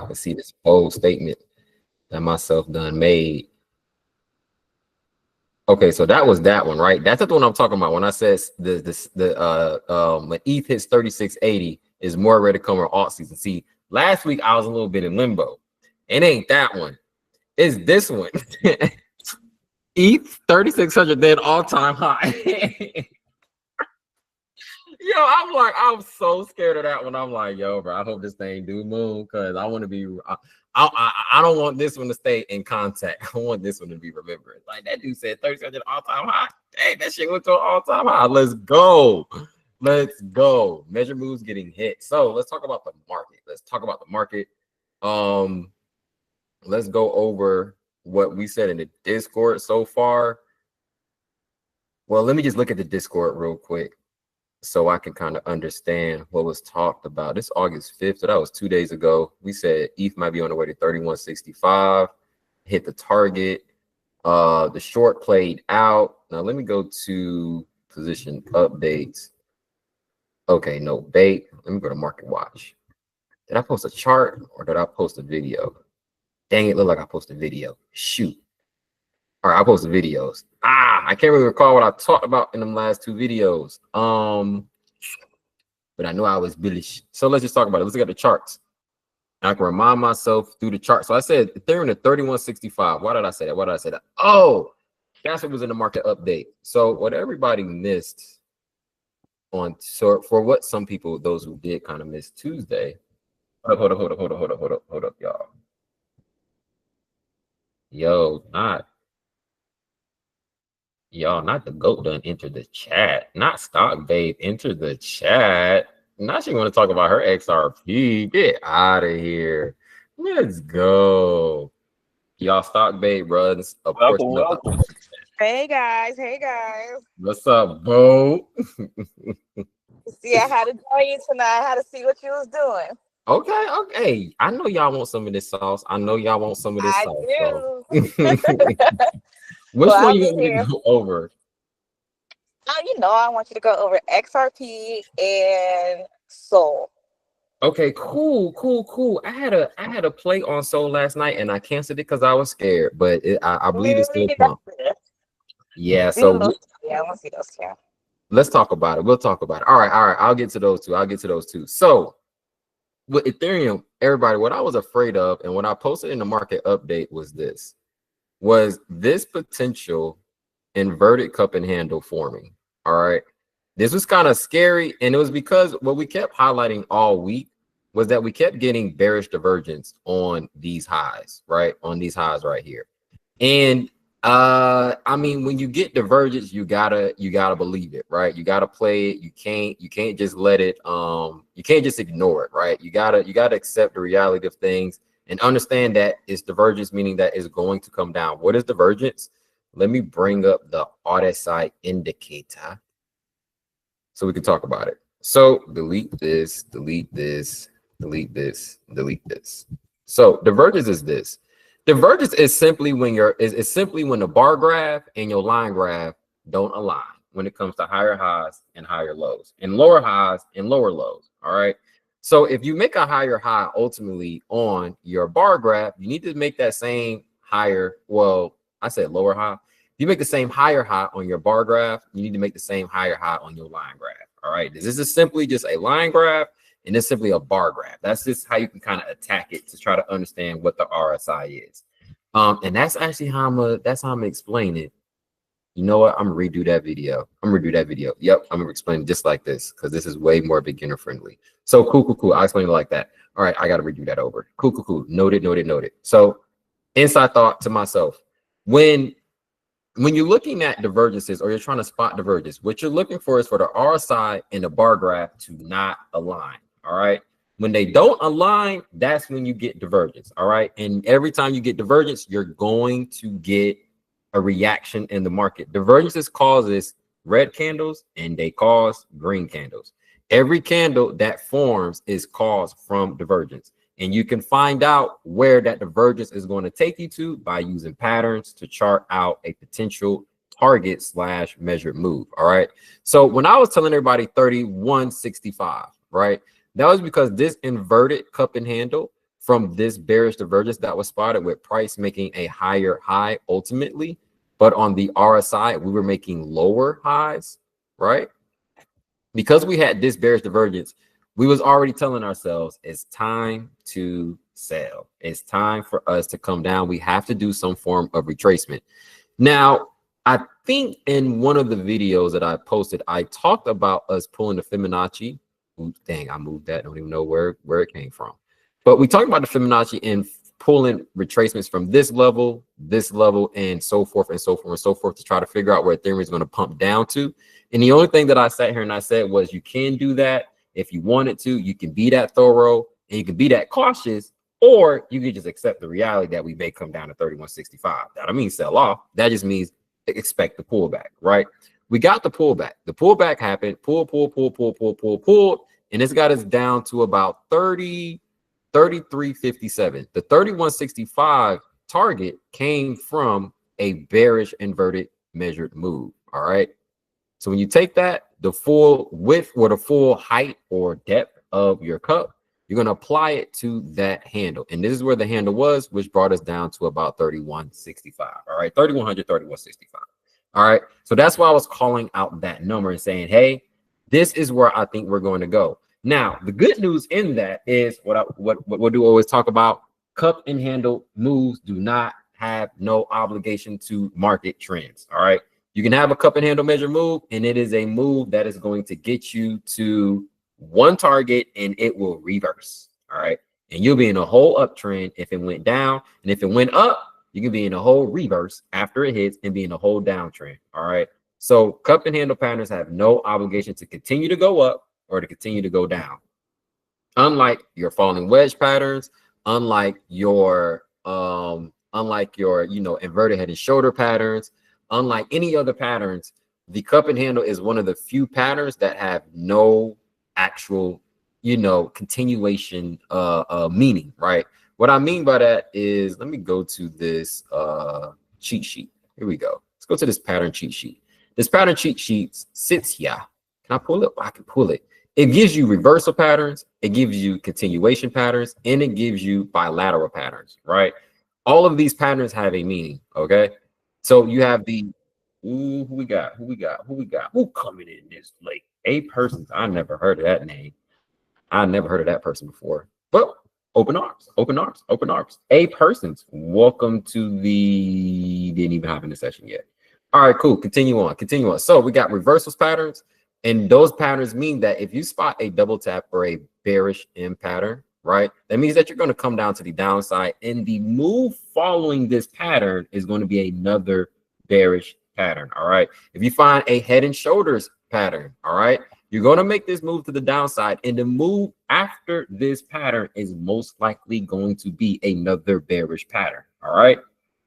can see this whole statement that myself done made. Okay, so that was that one, right? That's the one I'm talking about when I said when ETH hits 3680 is more ready to come on alt season. See, last week I was a little bit in limbo. It ain't that one. It's this one. ETH 3600 then all-time high. Yo, I'm so scared of that one. I'm like, yo, bro, I hope this thing do move because I want to be. I don't want this one to stay in contact. I want this one to be remembered. Like that dude said, 3600 all-time high. Hey, that shit went to an all-time high. Let's go. Let's go. Measure moves getting hit. So let's talk about the market. Let's talk about the market. Let's go over what we said in the Discord so far. Well, let me just look at the Discord real quick so I can kind of understand what was talked about. This August 5th, so that was 2 days ago. We said ETH might be on the way to 3165, hit the target. The short played out. Now let me go to position updates. Okay, no bait. Let me go to Market Watch. Did I post a chart or did I post a video? Dang, it looked like I posted a video. Shoot. All right, I posted videos. I can't really recall what I talked about in them last two videos. But I know I was bullish. So let's just talk about it. Let's look at the charts. I can remind myself through the chart. So I said Ethereum at 3165. Why did I say that? Why did I say that? Oh, that's what was in the market update. So what everybody missed on, so for what some people, those who did kind of miss Tuesday. Hold up, y'all. Yo, not the GOAT done entered the chat. Not Stock Babe entered the chat. Now she want to talk about her XRP. Get out of here. Let's go. Y'all, Stock Babe runs a portion of the. Hey guys. What's up, Bo? See, I had to join you tonight. I had to see what you was doing. Okay. I know y'all want some of this sauce. I know y'all want some of this sauce. Do. Which one you want me to go over? I want you to go over XRP and Sol. Okay, cool. I had a play on Sol last night and I canceled it because I was scared, but I believe it's still pumped. Yeah, so I want to see those two. Let's talk about it. We'll talk about it. All right. I'll get to those two. So with Ethereum, everybody, what I was afraid of and what I posted in the market update was this potential inverted cup and handle forming. All right. This was kind of scary. And it was because what we kept highlighting all week was that we kept getting bearish divergence on these highs, right? On these highs right here. And I mean, when you get divergence, you gotta believe it, right? You gotta play it. You can't just let it, you can't just ignore it, right? You gotta accept the reality of things and understand that it's divergence, meaning that it's going to come down. What is divergence? Let me bring up the RSI indicator so we can talk about it. So delete this. So divergence is this. Divergence is simply when the bar graph and your line graph don't align when it comes to higher highs and higher lows and lower highs and lower lows. All right. So if you make a higher high ultimately on your bar graph, you need to make that same higher. Well, I said lower high. If you make the same higher high on your bar graph, you need to make the same higher high on your line graph. All right. This is simply just a line graph. And it's simply a bar graph. That's just how you can kind of attack it to try to understand what the RSI is. And that's actually how I'm gonna explain it. You know what? I'm gonna redo that video. Yep, I'm gonna explain it just like this because this is way more beginner friendly. So cool. I'll explain it like that. All right, I gotta redo that over. Cool. Noted. So inside thought to myself, when you're looking at divergences or you're trying to spot divergence, what you're looking for is for the RSI and the bar graph to not align. All right. When they don't align, that's when you get divergence. All right. And every time you get divergence, you're going to get a reaction in the market. Divergences causes red candles and they cause green candles. Every candle that forms is caused from divergence. And you can find out where that divergence is going to take you to by using patterns to chart out a potential target / measured move. All right. So when I was telling everybody 3165, right? That was because this inverted cup and handle from this bearish divergence that was spotted with price making a higher high ultimately, but on the RSI, we were making lower highs, right? Because we had this bearish divergence, we was already telling ourselves it's time to sell. It's time for us to come down. We have to do some form of retracement. Now, I think in one of the videos that I posted, I talked about us pulling the Fibonacci. Ooh, dang, I moved that. I don't even know where it came from. But we talked about the Fibonacci and pulling retracements from this level, and so forth and so forth and so forth to try to figure out where Ethereum is going to pump down to. And the only thing that I sat here and I said was you can do that if you wanted to. You can be that thorough and you can be that cautious, or you can just accept the reality that we may come down to 3165. That don't mean sell off. That just means expect the pullback, right? We got the pullback. The pullback happened. Pull, and this got us down to about 33.57. The 31.65 target came from a bearish inverted measured move. All right. So when you take that, the full width or the full height or depth of your cup, you're going to apply it to that handle. And this is where the handle was, which brought us down to about 31.65. All right. 3100, 31.65. All right. So that's why I was calling out that number and saying, hey, this is where I think we're going to go. Now, the good news in that is what do we always talk about? Cup and handle moves do not have no obligation to market trends. All right. You can have a cup and handle measure move, and it is a move that is going to get you to one target and it will reverse. All right. And you'll be in a whole uptrend if it went down. And if it went up, you can be in a whole reverse after it hits and be in a whole downtrend. All right. So cup and handle patterns have no obligation to continue to go up or to continue to go down. Unlike your falling wedge patterns, unlike your inverted head and shoulder patterns, unlike any other patterns, the cup and handle is one of the few patterns that have no actual, continuation meaning, right? What I mean by that is, let me go to this cheat sheet. Here we go. Let's go to this pattern cheat sheet. This pattern cheat sheet sits here. Can I pull it? I can pull it. It gives you reversal patterns, it gives you continuation patterns, and it gives you bilateral patterns, right? All of these patterns have a meaning, okay? So you have the, who we got? Who coming in this late? A person. I never heard of that name. I never heard of that person before. But open arms. A persons. Welcome to the, didn't even hop in the session yet. All right, cool. Continue on. So we got reversals patterns. And those patterns mean that if you spot a double tap or a bearish M pattern, right, that means that you're going to come down to the downside, and the move following this pattern is going to be another bearish pattern. All right. If you find a head and shoulders pattern, all right, you're going to make this move to the downside, and the move after this pattern is most likely going to be another bearish pattern. All right.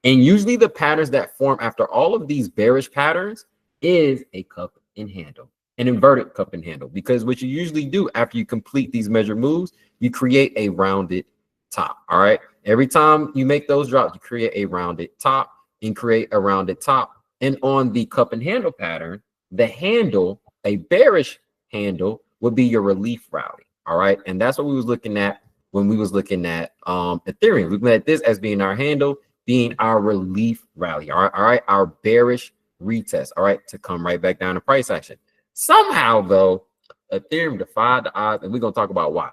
And usually the patterns that form after all of these bearish patterns is a cup and handle. An inverted cup and handle, because what you usually do after you complete these measured moves, you create a rounded top. All right. Every time you make those drops, you create a rounded top and create a rounded top. And on the cup and handle pattern, the handle, a bearish handle, would be your relief rally. All right. And that's what we was looking at when we was looking at Ethereum. Looking at this as being our handle, being our relief rally. All right. Our bearish retest. All right. To come right back down to price action. Somehow, though, Ethereum defied the odds, and we're going to talk about why.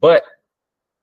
But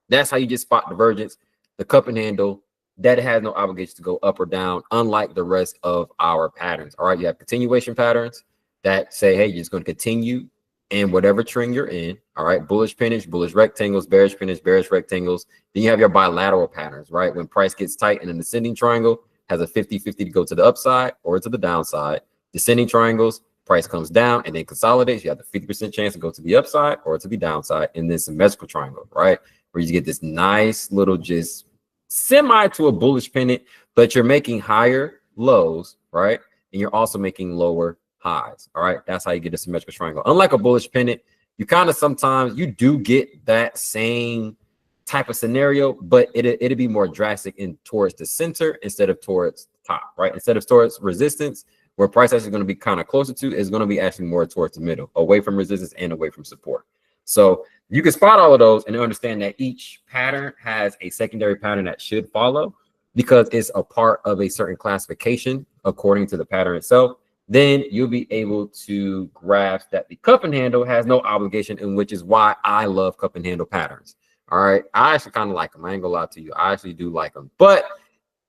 that's how you just spot divergence. The cup and handle, that has no obligation to go up or down, unlike the rest of our patterns. All right, you have continuation patterns that say, hey, you're just going to continue in whatever trend you're in. All right, bullish pennage, bullish rectangles, bearish pennage, bearish rectangles. Then you have your bilateral patterns, right? When price gets tight in an ascending triangle, has a 50-50 to go to the upside or to the downside. Descending triangles, price comes down and then consolidates. You have the 50% chance to go to the upside or to the downside. And then symmetrical triangle, right? Where you get this nice little just semi to a bullish pennant, but you're making higher lows, right? And you're also making lower highs. All right. That's how you get a symmetrical triangle. Unlike a bullish pennant, you kind of sometimes you do get that same type of scenario, but it'll be more drastic in towards the center instead of towards the top, right? Instead of towards resistance, where price actually going to be kind of closer to, is going to be actually more towards the middle, away from resistance and away from support. So You can spot all of those and understand that each pattern has a secondary pattern that should follow because it's a part of a certain classification according to the pattern itself. Then you'll be able to grasp that the cup and handle has no obligation, and which is why I love cup and handle patterns. All right. I actually kind of like them. I ain't gonna lie to you. I actually do like them, but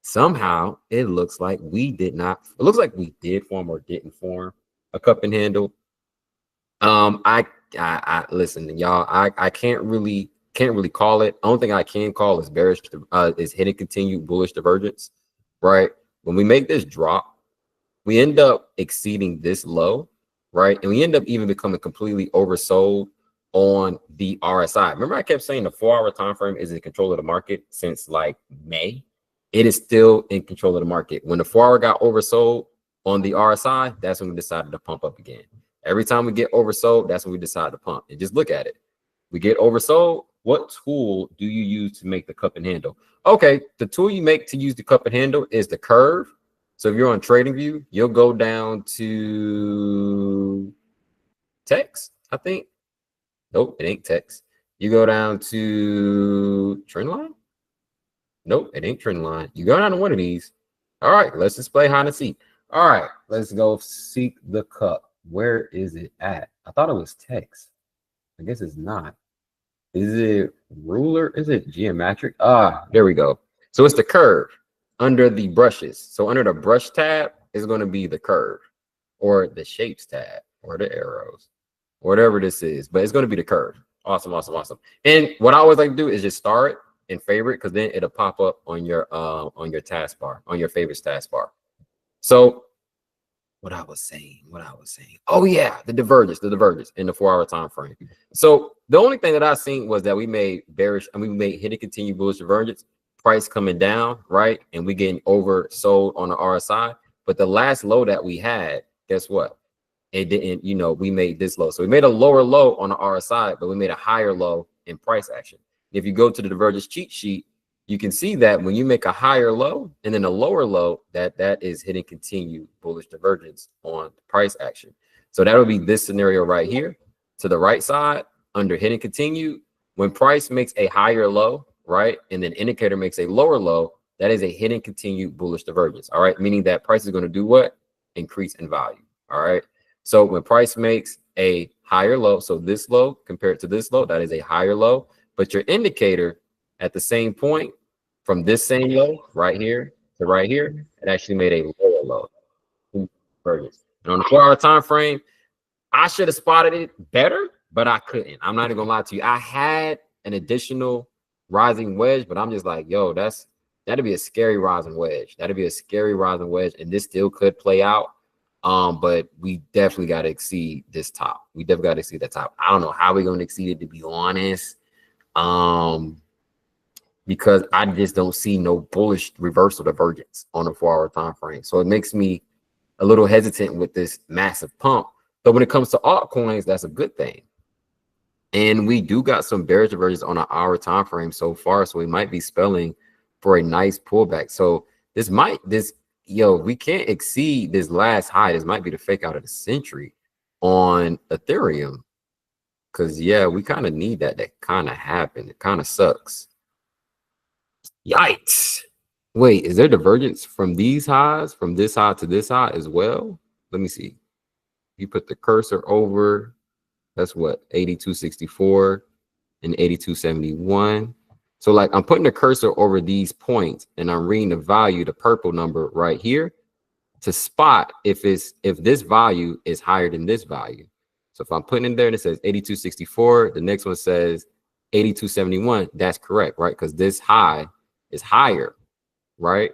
somehow it looks like we did not. It looks like we did form or didn't form a cup and handle. I listen, y'all. I can't really call it. Only thing I can call is bearish. Is hidden continued bullish divergence, right? When we make this drop, we end up exceeding this low, right? And we end up even becoming completely oversold on the RSI. Remember, I kept saying the 4-hour time frame is in control of the market since like May. It is still in control of the market. When the 4-hour got oversold on the RSI, that's when we decided to pump up again. Every time we get oversold, that's when we decide to pump. And just look at it. We get oversold. What tool do you use to make the cup and handle? Okay, the tool you make to use the cup and handle is the curve. So if you're on TradingView, you'll go down to text, I think. Nope, it ain't text. You go down to trend line. Nope, it ain't trend line. You go down to one of these. All right, let's just play hide and seek. All right, let's go seek the cup. Where is it at? I thought it was text. I guess it's not. Is it ruler? Is it geometric? Ah, there we go. So it's the curve under the brushes. So under the brush tab is going to be the curve or the shapes tab or the arrows, whatever this is, but it's going to be the curve. Awesome, awesome, awesome. And what I always like to do is just star it and favorite, because then it'll pop up on your taskbar, on your favorites taskbar. So what I was saying. Oh yeah, the divergence in the 4-hour time frame. So the only thing that I seen was that we made bearish, we made hidden continued bullish divergence, price coming down, right? And we getting oversold on the RSI. But the last low that we had, guess what? It didn't, we made this low. So we made a lower low on the RSI, but we made a higher low in price action. If you go to the divergence cheat sheet, you can see that when you make a higher low and then a lower low, that is hidden continued bullish divergence on price action. So that would be this scenario right here to the right side under hidden continued. When price makes a higher low, right, and then indicator makes a lower low, that is a hidden continued bullish divergence. All right, meaning that price is going to do what? Increase in value. All right. So when price makes a higher low, so this low compared to this low, that is a higher low, but your indicator at the same point from this same low right here to right here, it actually made a lower low. And on the 4-hour time frame, I should have spotted it better, but I couldn't. I'm not even gonna lie to you. I had an additional rising wedge, but I'm just like, yo, that'd be a scary rising wedge. That'd be a scary rising wedge, and this still could play out. But we definitely got to exceed this top. We definitely got to exceed that top. I don't know how we're going to exceed it, to be honest. Because I just don't see no bullish reversal divergence on a 4-hour time frame. So it makes me a little hesitant with this massive pump. But when it comes to altcoins, that's a good thing. And we do got some bearish divergence on an hour time frame so far. So we might be spelling for a nice pullback. So we can't exceed this last high. This might be the fake out of the century on Ethereum. Because, yeah, we kind of need that to kind of happen. It kind of sucks. Yikes. Wait, is there divergence from these highs, from this high to this high as well? Let me see. You put the cursor over, that's what, 82.64 and 82.71. So like I'm putting the cursor over these points and I'm reading the value, the purple number right here, to spot if this value is higher than this value. So if I'm putting in there and it says 82.64, the next one says 82.71, that's correct, right? Because this high is higher, right,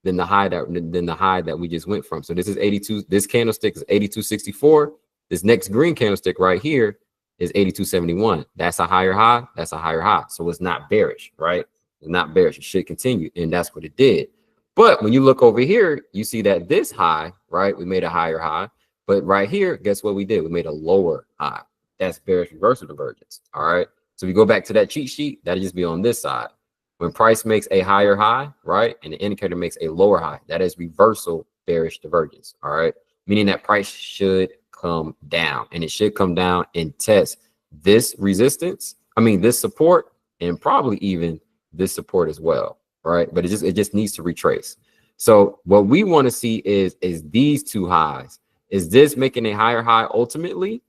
than the high that we just went from. So this is 82. This candlestick is 82.64. This next green candlestick right here is 82.71. That's a higher high. That's a higher high. So it's not bearish, right? It's not bearish. It should continue, and that's what it did. But when you look over here, you see that this high, right, we made a higher high. But right here, guess what we did? We made a lower high. That's bearish reversal divergence. All right. So we go back to that cheat sheet. That'll just be on this side. When price makes a higher high, right, and the indicator makes a lower high, that is reversal bearish divergence. All right. Meaning that price should come down, and it should come down and test this resistance I mean, this support and probably even this support as well, right? But it just needs to retrace. So what we want to see is these two highs. Is this making a higher high ultimately,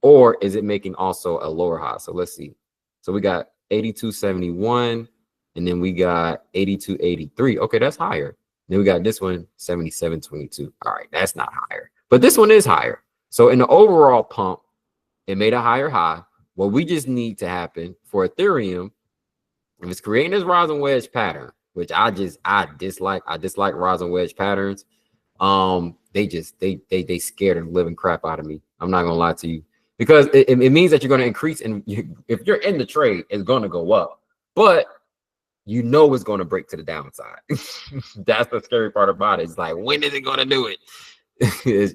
or is it making also a lower high? So let's see. So we got 82.71, and then we got 82.83. Okay, that's higher. Then we got this one 77.22. All right, that's not higher, but this one is higher. So in the overall pump, it made a higher high. What we just need to happen for Ethereum, if it's creating this rise and wedge pattern, which I dislike rise and wedge patterns. They scared the living crap out of me. I'm not gonna lie to you, because it means that you're going to increase, and if you're in the trade, it's going to go up, but you know it's going to break to the downside. That's the scary part about it. It's like, when is it going to do it? It's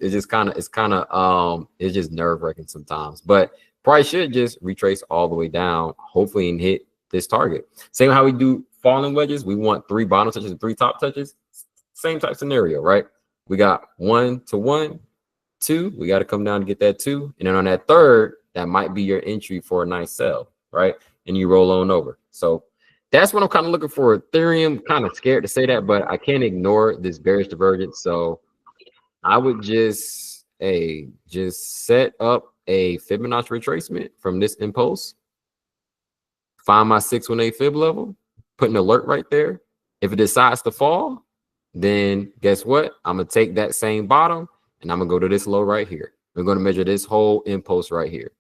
just nerve-wracking sometimes, but price should just retrace all the way down, hopefully, and hit this target. Same how we do falling wedges. We want 3 bottom touches and 3 top touches. Same type scenario, right? We got 1 to 1, 2. We got to come down to get that 2, and then on that third, that might be your entry for a nice sell, right? And you roll on over. So that's what I'm kind of looking for. Ethereum, kind of scared to say that, but I can't ignore this bearish divergence. So I would just set up a Fibonacci retracement from this impulse. Find my 618 fib level, put an alert right there. If it decides to fall, then guess what? I'm gonna take that same bottom and I'm gonna go to this low right here. We're gonna measure this whole impulse right here.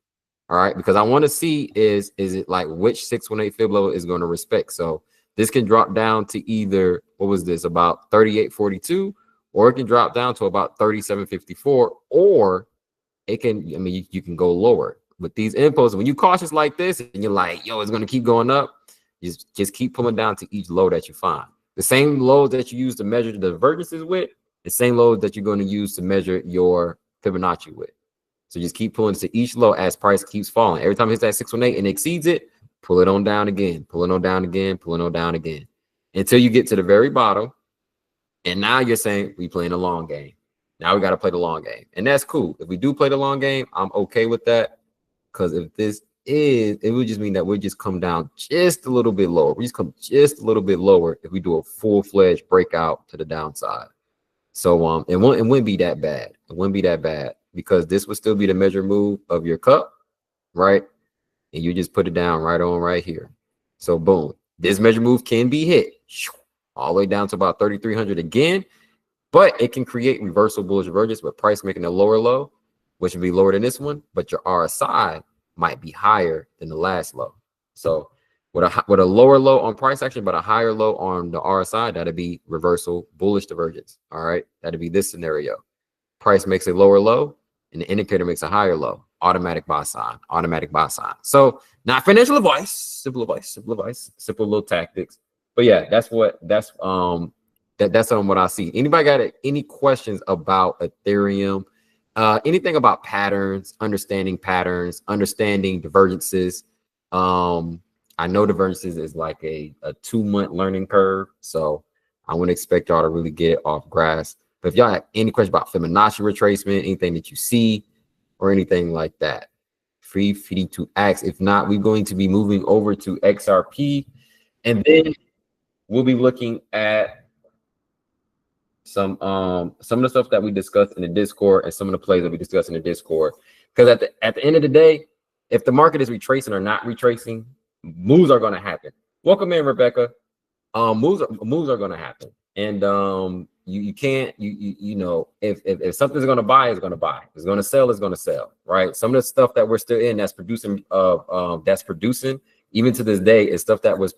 All right, because I want to see is it like which 618 fib level is going to respect. So this can drop down to either, what was this, about 38.42, or it can drop down to about 37.54, or it can, I mean, you can go lower with these impulses. When you cautious like this and you're like, yo, it's going to keep going up, just keep pulling down to each low that you find. The same lows that you use to measure the divergences with, the same lows that you're going to use to measure your Fibonacci with. So just keep pulling to each low as price keeps falling. Every time it hits that 618 and exceeds it, pull it on down again, pull it on down again, pull it on down again, until you get to the very bottom. And now you're saying we playing a long game. Now we got to play the long game. And that's cool. If we do play the long game, I'm okay with that. Because if this is, it would just mean that we'll just come down just a little bit lower. We just come just a little bit lower if we do a full-fledged breakout to the downside. So it wouldn't be that bad. It wouldn't be that bad, because this would still be the measure move of your cup, right? And you just put it down right here. So boom, this measure move can be hit all the way down to about 3,300 again, but it can create reversal bullish divergence with price making a lower low, which would be lower than this one, but your RSI might be higher than the last low. So with a lower low on price action, but a higher low on the RSI, that'd be reversal bullish divergence. All right, that'd be this scenario. Price makes a lower low and the indicator makes a higher low. Automatic buy sign, automatic buy sign. So not financial advice, simple little tactics. But yeah, that's what on what I see. Anybody got any questions about Ethereum? Anything about patterns, understanding divergences? I know divergences is like a 2-month learning curve, so I wouldn't expect y'all to really get off grass. But if y'all have any questions about Fibonacci retracement, anything that you see or anything like that, free to ask. If not, we're going to be moving over to XRP, and then we'll be looking at some of the stuff that we discussed in the Discord and some of the plays that we discussed in the Discord. Because at the end of the day, if the market is retracing or not retracing, moves are going to happen. Welcome in, Rebecca. Moves are going to happen, and you can't if something's going to buy, it's going to buy. It's going to sell, it's going to sell. Right. Some of the stuff that we're still in that's producing even to this day is stuff that was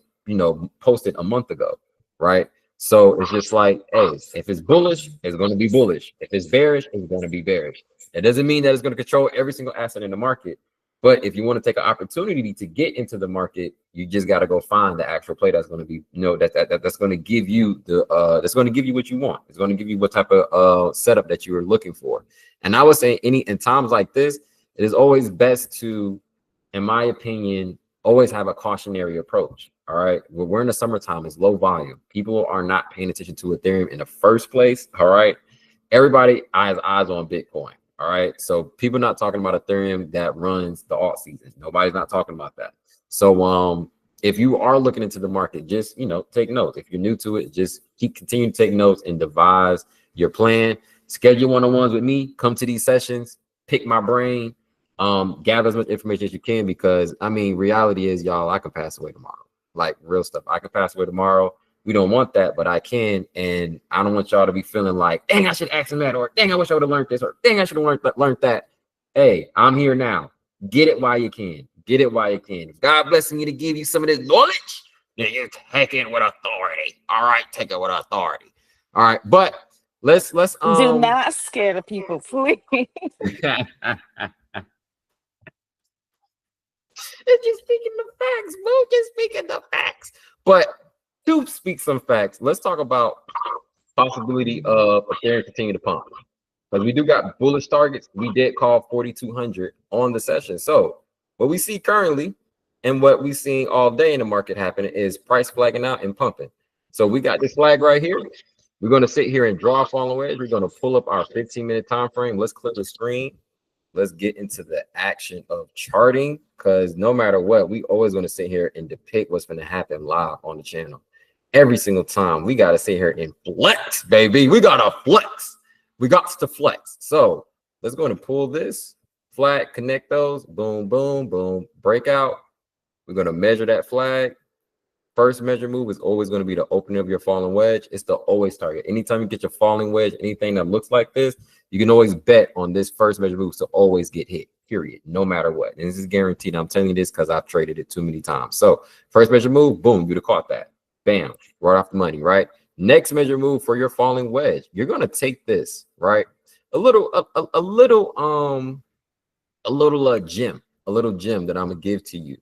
posted a month ago. Right. So it's just like, hey, if it's bullish, it's going to be bullish. If it's bearish, it's going to be bearish. That doesn't mean that it's going to control every single asset in the market. But if you want to take an opportunity to get into the market, you just got to go find the actual play that's going to be, that's going to give you that's going to give you what you want. It's going to give you what type of setup that you are looking for. And I would say in times like this, it is always best to, in my opinion, always have a cautionary approach. All right. We're in the summertime, it's low volume. People are not paying attention to Ethereum in the first place. All right. Everybody has eyes on Bitcoin. All right. So people not talking about Ethereum that runs the alt season. Nobody's not talking about that. So if you are looking into the market, just take notes. If you're new to it, just continue to take notes and devise your plan. Schedule one-on-ones with me. Come to these sessions, pick my brain, gather as much information as you can, because I mean, reality is, y'all, I could pass away tomorrow. Like, real stuff. I could pass away tomorrow. We don't want that, but I can. And I don't want y'all to be feeling like, dang, I should ask him that, or dang, I wish I would have learned this, or dang, I should have learned that. Hey, I'm here now. Get it while you can. Get it while you can. If God blessing you to give you some of this knowledge, then you take it with authority. All right, take it with authority. All right, but let's Do not scare the people, please. It's just speaking the facts, boo. Just speaking the facts. But to speak some facts, let's talk about possibility of Ethereum continue to pump. Because we do got bullish targets. We did call 4,200 on the session. So what we see currently and what we've seen all day in the market happening is price flagging out and pumping. So we got this flag right here. We're going to sit here and draw a falling wedge. We're going to pull up our 15-minute time frame. Let's click the screen. Let's get into the action of charting, because no matter what, we always want to sit here and depict what's going to happen live on the channel. Every single time we got to sit here and flex, baby. We got to flex. We got to flex. So let's go and pull this flag, connect those. Boom, boom, boom. Breakout. We're going to measure that flag. First measure move is always going to be the opening of your falling wedge. It's the always target. Anytime you get your falling wedge, anything that looks like this, you can always bet on this first measure move to always get hit, period, no matter what. And this is guaranteed. I'm telling you this because I've traded it too many times. So first measure move, boom, you'd have caught that. Bam, right off the money, right? Next measure move for your falling wedge. You're going to take this, right? A little gem that I'm going to give to you.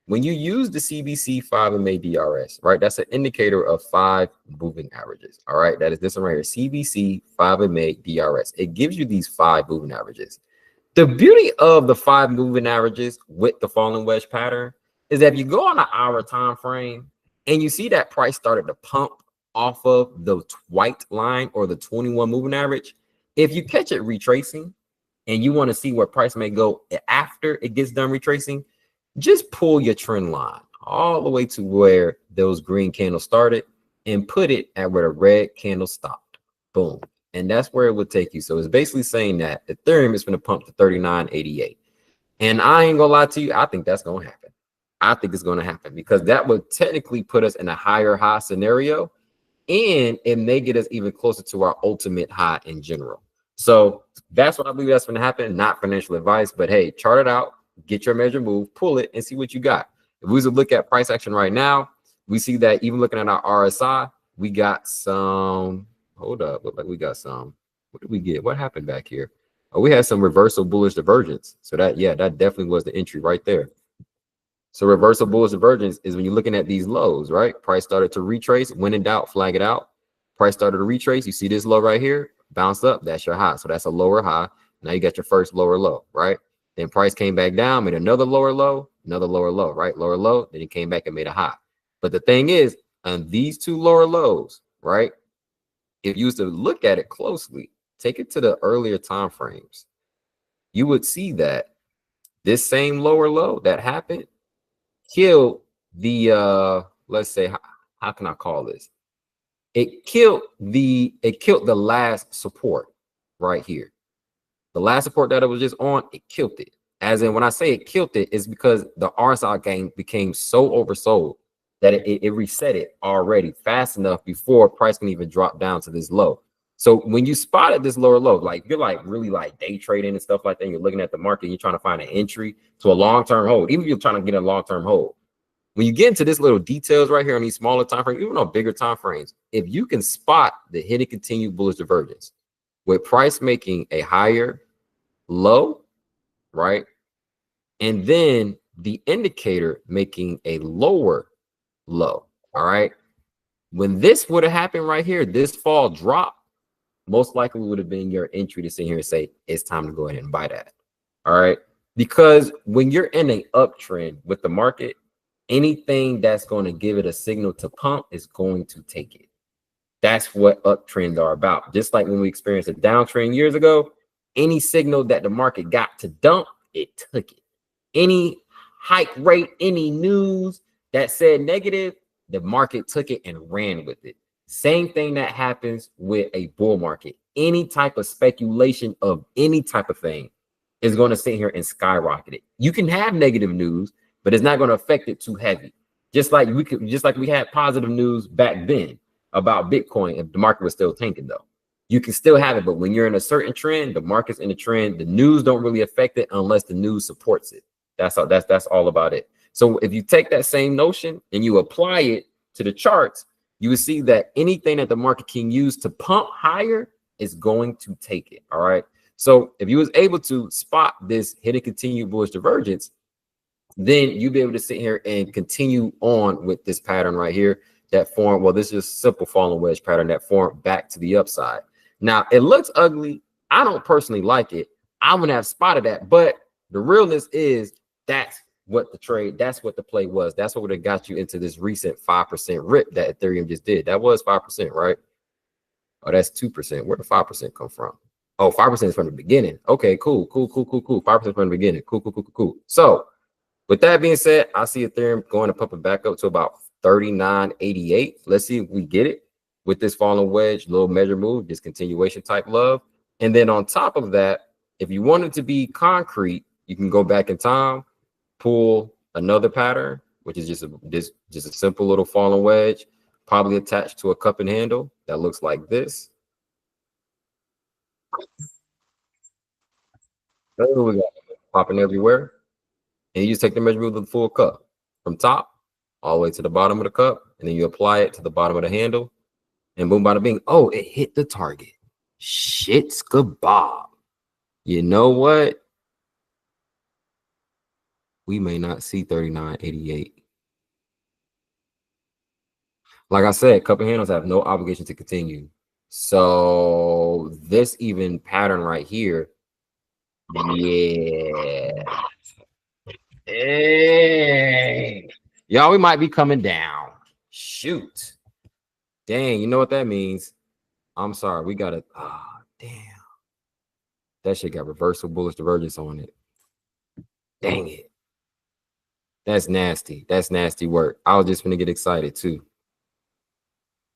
When you use the CBC 5 MA DRS, right, that's an indicator of 5 moving averages. All right, that is this one right here, CBC 5 MA DRS. It gives you these 5 moving averages. The beauty of the 5 moving averages with the falling wedge pattern is that if you go on an hour time frame and you see that price started to pump off of the white line or the 21 moving average, if you catch it retracing and you want to see where price may go after it gets done retracing, just pull your trend line all the way to where those green candles started and put it at where the red candle stopped. Boom. And that's where it would take you. So it's basically saying that Ethereum is going to pump to 39.88. And I ain't gonna lie to you, I think that's going to happen. I think it's going to happen because that would technically put us in a higher high scenario, and it may get us even closer to our ultimate high in general. So that's what I believe that's going to happen. Not financial advice, but hey, chart it out. Get your measure move, pull it, and see what you got. If we was to look at price action right now, we see that even looking at our RSI, we got some. Hold up, look like we got some. What did we get? What happened back here? Oh, we had some reversal bullish divergence. So that definitely was the entry right there. So reversal bullish divergence is when you're looking at these lows, right? Price started to retrace. When in doubt, flag it out. Price started to retrace. You see this low right here, bounced up. That's your high. So that's a lower high. Now you got your first lower low, right? Then price came back down, made another lower low, right? Lower low, then it came back and made a high. But the thing is, on these 2 lower lows, right? If you was to look at it closely, take it to the earlier time frames, you would see that this same lower low that happened killed the let's say, how can I call this? It killed the last support right here. The last support that it was just on, it killed it. As in, when I say it killed it, it's because the RSI game became so oversold that it reset it already fast enough before price can even drop down to this low. So when you spotted this lower low, like you're like really like day trading and stuff like that, and you're looking at the market, and you're trying to find an entry to a long-term hold, even if you're trying to get a long-term hold. When you get into this little details right here on these smaller time frames, even on bigger time frames, if you can spot the hidden continued bullish divergence with price making a higher low, right? And then the indicator making a lower low, all right? When this would have happened right here, this fall drop, most likely would have been your entry to sit here and say, it's time to go ahead and buy that, all right? Because when you're in an uptrend with the market, anything that's going to give it a signal to pump is going to take it. That's what uptrends are about. Just like when we experienced a downtrend years ago, any signal that the market got to dump, it took it. Any hike rate, any news that said negative, the market took it and ran with it. Same thing that happens with a bull market. Any type of speculation of any type of thing is going to sit here and skyrocket it. You can have negative news, but it's not going to affect it too heavy. Just like we had positive news back then about Bitcoin, if the market was still tanking though. You can still have it, but when you're in a certain trend, the market's in a trend, the news don't really affect it unless the news supports it. That's all about it. So if you take that same notion and you apply it to the charts, you will see that anything that the market can use to pump higher is going to take it. All right. So if you was able to spot this hidden continued bullish divergence, then you'll be able to sit here and continue on with this pattern right here that formed. Well, this is a simple falling wedge pattern that formed back to the upside. Now it looks ugly. I don't personally like it. I wouldn't have spotted that, but the realness is that's what the play was. That's what would have got you into this recent 5% rip that Ethereum just did. That was 5%, right? Oh, that's 2%. Where did 5% come from? Oh, 5% is from the beginning. Okay, cool. 5% from the beginning. Cool. So with that being said, I see Ethereum going to pump it back up to about 39.88. Let's see if we get it with this falling wedge, little measure move, discontinuation type love. And then on top of that, if you want it to be concrete, you can go back in time, pull another pattern, which is just a simple little falling wedge, probably attached to a cup and handle that looks like this. Oh, we got it popping everywhere. And you just take the measurement of the full cup from top all the way to the bottom of the cup, and then you apply it to the bottom of the handle, and boom, bada bing. Oh, it hit the target. Shit's kebab. You know what? We may not see 39.88. Like I said, cup and handles have no obligation to continue. So this even pattern right here, yeah. Hey. Y'all, we might be coming down. Shoot. Dang, you know what that means? I'm sorry, we got it. Oh, damn. That shit got reversal bullish divergence on it. Dang it. That's nasty. That's nasty work. I was just gonna get excited too.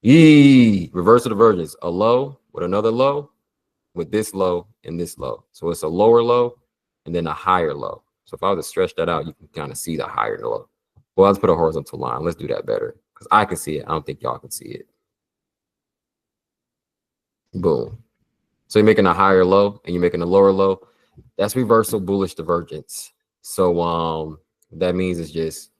Yee, reversal divergence. A low with another low, with this low and this low. So it's a lower low and then a higher low. So if I was to stretch that out, you can kind of see the higher low. Well, let's put a horizontal line. Let's do that better because I can see it. I don't think y'all can see it. Boom. So you're making a higher low and you're making a lower low. That's reversal bullish divergence. So that means it's just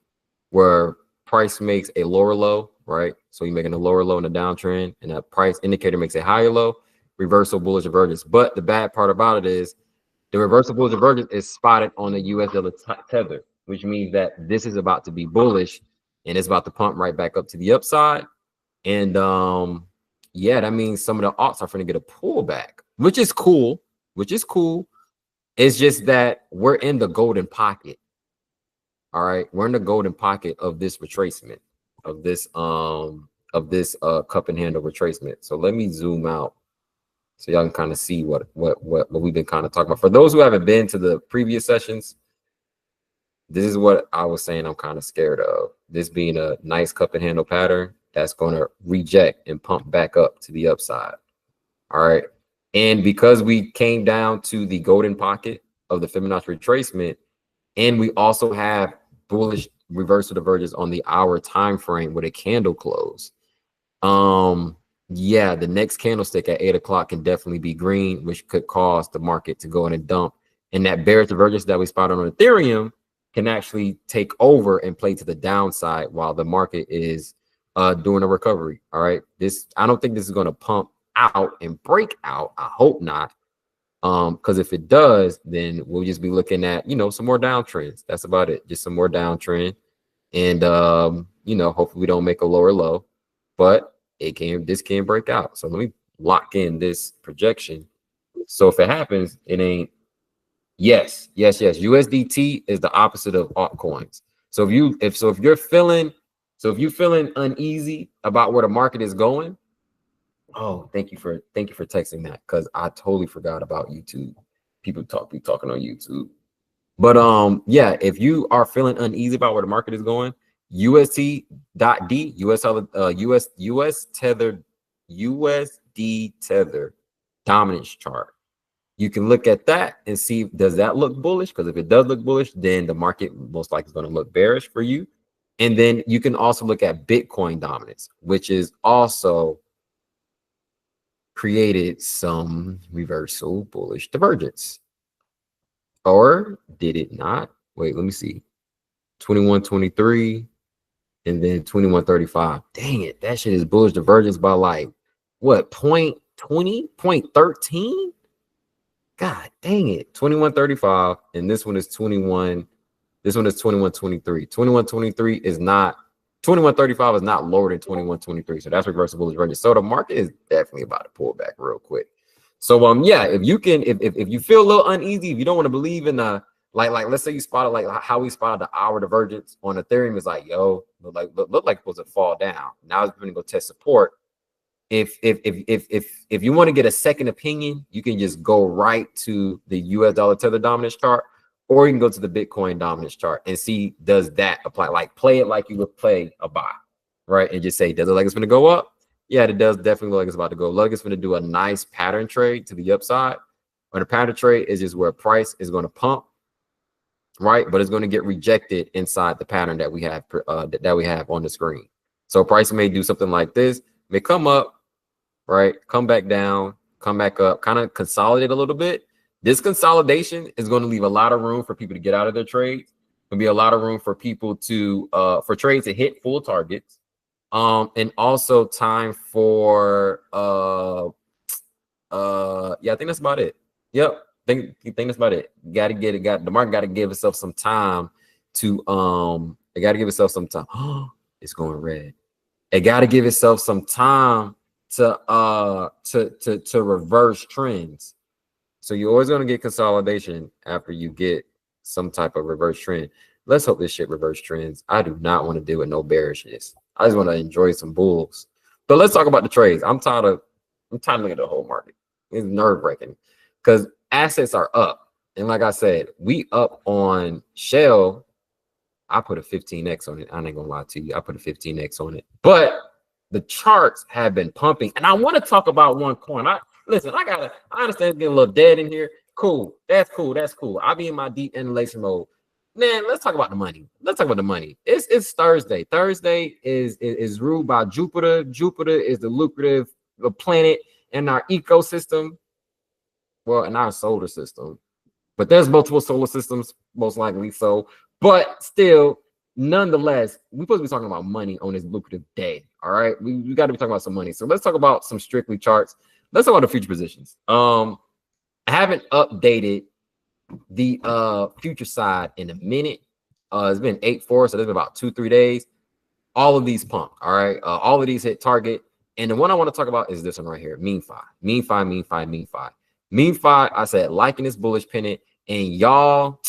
where price makes a lower low, right? So you're making a lower low in the downtrend, and that price indicator makes a higher low, reversal bullish divergence. But the bad part about it is the reversal bullish divergence is spotted on the US dollar tether, which means that this is about to be bullish and it's about to pump right back up to the upside. And yeah, that means some of the alts are going to get a pullback, which is cool. It's just that we're in the golden pocket. All right, we're in the golden pocket of this retracement, of this cup and handle retracement. So let me zoom out so y'all can kind of see what we've been kind of talking about. For those who haven't been to the previous sessions, this is what I was saying I'm kind of scared of. This being a nice cup and handle pattern that's going to reject and pump back up to the upside. All right. And because we came down to the golden pocket of the Fibonacci retracement, and we also have bullish reversal divergence on the hour time frame with a candle close. Yeah, the next candlestick at 8 o'clock can definitely be green, which could cause the market to go in and dump. And that bearish divergence that we spotted on Ethereum can actually take over and play to the downside while the market is doing a recovery. All right. I don't think this is going to pump out and break out. I hope not. Because if it does, then we'll just be looking at, some more downtrends. That's about it. Just some more downtrend. And hopefully we don't make a lower low, but this can break out. So let me lock in this projection. So if it happens, it ain't. Yes. USDT is the opposite of altcoins. So if you're feeling uneasy about where the market is going. Oh, thank you for texting that, because I totally forgot about YouTube. People be talking on YouTube. But yeah, if you are feeling uneasy about where the market is going, UST.D, USD tether dominance chart. You can look at that and see, does that look bullish? Because if it does look bullish, then the market most likely is going to look bearish for you. And then you can also look at Bitcoin dominance, which is also created some reversal bullish divergence. Or did it not? Wait, let me see. 21.23 and then 21.35. Dang it, that shit is bullish divergence by like what, 0.20, 0.13? God dang it. 21.35, and this one is 21. This one is 21.23. 21.23 is not 21.35 is not lower than 21.23. So that's reversal bullish divergence. So the market is definitely about to pull back real quick. So yeah, if you can, if you feel a little uneasy, if you don't want to believe in the like let's say you spotted like how we spotted the hour divergence on Ethereum is like, yo, look like it's supposed to fall down. Now it's going to go test support. If you want to get a second opinion, you can just go right to the US dollar tether dominance chart, or you can go to the Bitcoin dominance chart and see, does that apply? Like play it like you would play a buy, right? And just say, does it look like it's going to go up? Yeah, it does definitely look like it's about to go. Look, it's going to do a nice pattern trade to the upside. When a pattern trade is just where price is going to pump, right? But it's going to get rejected inside the pattern that we have on the screen. So price may do something like this, may come up, right? Come back down, come back up, kind of consolidate a little bit. This consolidation is going to leave a lot of room for people to get out of their trades. There'll be a lot of room for people to for trades to hit full targets. And also time for yeah, I think that's about it. Yep. Think that's about it. Gotta get it. The market gotta give itself some time to it gotta give itself some time. It's going red. It gotta give itself some time to reverse trends. So you're always gonna get consolidation after you get some type of reverse trend. Let's hope this shit reverse trends. I do not want to deal with no bearishness. I just want to enjoy some bulls. But let's talk about the trades. I'm tired of looking at the whole market. It's nerve-wracking because assets are up. And like I said, we up on Shell. I put a 15x on it. I ain't gonna lie to you. I put a 15x on it. But the charts have been pumping. And I want to talk about one coin. I understand it's getting a little dead in here. Cool. That's cool. That's cool. I'll be in my deep annihilation mode. Man, let's talk about the money. Let's talk about the money. It's Thursday. Thursday is ruled by Jupiter. Jupiter is the lucrative planet in our ecosystem. Well, in our solar system. But there's multiple solar systems, most likely so. But still, nonetheless, we're supposed to be talking about money on this lucrative day. All right. We got to be talking about some money. So let's talk about some strictly charts. Let's talk about the future positions. I haven't updated the future side in a minute. It's been 8-4, so there's been about 2-3 days. All of these pump. All right. All of these hit target. And the one I want to talk about is this one right here. Mean-Fi. Mean-Fi, I said liking this bullish pennant, and y'all,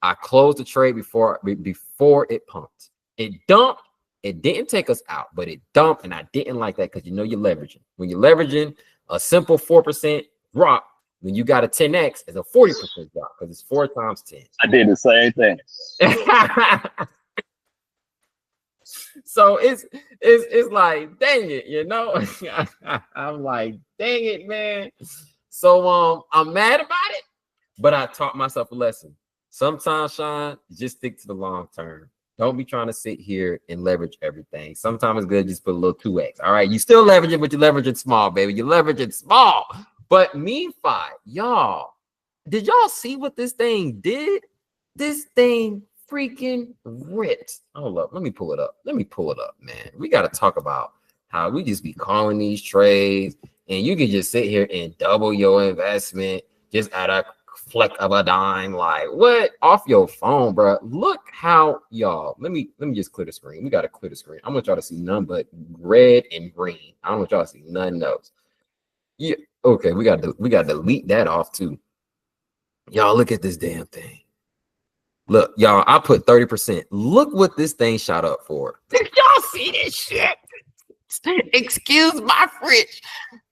I closed the trade before it pumped. It dumped. It didn't take us out, but it dumped, and I didn't like that because you're leveraging. When you're leveraging, a simple 4% drop, when you got a 10x, it's a 40% drop because it's 4 times 10. I did the same thing. So it's like, dang it, I'm like, dang it, man. So I'm mad about it, but I taught myself a lesson. Sometimes, Sean, just stick to the long term. Don't be trying to sit here and leverage everything. Sometimes it's good to just put a little 2x. All right, you still leveraging, but you're leveraging small, baby. You're leveraging small. But Mean-Fi, y'all, did y'all see what this thing did? This thing freaking ripped. Hold up, let me pull it up. Man. We got to talk about how we just be calling these trades, and you can just sit here and double your investment just at a flick of a dime. Like, what? Off your phone, bro. Look how y'all. Let me just clear the screen. We got to clear the screen. I want y'all to see none but red and green. I don't want y'all to see nothing else. Yeah. Okay, we got to delete that off too. Y'all, look at this damn thing. Look, y'all, I put 30%. Look what this thing shot up for. Did y'all see this shit? Excuse my French.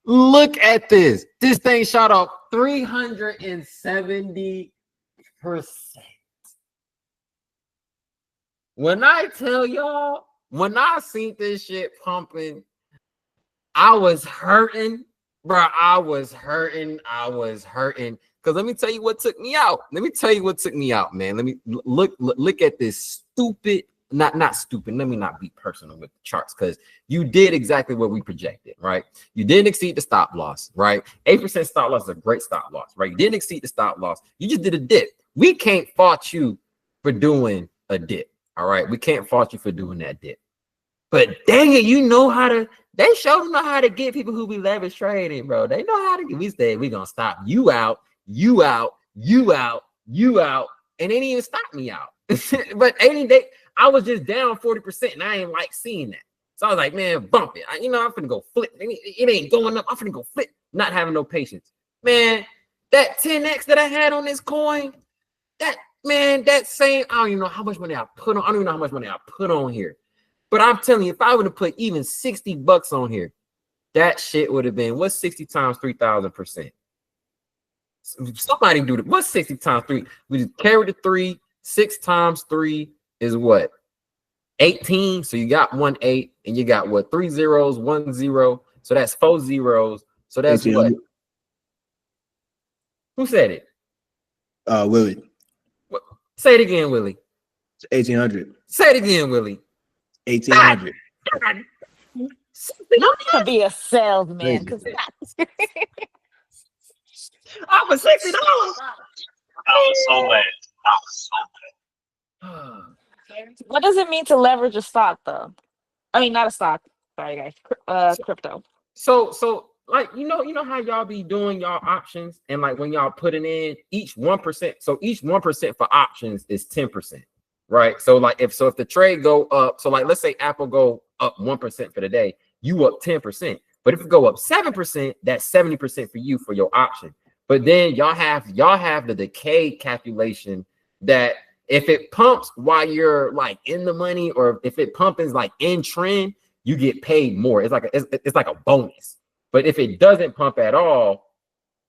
Look at this. This thing shot up 370%. When I tell y'all, when I seen this shit pumping, I was hurting, bro. I was hurting. I was hurting. Because let me tell you what took me out. Let me tell you what took me out, man. Let me look at this stupid, not stupid. Let me not be personal with the charts, because you did exactly what we projected, right? You didn't exceed the stop loss, right? 8% stop loss is a great stop loss, right? You didn't exceed the stop loss. You just did a dip. We can't fault you for doing a dip. All right. We can't fault you for doing that dip. But dang it, you know how to. They sure know how to get people who be leverage trading, bro. They know how to get. We said we're gonna stop you out, you out, you out, you out, and they didn't even stop me out. But any day, I was just down 40%, and I ain't like seeing that. So I was like, man, bump it. I'm finna go flip. It ain't going up. I'm finna go flip. Not having no patience, man. That 10x that I had on this coin, that same. I don't even know how much money I put on. I don't even know how much money I put on here. But I'm telling you, if I would have put even $60 on here, that shit would have been, what's 60 times 3,000%? Somebody do that. What's 60 times 3? We just carry the 3. 6 times 3 is what? 18. So you got 1 8, and you got what? 3 zeros, 1 0. So that's 4 zeros. So that's what? Who said it? Willie. What? Say it again, Willie. 1,800. Say it again, Willie. 1,800. I'm gonna be a salesman because I was $60. I was so mad. I was so mad. what does it mean to leverage a stock, though? I mean, not a stock. Sorry, guys. Crypto. So like you know how y'all be doing y'all options, and like when y'all putting in each 1%. So each 1% for options is 10%. Right. So like if the trade go up, so like let's say Apple go up 1% for the day, you up 10%. But if it go up 7%, that's 70% for you for your option. But then y'all have the decay calculation that if it pumps while you're like in the money, or if it pumps like in trend, you get paid more. It's like a bonus. But if it doesn't pump at all,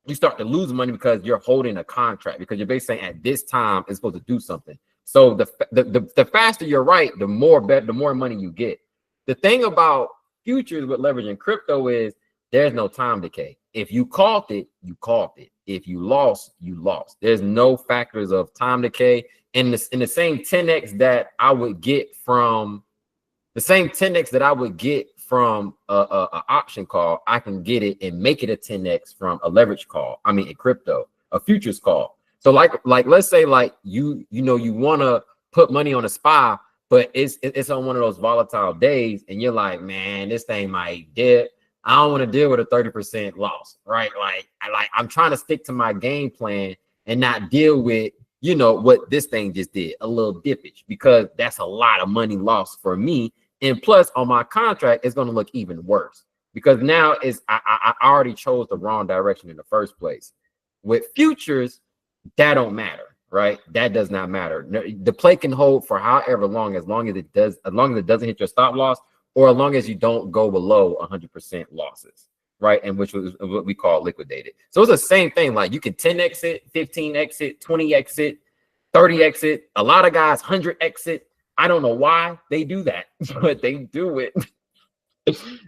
you start to lose money because you're holding a contract, because you're basically saying at this time it's supposed to do something. So the faster you're right, the more money you get. The thing about futures with leveraging crypto is there's no time decay. If you called it, you called it. If you lost, you lost. There's no factors of time decay. In the same 10x that I would get from a option call, I can get it and make it a 10x from a leverage call. I mean, a crypto, a futures call. So like let's say like you want to put money on a SPY, but it's on one of those volatile days, and you're like, man, this thing might dip. I don't want to deal with a 30% loss, right? I'm trying to stick to my game plan and not deal with what this thing just did, a little dippage, because that's a lot of money lost for me. And plus on my contract, it's going to look even worse because now I already chose the wrong direction in the first place. With futures, that don't matter, right? That does not matter. The play can hold for however long, as long as it doesn't hit your stop loss, or as long as you don't go below 100% losses, right? And which was what we call liquidated. So it's the same thing. Like you can 10 exit, 15 exit, 20 exit, 30 exit. A lot of guys 100 exit. I don't know why they do that, but they do it.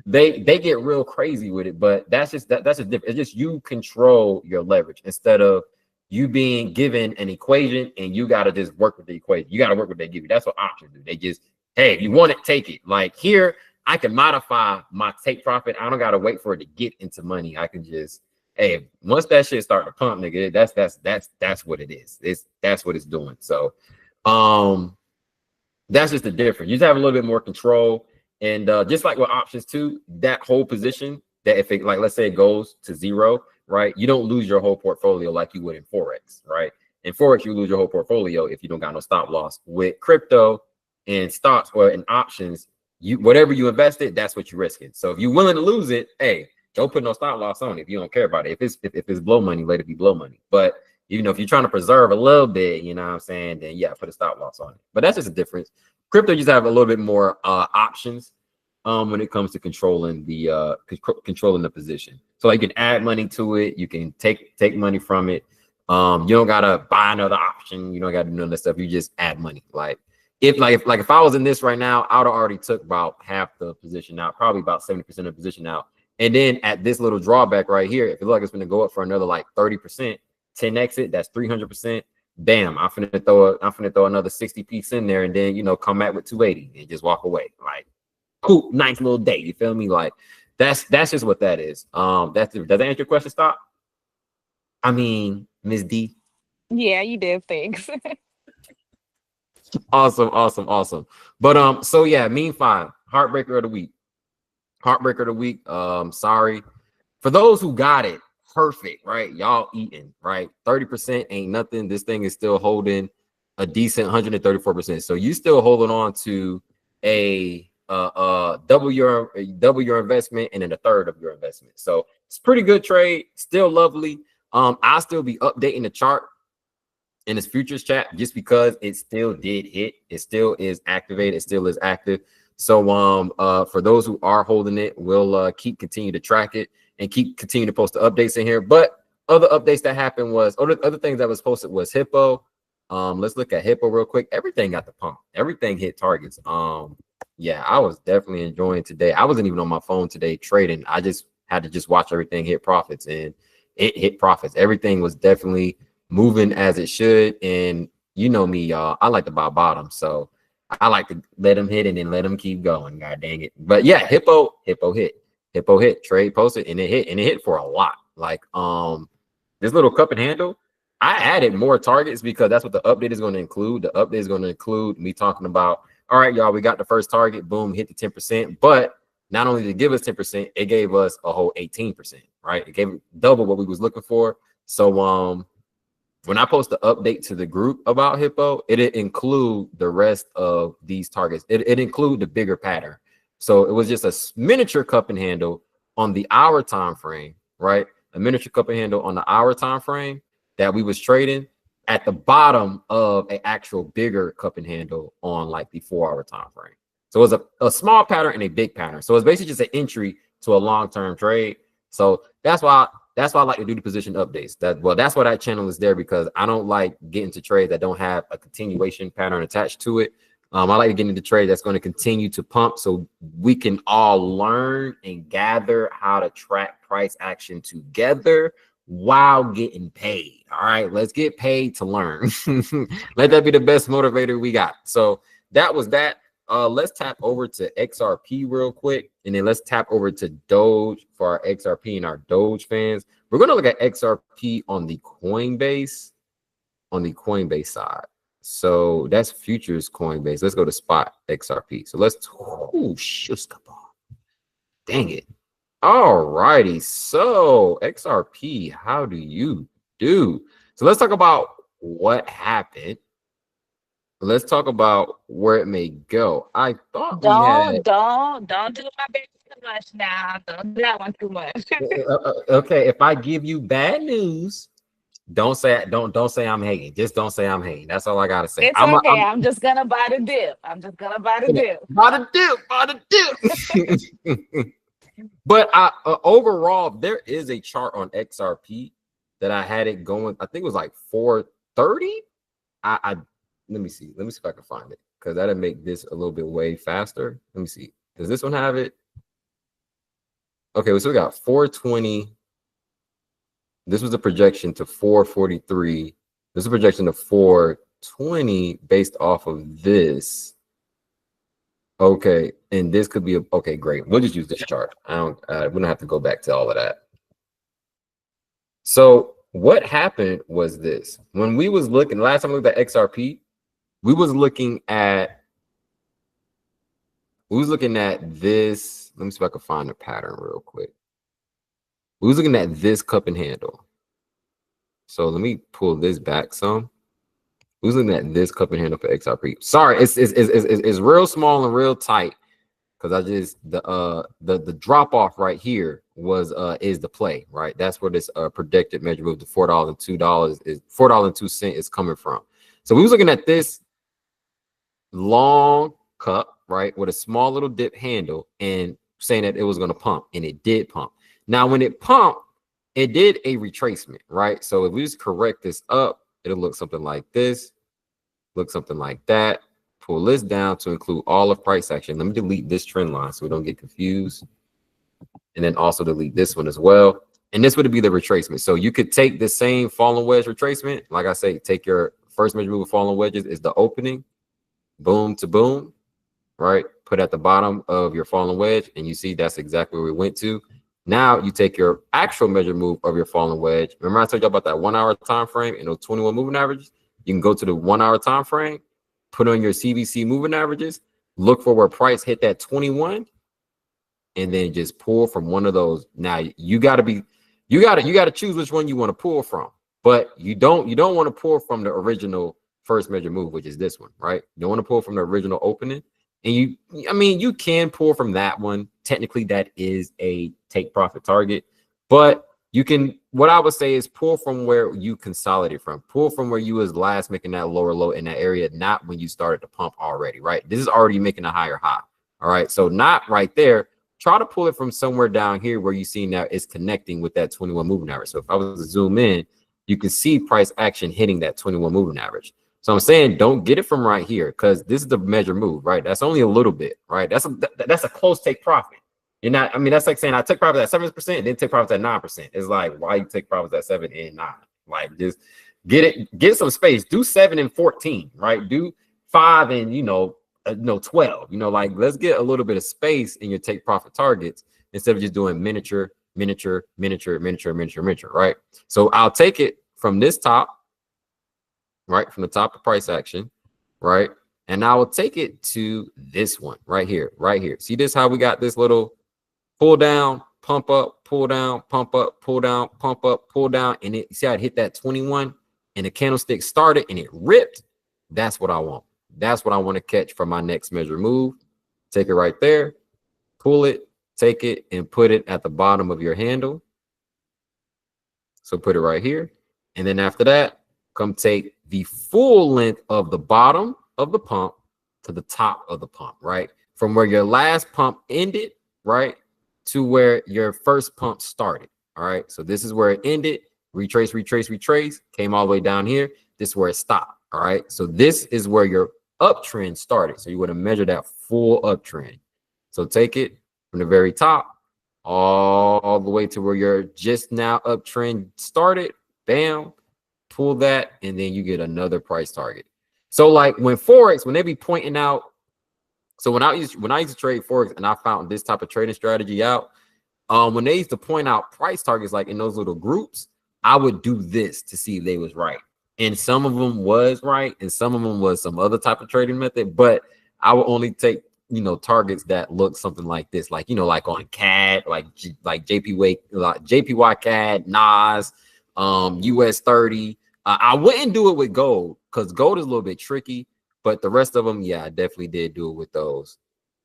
They get real crazy with it, but that's just different. It's just you control your leverage instead of you being given an equation and you got to just work with the equation. You got to work with what they give you. That's what options do. They just, hey, if you want it, take it. Like here, I can modify my take profit. I don't got to wait for it to get into money. I can just, hey, once that shit start to pump, nigga, that's what it is. That's what it's doing. So, that's just the difference. You just have a little bit more control. And just like with options too, that whole position, that if it, like, let's say it goes to zero, right? You don't lose your whole portfolio like you would in Forex, right? In Forex, you lose your whole portfolio if you don't got no stop loss. With crypto and stocks or in options, whatever you invested, that's what you're risking. So if you're willing to lose it, hey, don't put no stop loss on it if you don't care about it. If it's blow money, let it be blow money. But if you're trying to preserve a little bit, you know what I'm saying, then yeah, put a stop loss on it. But that's just a difference. Crypto just have a little bit more options when it comes to controlling the position. So you can add money to it, you can take money from it. You don't gotta buy another option, you don't gotta do none of that stuff. You just add money. Like if I was in this right now, I would have already took about half the position out, probably about 70% of the position out. And then at this little drawback right here, if it looks like it's going to go up for another like 30%, 10 exit, that's 300%. Bam, I'm finna throw another 60 piece in there, and then come back with 280 and just walk away. Like, cool, nice little day. You feel me? Like that's just what that is. Does that answer your question? Stop. I mean, Miss D. Yeah, you did. Thanks. Awesome. But so yeah, mean fine. Heartbreaker of the week. Heartbreaker of the week. Sorry for those who got it. Perfect, right? Y'all eating, right? 30% ain't nothing. This thing is still holding a decent 134%. So you still holding on to a double your investment and then a third of your investment. So it's pretty good trade. Still lovely. I'll still be updating the chart in this futures chat just because it still did hit. It still is activated. It still is active. So for those who are holding it, we'll continue to track it and continue to post the updates in here. But other updates that happened was other things that was posted was Hippo. Let's look at Hippo real quick. Everything got the pump. Everything hit targets. Yeah, I was definitely enjoying today. I wasn't even on my phone today trading. I just had to just watch everything hit profits, and it hit profits. Everything was definitely moving as it should. And you know me, y'all, I like to buy bottom. So I like to let them hit and then let them keep going. God dang it. But yeah, Hippo hit, trade posted, and it hit for a lot. Like this little cup and handle, I added more targets because that's what the update is going to include. The update is going to include me talking about, all right, y'all, we got the first target, boom, hit the 10%. But not only did it give us 10%, it gave us a whole 18%, right? It gave double what we was looking for. So when I post the update to the group about Hippo, it include the rest of these targets. It include the bigger pattern. So it was just a miniature cup and handle on the hour time frame, right? A miniature cup and handle on the hour time frame that we was trading at the bottom of an actual bigger cup and handle on like the 4-hour time frame. So it was a small pattern and a big pattern. So it's basically just an entry to a long-term trade. So that's why I like to do the position updates. That's why that channel is there, because I don't like getting to trades that don't have a continuation pattern attached to it. I like to get into trade that's going to continue to pump, so we can all learn and gather how to track price action together while getting paid. All right, let's get paid to learn. Let that be the best motivator we got. So that was that. Let's tap over to XRP real quick, and then let's tap over to Doge for our XRP and our Doge fans. We're going to look at XRP on the Coinbase side. So that's futures Coinbase. Let's go to spot XRP. So let's, dang it. All righty. So XRP, how do you do? So let's talk about what happened. Let's talk about where it may go. I thought Don't do my baby too much now. Don't do that one too much. Okay, if I give you bad news, don't say I'm hating. Just don't say I'm hating. That's all I gotta say. It's okay. I'm just gonna buy the dip. Buy the dip. But overall, there is a chart on XRP that I had it going. I think it was like 430. Let me see if I can find it, because that'll make this a little bit way faster. Let me see. Does this one have it? Okay, so we got 420. This was a projection to 443. This is a projection to 420 based off of this. Okay, and this could be okay, great. We'll just use this chart. We don't have to go back to all of that. So what happened was this. When we was looking, last time we looked at XRP, we was looking at this. Let me see if I can find the pattern real quick. We was looking at this cup and handle. So let me pull this back some. We was looking at this cup and handle for XRP. Sorry, it's real small and real tight, because I just the drop off right here was is the play, right? That's where this projected measure move to $4.02 is $4.02 is coming from. So we was looking at this long cup, right, with a small little dip handle, and saying that it was going to pump, and it did pump. Now, when it pumped, it did a retracement, right? So if we just correct this up, it'll look something like this, look something like that, pull this down to include all of price action. Let me delete this trend line so we don't get confused. And then also delete this one as well. And this would be the retracement. So you could take the same falling wedge retracement. Like I say, take your first measure move of falling wedges is the opening, boom to boom, right? Put at the bottom of your falling wedge, and you see that's exactly where we went to. Now you take your actual measure move of your falling wedge. Remember I told you about that 1 hour time frame and those 21 moving averages? You can go to the 1 hour time frame, put on your CVC moving averages, look for where price hit that 21, and then just pull from one of those. Now you got to choose which one you want to pull from, but you don't want to pull from the original first measure move, which is this one, right? You don't want to pull from the original opening. And you can pull from that one. Technically, that is a take profit target, but you can, what I would say is pull from where you consolidate from. Pull from where you was last making that lower low in that area, not when you started to pump already, right? This is already making a higher high. All right, so not right there. Try to pull it from somewhere down here where you see now it's connecting with that 21 moving average. So if I was to zoom in, you can see price action hitting that 21 moving average. So I'm saying don't get it from right here because this is the measure move, right? That's only a little bit, right? That's a close take profit. You're not, I mean, that's like saying I took profit at 7%, then take profits at 9%. It's like, why you take profits at 7 and 9? Like, just get some space. Do 7 and 14, right? Do 5 and 12. Like, let's get a little bit of space in your take profit targets instead of just doing miniature, right? So I'll take it from this top, right, from the top of price action, right, and I will take it to this one right here. See this, how we got this little pull down, pump up, pull down, pump up, pull down, pump up, pull down, and it, see how it hit that 21 and the candlestick started and it ripped. That's what I want. That's what I want to catch for my next measure move. Take it right there, pull it, take it, and put it at the bottom of your handle. So put it right here, and then after that, come take the full length of the bottom of the pump to the top of the pump, right? From where your last pump ended, right, to where your first pump started, all right? So this is where it ended, retrace, came all the way down here. This is where it stopped, all right? So this is where your uptrend started. So you want to measure that full uptrend. So take it from the very top all the way to where your just now uptrend started, bam, pull that, and then you get another price target. So like when Forex, when they be pointing out, so when I used to trade Forex and I found this type of trading strategy out, when they used to point out price targets like in those little groups, I would do this to see if they was right. And some of them was right, and some of them was some other type of trading method, but I would only take targets that look something like this, like like on CAD, like JPY CAD, NAS, US 30. I wouldn't do it with gold because gold is a little bit tricky, but the rest of them, yeah, I definitely did do it with those.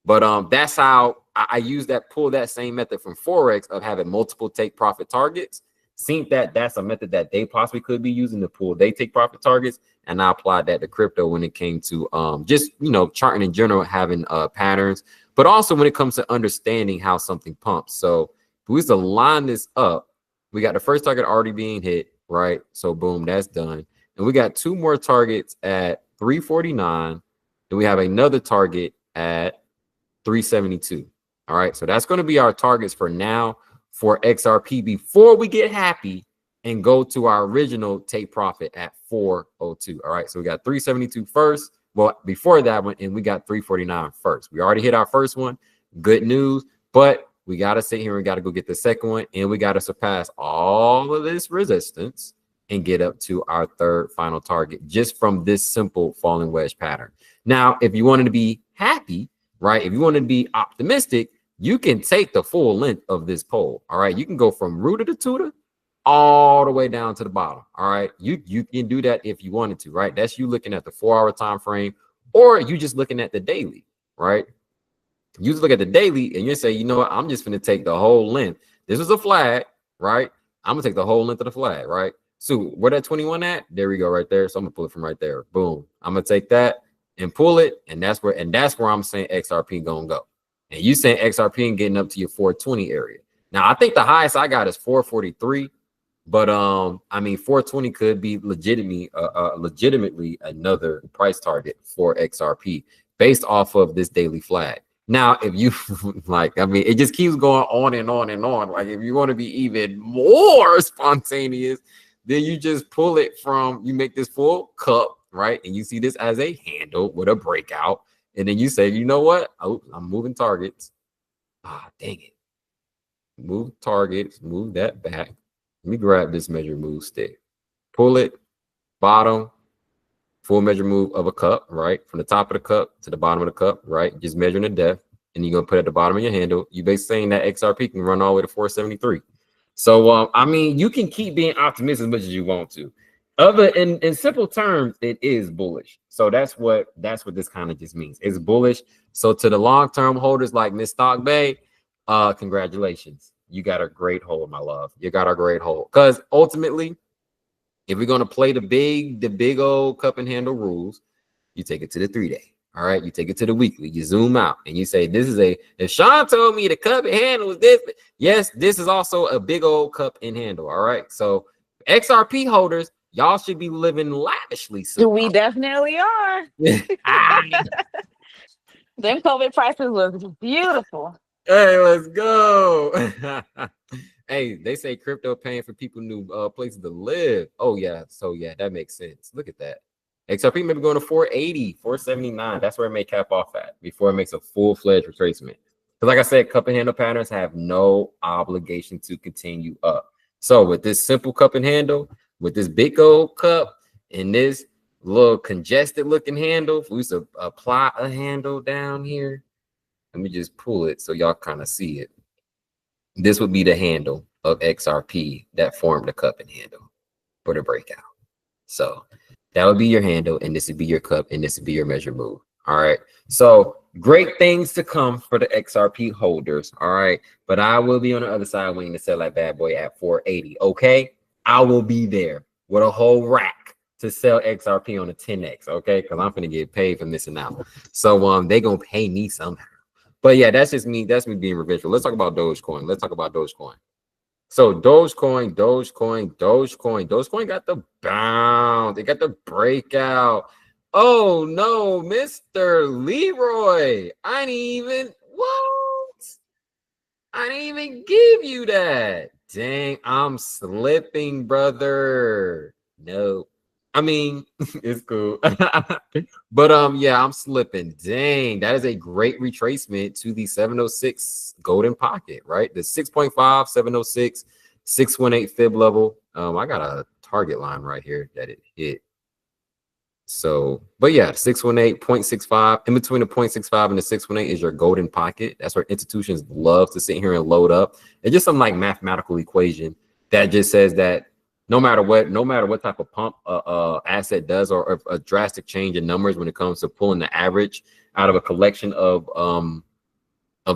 But that's how I use pull that same method from Forex of having multiple take profit targets. Think that that's a method that they possibly could be using to pull they take profit targets, and I applied that to crypto when it came to just charting in general, having patterns, but also when it comes to understanding how something pumps. So if we used to line this up, we got the first target already being hit, right? So boom, that's done. And we got 2 more targets at 349, and we have another target at 372. All right, so that's going to be our targets for now for XRP before we get happy and go to our original take profit at 402. All right, so we got 372 first, well before that one, and we got 349 first. We already hit our first one, good news, but we got to sit here and got to go get the second one, and we got to surpass all of this resistance and get up to our third final target just from this simple falling wedge pattern. Now, if you wanted to be happy, right, if you wanted to be optimistic, you can take the full length of this pole. All right, you can go from rooter to tutor all the way down to the bottom. All right, you can do that if you wanted to, right? That's you looking at the 4-hour time frame, or you just looking at the daily, right? You just look at the daily and you say, you know what, I'm just going to take the whole length. This is a flag, right? I'm gonna take the whole length of the flag, right? So where that 21 at? There we go, right there. So I'm gonna pull it from right there. Boom. I'm gonna take that and pull it, and that's where I'm saying XRP gonna go. And you saying XRP and getting up to your 420 area. Now I think the highest I got is 443. But I mean, 420 could be legitimately another price target for XRP based off of this daily flag. Now, if you like, I mean, it just keeps going on and on and on. Like, if you want to be even more spontaneous, then you just pull it from, you make this full cup, right? And you see this as a handle with a breakout. And then you say, you know what? Oh, I'm moving targets. Ah, dang it. Move targets, move that back. Let me grab this measure move stick. Pull it, bottom, full measure move of a cup, right? From the top of the cup to the bottom of the cup, right? Just measuring the depth. And you're going to put it at the bottom of your handle. You basically saying that XRP can run all the way to 473. So, I mean, you can keep being optimistic as much as you want to. In simple terms, it is bullish. So that's what this kind of just means. It's bullish. So to the long-term holders like Miss Stock Bay, congratulations. You got a great hold, my love. You got a great hold. Because ultimately, if we're going to play the big old cup and handle rules, you take it to the 3-day. All right, you take it to the weekly, you zoom out and you say, this is if Sean told me the cup and handle was this, yes, this is also a big old cup and handle. All right, so XRP holders, y'all should be living lavishly soon. We definitely are. Them COVID prices was beautiful. Hey, let's go. Hey, they say crypto paying for people new places to live. Oh yeah, so yeah, that makes sense. Look at that. XRP may be going to 480, 479. That's where it may cap off at before it makes a full-fledged retracement. Because like I said, cup and handle patterns have no obligation to continue up. So with this simple cup and handle, with this big old cup and this little congested looking handle, if we used to apply a handle down here, let me just pull it so y'all kind of see it. This would be the handle of XRP that formed the cup and handle for the breakout. So that would be your handle, and this would be your cup, and this would be your measure move. All right. So great things to come for the XRP holders. All right. But I will be on the other side waiting to sell that bad boy at 480. Okay. I will be there with a whole rack to sell XRP on a 10x. Okay. Because I'm going to get paid for missing out. So they going to pay me somehow. But yeah, that's just me. That's me being revengeful. Let's talk about Dogecoin. So Dogecoin got the bounce. They got the breakout. Oh no, Mr. Leroy. I didn't even give you that. Dang, I'm slipping, brother. No. I mean, it's cool. But yeah, I'm slipping. Dang, that is a great retracement to the 706 golden pocket, right? The 6.5, 706, 618 fib level. I got a target line right here that it hit. So, but yeah, 618.65. In between the 0.65 and the 618 is your golden pocket. That's where institutions love to sit here and load up. It's just some like mathematical equation that just says that no matter what type of pump asset does, or a drastic change in numbers when it comes to pulling the average out of a collection of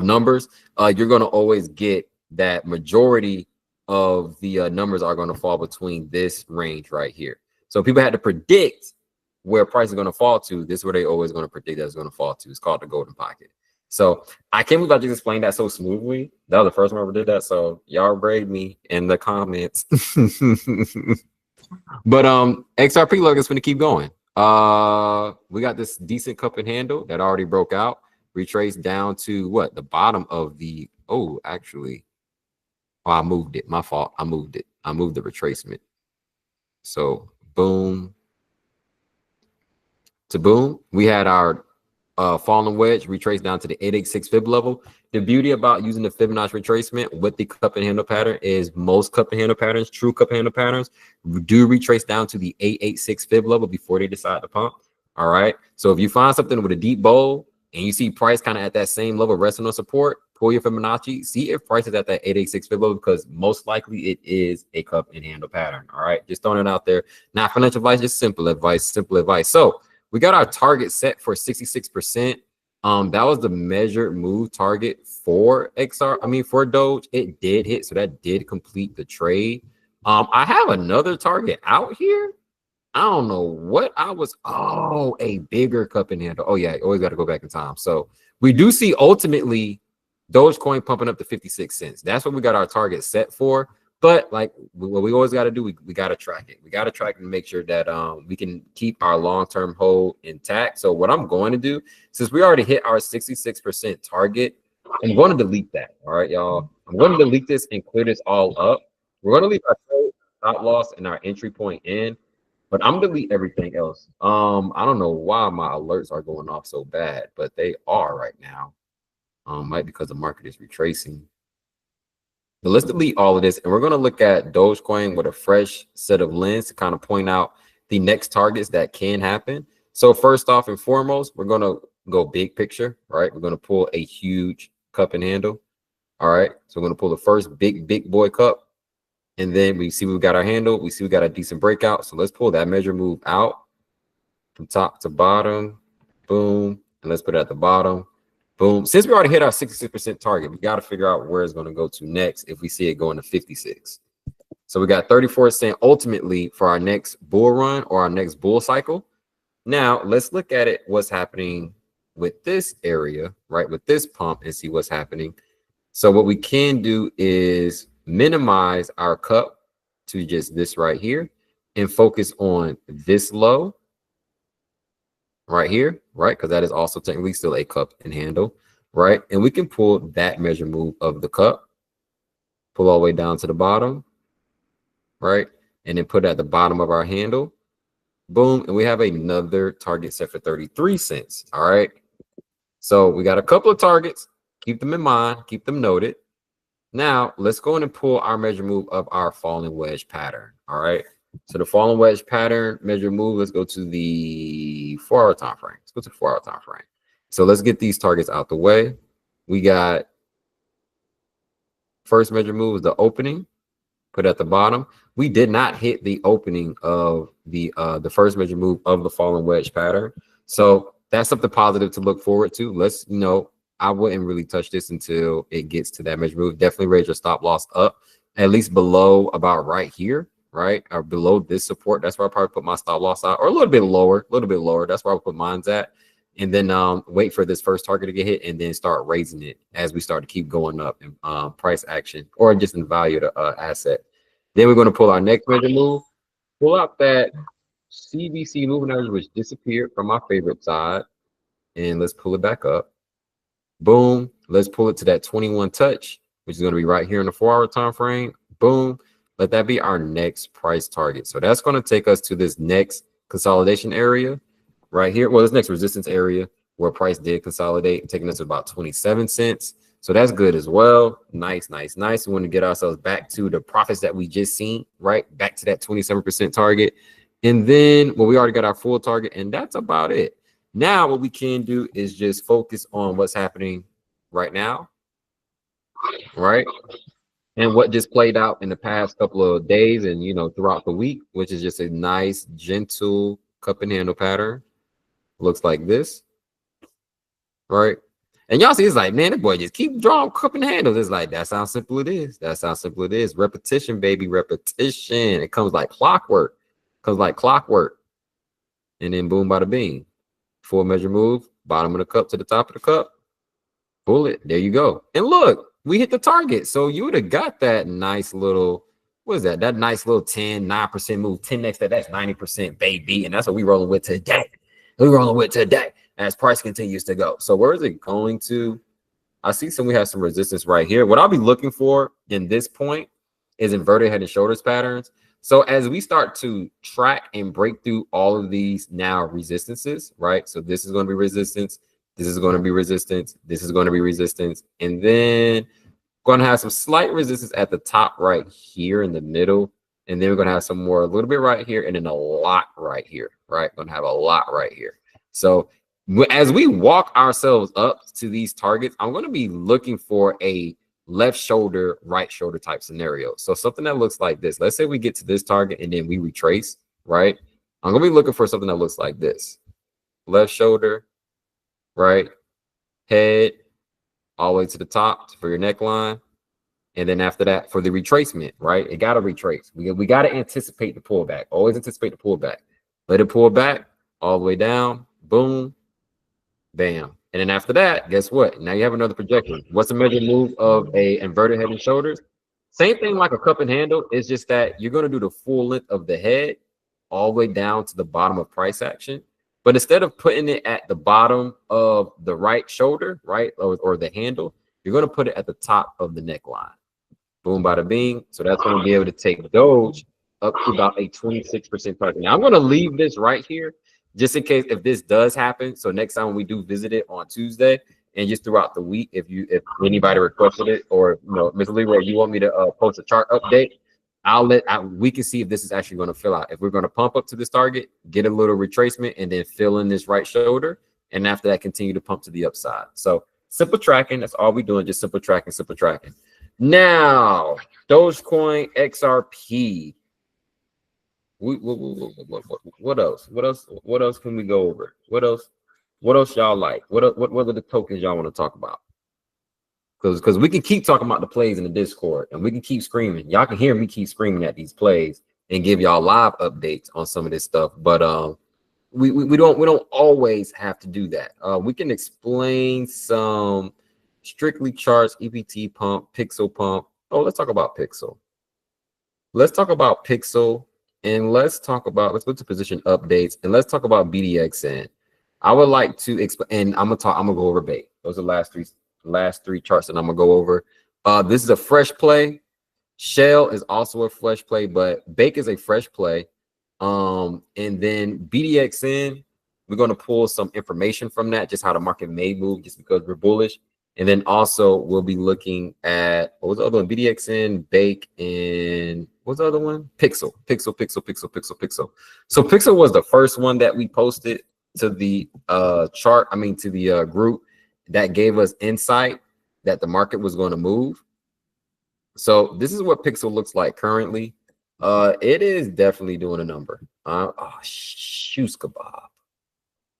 numbers, you're going to always get that majority of the numbers are going to fall between this range right here. So people had to predict where price is going to fall to. This is where they always going to predict that it's going to fall to. It's called the golden pocket. So I can't believe I just explained that so smoothly. That was the first one I ever did that. So y'all grade me in the comments. But XRP look is going to keep going. We got this decent cup and handle that already broke out. Retraced down to what? The bottom of the I moved it. My fault. I moved it. I moved the retracement. So boom to boom. We had our falling wedge retraced down to the 886 fib level. The beauty about using the Fibonacci retracement with the cup and handle pattern is most cup and handle patterns, true cup and handle patterns, do retrace down to the 886 fib level before they decide to pump. All right. So if you find something with a deep bowl and you see price kind of at that same level resting on support, pull your Fibonacci, see if price is at that 886 fib level, because most likely it is a cup and handle pattern. All right. Just throwing it out there. Not financial advice, just simple advice. So we got our target set for 66%. That was the measured move target for for Doge. It did hit, so that did complete the trade. I have another target out here. I don't know what I was. Oh, a bigger cup and handle. Oh yeah, always got to go back in time. So we do see ultimately Dogecoin pumping up to 56 cents. That's what we got our target set for. But like what we always got to do, we got to track it. We got to track it and make sure that we can keep our long-term hold intact. So what I'm going to do, since we already hit our 66% target, I'm going to delete that. All right, y'all. I'm going to delete this and clear this all up. We're going to leave our stop loss and our entry point in, but I'm gonna delete everything else. I don't know why my alerts are going off so bad, but they are right now. Might because the market is retracing. But let's delete all of this, and we're gonna look at Dogecoin with a fresh set of lens to kind of point out the next targets that can happen. So first off and foremost, we're gonna go big picture, right? We're gonna pull a huge cup and handle. All right, so we're gonna pull the first big boy cup. And then we see we got our handle. We see we got a decent breakout. So let's pull that measure move out from top to bottom. Boom. And let's put it at the bottom. Boom. Since we already hit our 66% target, we got to figure out where it's going to go to next if we see it going to 56. So we got 34 cents ultimately for our next bull run or our next bull cycle. Now let's look at it, what's happening with this area, right? With this pump and see what's happening. So what we can do is minimize our cup to just this right here and focus on this low right here, right? Because that is also technically still a cup and handle, right? And we can pull that measure move of the cup, pull all the way down to the bottom, right? And then put at the bottom of our handle. Boom. And we have another target set for 33 cents. All right. So we got a couple of targets. Keep them in mind. Keep them noted. Now let's go in and pull our measure move of our falling wedge pattern. All right. So the falling wedge pattern measure move, let's go to the 4-hour time frame. Let's go to the 4-hour time frame. So let's get these targets out the way. We got first measure move is the opening, put at the bottom. We did not hit the opening of the first measure move of the falling wedge pattern. So that's something positive to look forward to. Let's, I wouldn't really touch this until it gets to that measure move. Definitely raise your stop loss up, at least below about right here, right? Or below this support. That's where I probably put my stop loss out, or a little bit lower, That's where I put mine's at. And then wait for this first target to get hit and then start raising it as we start to keep going up in price action or just in value of the asset. Then we're going to pull our next measure move, pull out that CBC moving average, which disappeared from my favorite side. And let's pull it back up. Boom. Let's pull it to that 21 touch, which is going to be right here in the 4-hour time frame. Boom. Let that be our next price target. So that's going to take us to this next consolidation area right here. Well, this next resistance area where price did consolidate, taking us to about 27 cents. So that's good as well. Nice, nice, nice. We want to get ourselves back to the profits that we just seen, right? Back to that 27% target. And then, well, we already got our full target, and that's about it. Now, what we can do is just focus on what's happening right now, right? And what just played out in the past couple of days and, throughout the week, which is just a nice, gentle cup and handle pattern. Looks like this, right? And y'all see, it's like, man, that boy just keep drawing cup and handles. It's like, that's how simple it is. That's how simple it is. Repetition, baby, repetition. It comes like clockwork. And then boom, bada bing. Full measure move, bottom of the cup to the top of the cup. Pull it. There you go. And look, we hit the target. So you would have got that nice little, what is that? That nice little 9% move, 10x that's 90%, baby. And that's what we rolling with today. As price continues to go. So where is it going to? I see we have some resistance right here. What I'll be looking for in this point is inverted head and shoulders patterns. So as we start to track and break through all of these now resistances, right? So this is going to be resistance. This is going to be resistance. This is going to be resistance. And then going to have some slight resistance at the top right here in the middle. And then we're going to have some more, a little bit right here, and then a lot right here, right? Going to have a lot right here. So as we walk ourselves up to these targets, I'm going to be looking for a left shoulder, right shoulder type scenario. So something that looks like this. Let's say we get to this target and then we retrace, right? I'm going to be looking for something that looks like this. Left shoulder, right? Head, all the way to the top for your neckline. And then after that, for the retracement, right? It got to retrace. We got to anticipate the pullback. Always anticipate the pullback. Let it pull back all the way down. Boom. Bam. And then after that, guess what? Now you have another projection. What's the measure move of a inverted head and shoulders? Same thing like a cup and handle. It's just that you're going to do the full length of the head all the way down to the bottom of price action. But instead of putting it at the bottom of the right shoulder, right, or the handle, you're going to put it at the top of the neckline. Boom, bada bing. So that's going to be able to take Doge up to about a 26% target. Now I'm going to leave this right here just in case if this does happen. So next time we do visit it on Tuesday and just throughout the week, if anybody requested it, or Mr. Leroy, you want me to post a chart update, we can see if this is actually going to fill out. If we're going to pump up to this target, get a little retracement, and then fill in this right shoulder, and after that, continue to pump to the upside. So simple tracking. That's all we're doing. Just simple tracking, simple tracking. Now, Dogecoin XRP. What else? What else can we go over? What else y'all like? What are the tokens y'all want to talk about? Because we can keep talking about the plays in the Discord, and we can keep screaming. Y'all can hear me keep screaming at these plays and give y'all live updates on some of this stuff. But we don't always have to do that. We can explain some strictly charts, EPT pump, Pixel pump. Oh, let's talk about Pixel. Let's talk about Pixel, and let's go to position updates, and let's talk about BDXN. I would like to explain, and I'm gonna go over bait. Those are the last three charts that I'm gonna go over. This is a fresh play. Shell is also a fresh play, but Bake is a fresh play. And then BDXN, we're gonna pull some information from that, just how the market may move, just because we're bullish. And then also we'll be looking at what was the other one? BDXN, Bake, and what's the other one? Pixel. So Pixel was the first one that we posted to the chart. I mean, to the group that gave us insight that the market was going to move. So this is what Pixel looks like currently. It is definitely doing a number. Shoes kebab.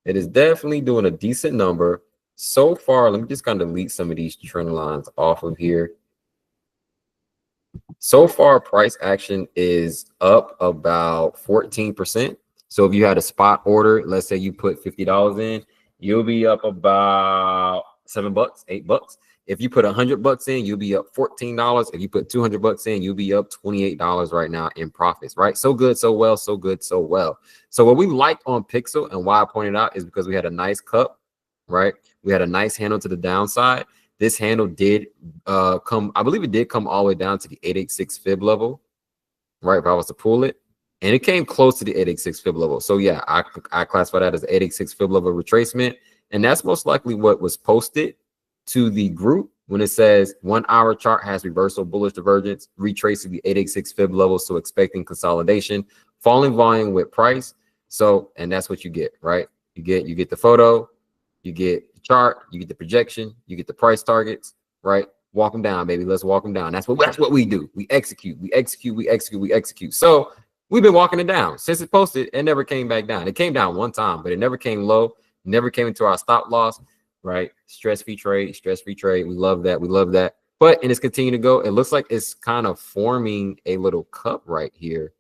It is definitely doing a decent number. So far, let me just kind of delete some of these trend lines off of here. So far, price action is up about 14%. So if you had a spot order, let's say you put $50 in, you'll be up about $7, $8. If you put $100 in, you'll be up $14. If you put $200 in, you'll be up $28 right now in profits, right? So good, so well, so good, so well. So what we liked on Pixel, and why I pointed out, is because we had a nice cup, right? We had a nice handle to the downside. This handle did come, I believe it did come all the way down to the 886 fib level, right? If I was to pull it, and it came close to the 886 fib level. So yeah, I classify that as 886 fib level retracement. And that's most likely what was posted to the group when it says 1 hour chart has reversal bullish divergence, retracing the 886 fib level. So expecting consolidation, falling volume with price. So, and that's what you get, right? You get the photo, you get the chart, you get the projection, you get the price targets, right? Walk them down, baby. Let's walk them down. That's what we do. We execute. So we've been walking it down since it posted. It never came back down. It came down one time, but it never came low. Never came into our stop loss, right? Stress-free trade. We love that. But and it's continuing to go. It looks like it's kind of forming a little cup right here,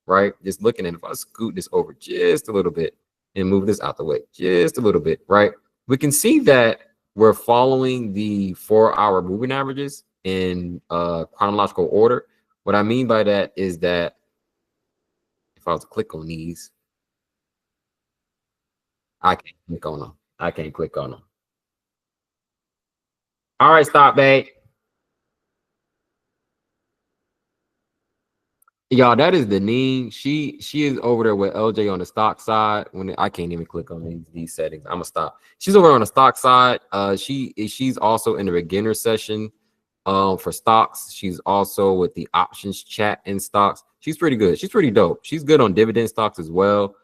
right? Just looking at it. If I scoot this over just a little bit and move this out the way just a little bit, right? We can see that we're following the 4 hour moving averages in chronological order. What I mean by that is that if I was to click on these, I can't click on them. All right, stop, babe. Y'all, that is the Deneen. She is over there with LJ on the stock side. I can't even click on these settings. I'm gonna stop. She's over on the stock side. She's also in the beginner session for stocks. She's also with the options chat in stocks. She's pretty good. She's pretty dope. She's good on dividend stocks as well.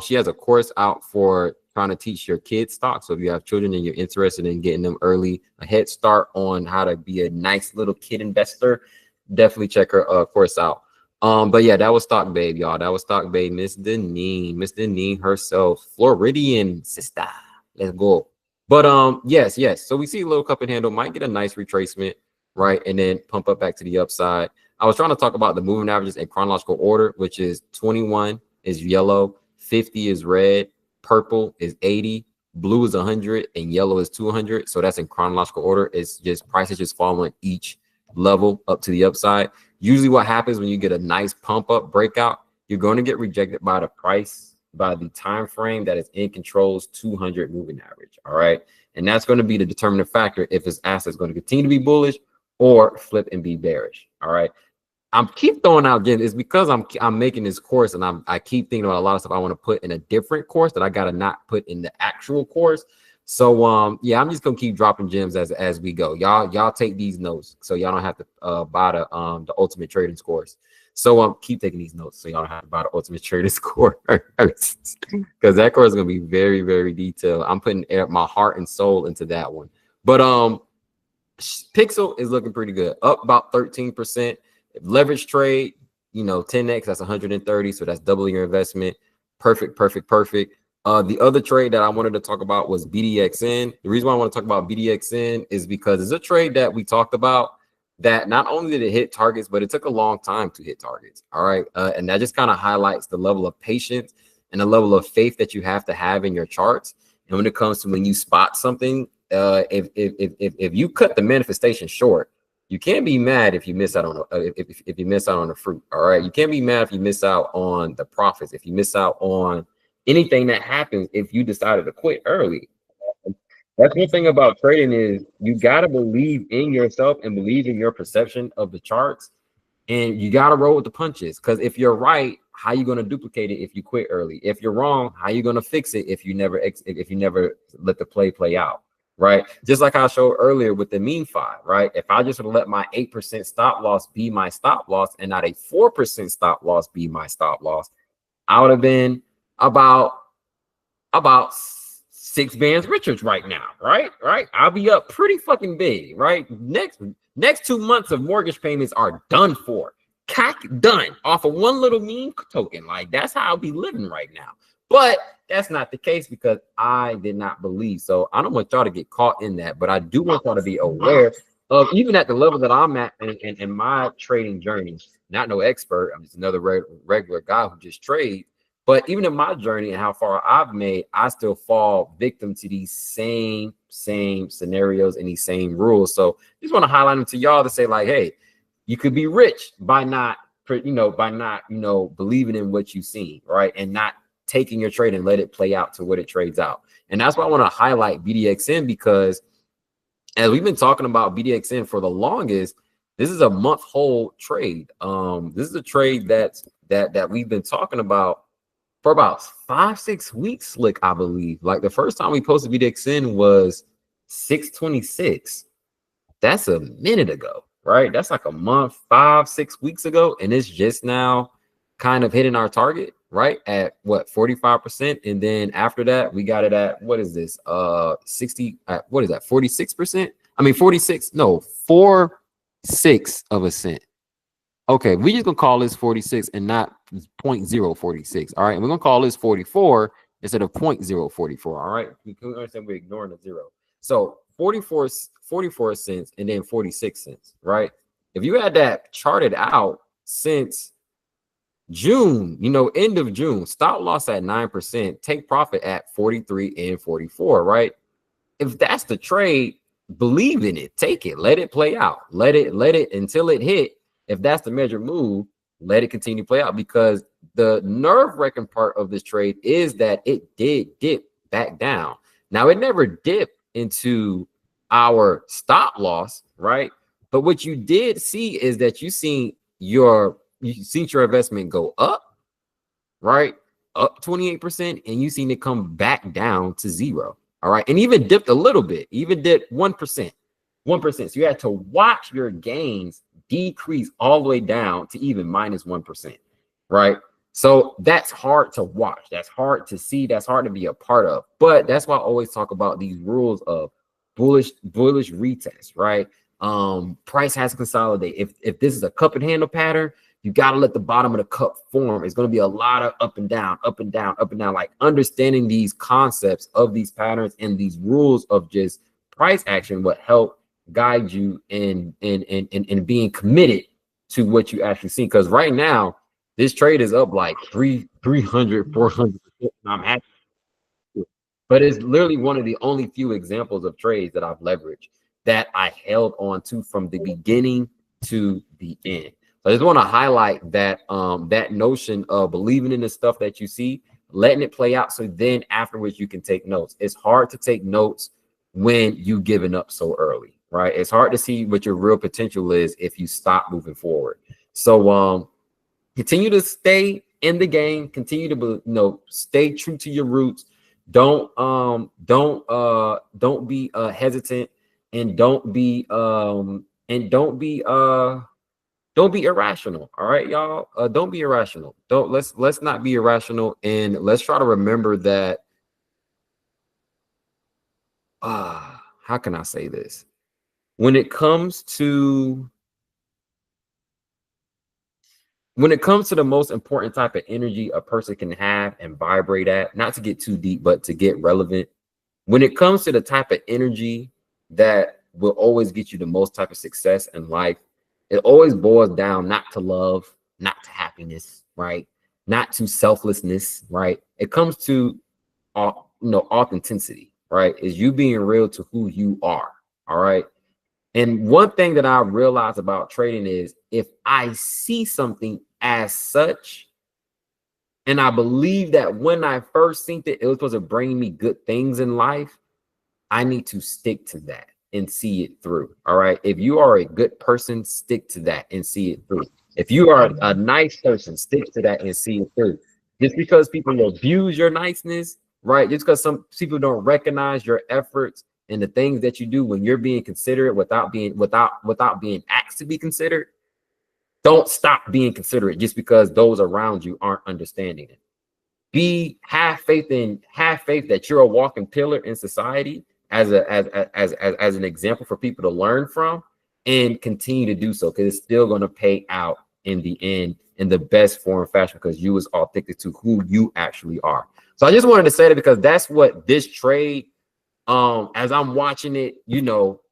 She has a course out for trying to teach your kids stocks. So if you have children and you're interested in getting them a head start on how to be a nice little kid investor, definitely check her course out. But yeah, that was Stock Babe, y'all. That was Stock Babe, Miss Deneen herself, Floridian sister. Let's go. But yes. So we see a little cup and handle might get a nice retracement, right? And then pump up back to the upside. I was trying to talk about the moving averages in chronological order, which is 21 is yellow, 50 is red, purple is 80, blue is 100, and yellow is 200. So that's in chronological order. It's just prices just following each level up to the upside. Usually what happens when you get a nice pump up breakout, you're going to get rejected by the price, by the time frame that is in control's 200 moving average. All right. And that's going to be the determining factor if his asset is going to continue to be bullish or flip and be bearish. All right. I'm keep throwing out again is because I'm making this course and I keep thinking about a lot of stuff I want to put in a different course that I gotta not put in the actual course. So yeah, I'm just gonna keep dropping gems as we go. Y'all take these notes so y'all don't have to buy the Ultimate Trading course. So keep taking these notes so y'all don't have to buy the Ultimate Trading course because that course is gonna be very, very detailed. I'm putting my heart and soul into that one. But Pixel is looking pretty good, up about 13%. Leverage trade, 10x, that's 130, so that's double your investment. Perfect. The other trade that I wanted to talk about was BDXN. The reason why I want to talk about BDXN is because it's a trade that we talked about that not only did it hit targets, but it took a long time to hit targets. All right, and that just kind of highlights the level of patience and the level of faith that you have to have in your charts. And when it comes to when you spot something, if you cut the manifestation short, you can't be mad if you miss out on if you miss out on the fruit. All right, you can't be mad if you miss out on the profits, if you miss out on anything that happens if you decided to quit early. That's one thing about trading is you got to believe in yourself and believe in your perception of the charts, and you got to roll with the punches. Because if you're right, how you going to duplicate it if you quit early? If you're wrong, how you going to fix it if you never let the play out? Right, just like I showed earlier with the mean 5, right? If I just would let my 8% stop loss be my stop loss and not a 4% stop loss be my stop loss, I would have been about 6 bands richer right now, right? I'll be up pretty fucking big, right? Next 2 months of mortgage payments are done for, done off of one little meme token. Like that's how I'll be living right now. But that's not the case because I did not believe. So I don't want y'all to get caught in that, but I do want y'all to be aware of, even at the level that I'm at in my trading journey, not no expert. I'm just another regular guy who just trades. But even in my journey and how far I've made, I still fall victim to these same scenarios and these same rules. So just want to highlight them to y'all to say like, hey, you could be rich by not believing in what you've seen, right? And not taking your trade and let it play out to what it trades out. And that's why I want to highlight BDXN, because as we've been talking about BDXN for the longest, this is a month hold trade. This is a trade that we've been talking about for about 5-6 weeks, Slick, I believe. Like the first time we posted BDXN was 6/26. That's a minute ago, right? That's like a month, 5-6 weeks ago, and it's just now kind of hitting our target, right, at what, 45%. And then after that we got it at, what is this, 60 at, what is that, 46%? I mean 46, no, 4/6 of a cent. Okay, we just gonna call this 46 and not 0.046. All right, and we're gonna call this 44 instead of 0.044. All right, we can understand we're ignoring the zero. So 44 cents and then 46 cents, right? If you had that charted out since June, end of June, stop loss at 9%, take profit at 43 and 44, right? If that's the trade, believe in it, take it, let it play out, let it until it hit. If that's the measured move, let it continue to play out, because the nerve-wracking part of this trade is that it did dip back down. Now, it never dipped into our stop loss, right? But what you did see is that you seen your investment go up, right? Up 28%, and you seen it come back down to 0. All right. And even dipped a little bit, even dipped 1%. So you had to watch your gains decrease all the way down to even -1%, right? So that's hard to watch. That's hard to see. That's hard to be a part of. But that's why I always talk about these rules of bullish retest, right? Price has to consolidate. If this is a cup and handle pattern, you got to let the bottom of the cup form. It's going to be a lot of up and down, up and down, up and down. Like understanding these concepts of these patterns and these rules of just price action would help guide you in being committed to what you actually see. Because right now, this trade is up like 300, 400%. I'm happy. But it's literally one of the only few examples of trades that I've leveraged that I held on to from the beginning to the end. So I just want to highlight that that notion of believing in the stuff that you see, letting it play out, so then afterwards you can take notes. It's hard to take notes when you giving up so early, right? It's hard to see what your real potential is if you stop moving forward. So continue to stay in the game, continue to stay true to your roots. Don't be hesitant, and don't be irrational. All right, y'all. Don't be irrational. Let's not be irrational, and let's try to remember that. How can I say this? When it comes to the most important type of energy a person can have and vibrate at, not to get too deep, but to get relevant. When it comes to the type of energy that will always get you the most type of success in life, it always boils down not to love, not to happiness, right? Not to selflessness, right? It comes to authenticity, right? Is you being real to who you are, all right? And one thing that I realized about trading is if I see something as such, and I believe that when I first seen it, it was supposed to bring me good things in life, I need to stick to that and see it through. All right. If you are a good person, stick to that and see it through. If you are a nice person, stick to that and see it through. Just because people abuse your niceness, right? Just because some people don't recognize your efforts and the things that you do when you're being considerate without being asked to be considered, don't stop being considerate just because those around you aren't understanding it. Have faith that you're a walking pillar in society as an example for people to learn from, and continue to do so, because it's still going to pay out in the end in the best form and fashion, because you was authentic to who you actually are. So I just wanted to say that, because that's what this trade, as I'm watching it,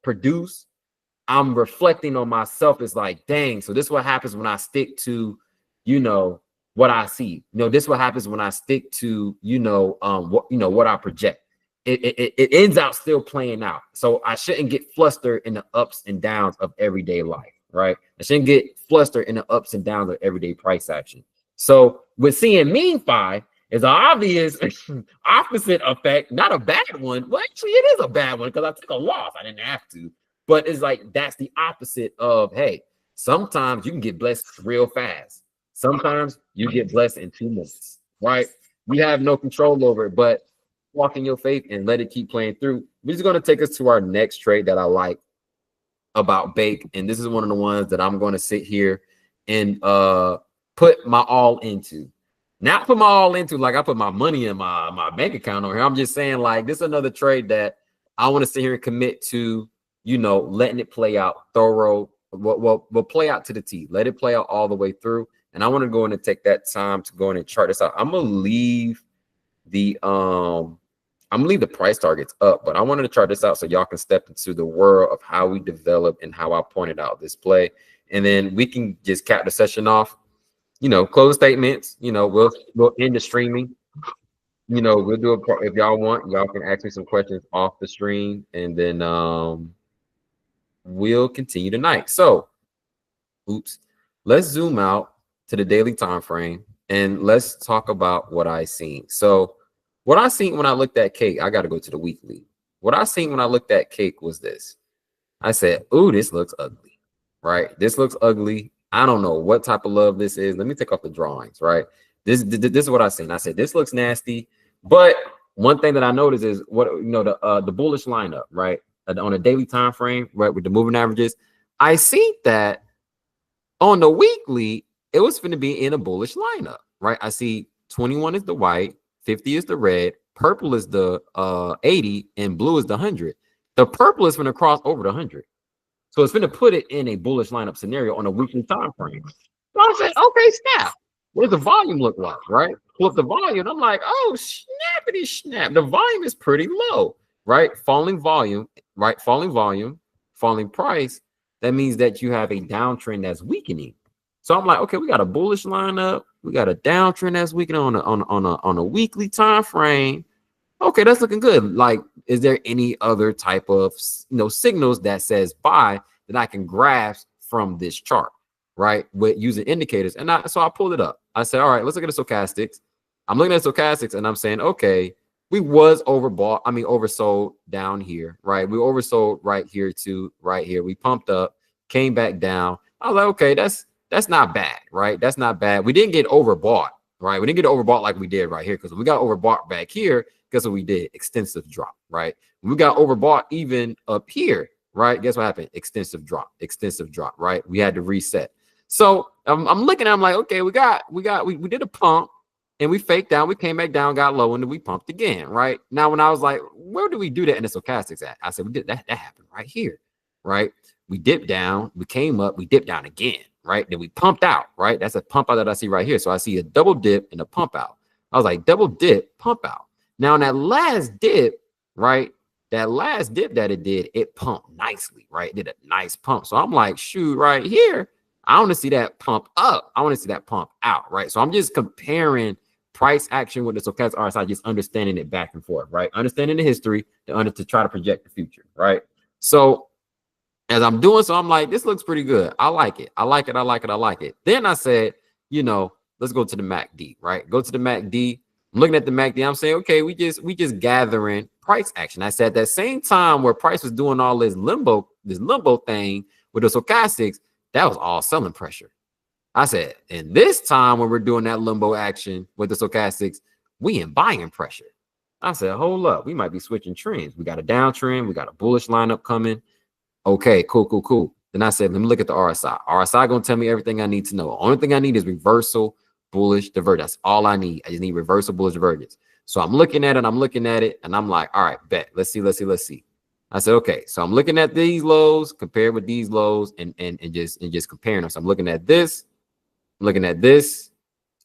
produce, I'm reflecting on myself. It's like, dang, so this is what happens when I stick to, what I see. This is what happens when I stick to, what I project. It ends out still playing out. So I shouldn't get flustered in the ups and downs of everyday life, right? I shouldn't get flustered in the ups and downs of everyday price action. So with seeing mean five is an obvious opposite effect, not a bad one. Well, actually, it is a bad one because I took a loss. I didn't have to. But it's like, that's the opposite of, hey, sometimes you can get blessed real fast. Sometimes you get blessed in 2 minutes, right? You have no control over it, but walk in your faith and let it keep playing through. We're just going to take us to our next trade that I like about Bake. And this is one of the ones that I'm going to sit here and put my all into. Not put my all into like I put my money in my bank account over here. I'm just saying, like, this is another trade that I want to sit here and commit to, letting it play out thorough. We'll play out to the T. Let it play out all the way through. And I want to go in and take that time to go in and chart this out. I'm gonna leave the price targets up, but I wanted to chart this out so y'all can step into the world of how we develop and how I pointed out this play. And then we can just cap the session off, close statements, we'll end the streaming. We'll do if y'all want, y'all can ask me some questions off the stream, and then we'll continue tonight. So let's zoom out to the daily time frame and let's talk about what I seen. So what I seen when I looked at cake, I got to go to the weekly. What I seen when I looked at cake was this. I said, ooh, this looks ugly, right? This looks ugly. I don't know what type of love this is. Let me take off the drawings, right? This is what I seen. I said, this looks nasty. But one thing that I noticed is the bullish lineup, right? On a daily time frame, right, with the moving averages, I see that on the weekly, it was going to be in a bullish lineup, right? I see 21 is the white, 50 is the red, purple is the 80, and blue is the 100. The purple is going to cross over the 100. So it's going to put it in a bullish lineup scenario on a weekly time frame. So I said, okay, snap. What does the volume look like, right? Pull up the volume. I'm like, oh, snappity snap. The volume is pretty low, right? Falling volume, right? Falling volume, falling price. That means that you have a downtrend that's weakening. So I'm like, okay, we got a bullish lineup. We got a downtrend that's weakening on a weekly time frame. Okay, that's looking good. Like, is there any other type of signals that says buy that I can grasp from this chart, right? With using indicators. And so I pulled it up. I said, all right, let's look at the stochastics. I'm looking at stochastics and I'm saying, okay, we was overbought. I mean, oversold down here, right? We oversold right here to right here. We pumped up, came back down. I was like, okay, that's not bad, right? That's not bad. We didn't get overbought, right? We didn't get overbought like we did right here, because we got overbought back here. Guess what we did? Extensive drop, right? We got overbought even up here, right? Guess what happened? Extensive drop, right? We had to reset. So I'm looking at, I'm like, okay, we did a pump and we faked down, we came back down, got low, and then we pumped again, right? Now, when I was like, where do we do that in the stochastics at? I said, we did that happened right here, right? We dipped down, we came up, we dipped down again, right? Then we pumped out, right? That's a pump out that I see right here. So I see a double dip and a pump out. I was like, double dip, pump out. Now, in that last dip, right? That last dip that it did, it pumped nicely, right? It did a nice pump. So I'm like, shoot, right here, I want to see that pump up. I want to see that pump out, right? So I'm just comparing price action with the stochastic RSI, just understanding it back and forth, right? Understanding the history to try to project the future, right? So as I'm doing so, I'm like, this looks pretty good. I like it. I like it. Then I said, let's go to the MACD, right? Go to the MACD. I'm looking at the MACD. I'm saying, okay, we just gathering price action. I said at that same time where price was doing all this limbo thing with the stochastics, that was all selling pressure. I said, and this time when we're doing that limbo action with the stochastics, we in buying pressure. I said, hold up, we might be switching trends. We got a downtrend, we got a bullish lineup coming. Okay, cool. Then I said, let me look at the RSI. RSI gonna tell me everything I need to know. Only thing I need is reversal, bullish, divergence. That's all I need. I just need reversal, bullish, divergence. So I'm looking at it, and I'm like, all right, bet. Let's see. I said, okay, so I'm looking at these lows compared with these lows and just comparing them. So I'm looking at this, I'm looking at this,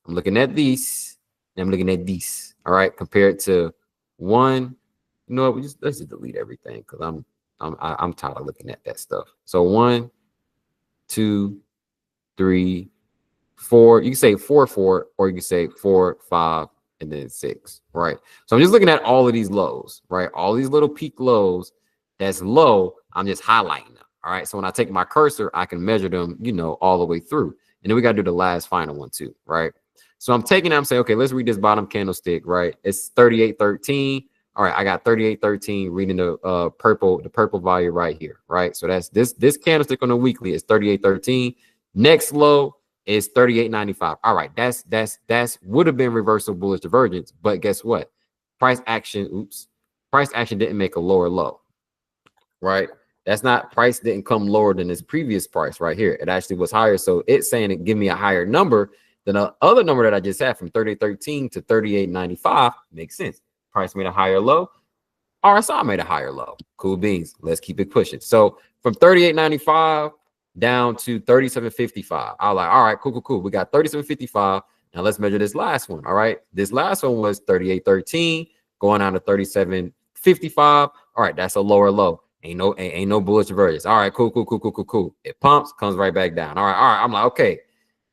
I'm looking at these, and I'm looking at these. All right, compared to one. You know what? Let's just delete everything because I'm tired of looking at that stuff. So 1, 2, 3, 4. You can say 4, 4, or you can say 4, 5, and then 6. Right. So I'm just looking at all of these lows, right? All these little peak lows that's low, I'm just highlighting them. All right. So when I take my cursor, I can measure them, all the way through. And then we got to do the last final one too. Right. So I'm taking that, I'm saying, okay, let's read this bottom candlestick, right? It's 38.13. All right, I got 38.13 reading the purple value right here, right? So that's this candlestick on the weekly is 38.13. Next low is 38.95. All right, that's would have been reversal bullish divergence, but guess what? Price action didn't make a lower low, right? That's not, price didn't come lower than its previous price right here. It actually was higher, so it's saying it give me a higher number than the other number that I just had from 38.13 to 38.95. Makes sense. Price made a higher low. RSI made a higher low. Cool beans. Let's keep it pushing. So from 38.95 down to 37.55. I was like, all right, cool. We got 37.55. Now let's measure this last one. All right. This last one was 38.13 going down to 37.55. All right, that's a lower low. Ain't no bullish divergence. All right, cool. It pumps, comes right back down. All right. I'm like, okay,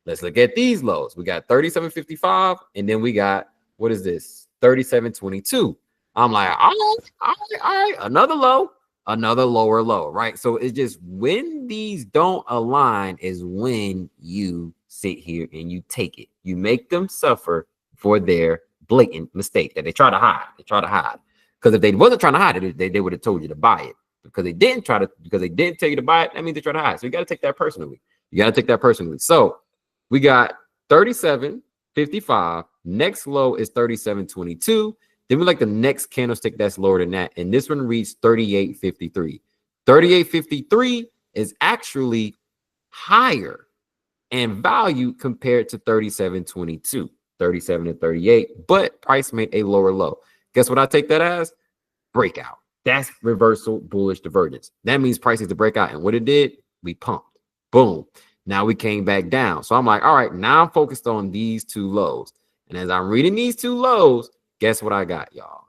let's look at these lows. We got 37.55, and then we got, what is this? 37.22. I'm like, all right, another low, another lower low, right? So it's just when these don't align is when you sit here and you take it. You make them suffer for their blatant mistake that they try to hide. Because if they wasn't trying to hide it, they would have told you to buy it. Because they didn't tell you to buy it, that means they try to hide. So you got to take that personally. So we got 37.55. Next low is 37.22. Then we like the next candlestick that's lower than that. And this one reads 38.53. 38.53 is actually higher in value compared to 37.22, 37 and 38, but price made a lower low. Guess what I take that as? Breakout. That's reversal bullish divergence. That means price is to break out. And what it did, we pumped. Boom. Now we came back down. So I'm like, all right, now I'm focused on these two lows. And as I'm reading these two lows, guess what I got, y'all?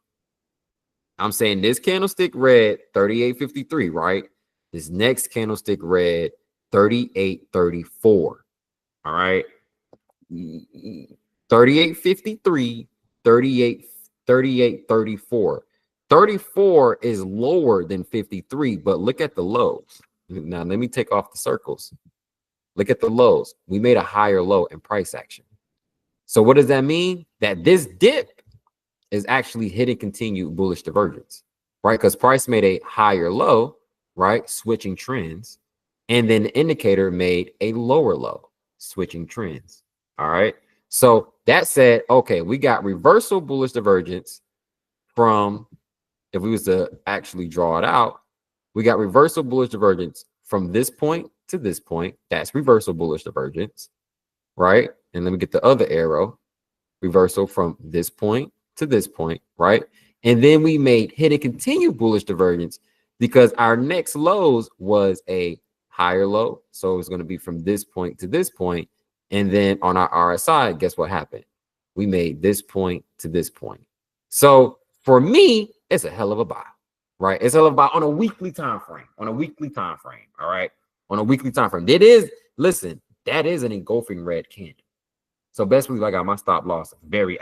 I'm saying this candlestick read 38.53, right? This next candlestick read 38.34. All right. 38.53, 38.34. 34 is lower than 53, but look at the lows. Now let me take off the circles. Look at the lows. We made a higher low in price action. So what does that mean? That this dip is actually hitting continued bullish divergence, right? Because price made a higher low, right? Switching trends. And then the indicator made a lower low, switching trends. All right. So that said, okay, we got reversal bullish divergence from, if we was to actually draw it out, we got reversal bullish divergence from this point to this point. That's reversal bullish divergence, right? And let me get the other arrow. Reversal from this point to this point, right? And then we made hit and continue bullish divergence because our next lows was a higher low. So it's going to be from this point to this point. And then on our RSI, guess what happened? We made this point to this point. So for me, it's a hell of a buy, right? It's a hell of a buy on a weekly time frame, All right. On a weekly time frame. It is, listen, that is an engulfing red candle. So best believe I got my stop loss very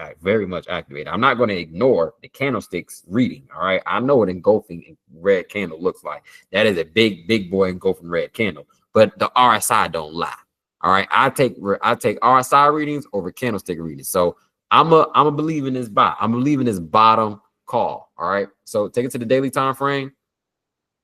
much activated. I'm not going to ignore the candlesticks reading. All right. I know what engulfing red candle looks like. That is a big boy engulfing red candle, but the RSI don't lie. All right. I take RSI readings over candlestick readings. So I'm a believe in this buy. I'm believing this bottom call. All right. So take it to the daily time frame.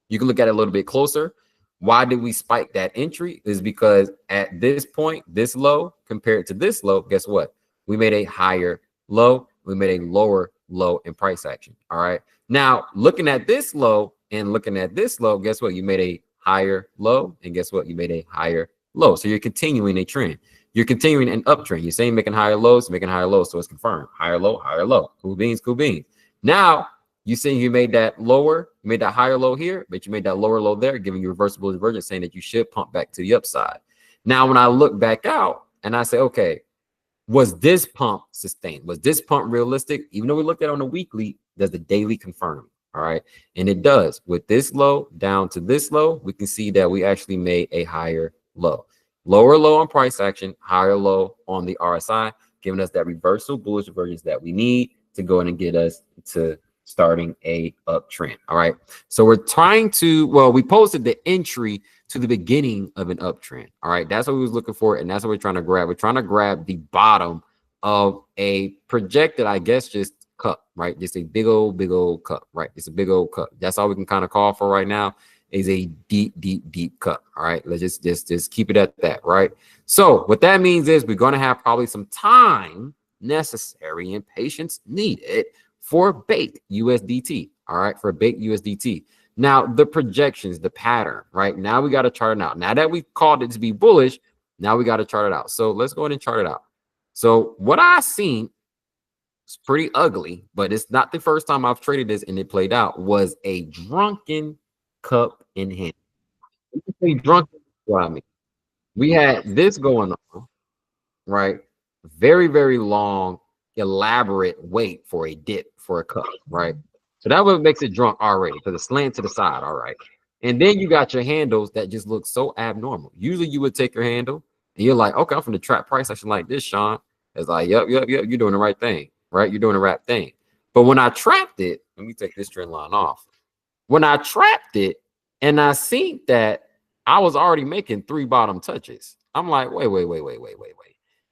You can look at it a little bit closer. Why did we spike that entry? Is because at this point, this low compared to this low, guess what? We made a higher low. We made a lower low in price action. All right. Now, looking at this low and looking at this low, guess what? You made a higher low. And guess what? You made a higher low. So you're continuing a trend. You're continuing an uptrend. You're saying making higher lows, making higher lows. So it's confirmed. Higher low, higher low. Cool beans, cool beans. Now, you saying you made that lower, you made that higher low here, but you made that lower low there, giving you reversible divergence, saying that you should pump back to the upside. Now, when I look back out and I say, okay, was this pump sustained? Was this pump realistic? Even though we looked at it on the weekly, does the daily confirm? All right. And it does. With this low down to this low, we can see that we actually made a higher low. Lower low on price action, higher low on the RSI, giving us that reversal bullish divergence that we need to go in and get us to starting a uptrend. All right. So we're trying to, well, we posted the entry to the beginning of an uptrend. All right. That's what we was looking for. And that's what we're trying to grab. We're trying to grab the bottom of a projected, I guess, just cup, right? Just a big old cup, right? It's a big old cup. That's all we can kind of call for right now is a deep cup. All right. Let's just keep it at that. Right. So what that means is we're going to have probably some time necessary and patience needed for bait USDT. All right. For bait USDT. Now the projections, the pattern, right? Now we got to chart it out. Now that we've called it to be bullish, now we got to chart it out. So let's go ahead and chart it out. So what I seen, it's pretty ugly, but it's not the first time I've traded this and it played out, was a drunken cup in hand. Drunken, what I mean. We had this going on, right? Very long, elaborate wait for a dip for a cup, right? So that what makes it drunk already, because it's slant to the side, all right. And then you got your handles that just look so abnormal. Usually you would take your handle and you're like, okay, I'm from the trap price action like this, Sean. It's like, yep, you're doing the right thing, right? You're doing the right thing. But when I trapped it, let me take this trend line off. When I trapped it and I seen that I was already making 3 bottom touches, I'm like, wait.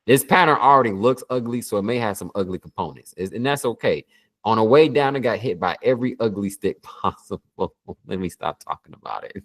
This pattern already looks ugly, so it may have some ugly components, and that's okay. On the way down, it got hit by every ugly stick possible. Let me stop talking about it.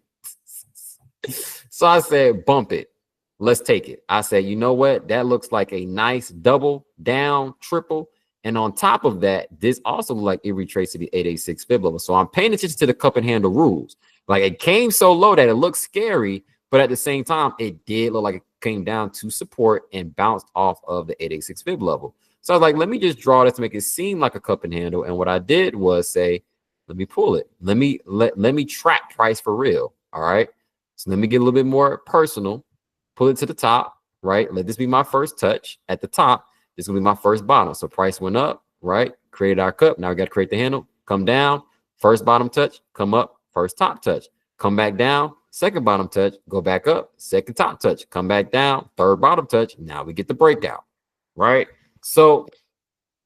So I said, bump it. Let's take it. I said, you know what? That looks like a nice double, down, triple. And on top of that, this also looked like it retraced to the 886 fib level. So I'm paying attention to the cup and handle rules. Like it came so low that it looked scary, but at the same time, it did look like it came down to support and bounced off of the 886 fib level. So I was like, let me just draw this to make it seem like a cup and handle. And what I did was say, let me pull it. Let me trap price for real. All right. So let me get a little bit more personal. Pull it to the top, right? Let this be my first touch at the top. This is gonna be my first bottom. So price went up, right? Created our cup. Now we got to create the handle. Come down. First bottom touch. Come up. First top touch. Come back down. Second bottom touch. Go back up. Second top touch. Come back down. Third bottom touch. Now we get the breakout, right? So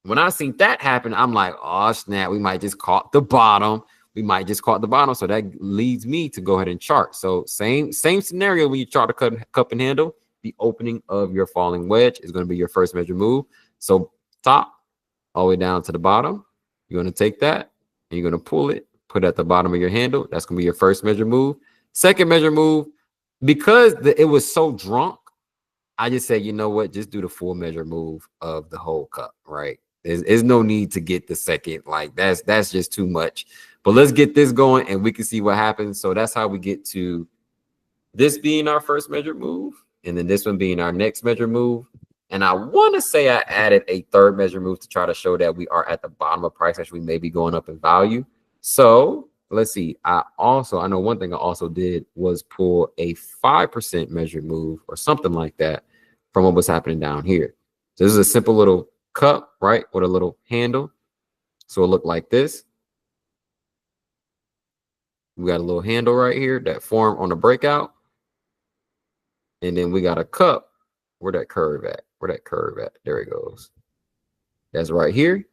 when I seen that happen, I'm like, oh snap, we might just caught the bottom. we might just call it the bottom. So that leads me to go ahead and chart. So same scenario when you chart a cup and handle, the opening of your falling wedge is going to be your first measure move. So top all the way down to the bottom, you're going to take that and you're going to pull it, put it at the bottom of your handle. That's going to be your first measure move. Second measure move, because it was so drunk, I just said, you know what, just do the full measure move of the whole cup, right? There's no need to get the second, like that's just too much. But let's get this going and we can see what happens. So that's how we get to this being our first measure move, and then this one being our next measure move. And I want to say I added a third measure move to try to show that we are at the bottom of price action. We may be going up in value. So let's see. I know one thing I also did was pull a 5% measure move or something like that from what was happening down here. So this is a simple little cup, right, with a little handle. So it looked like this. We got a little handle right here that formed on the breakout. And then we got a cup. Where that curve at? There it goes. That's right here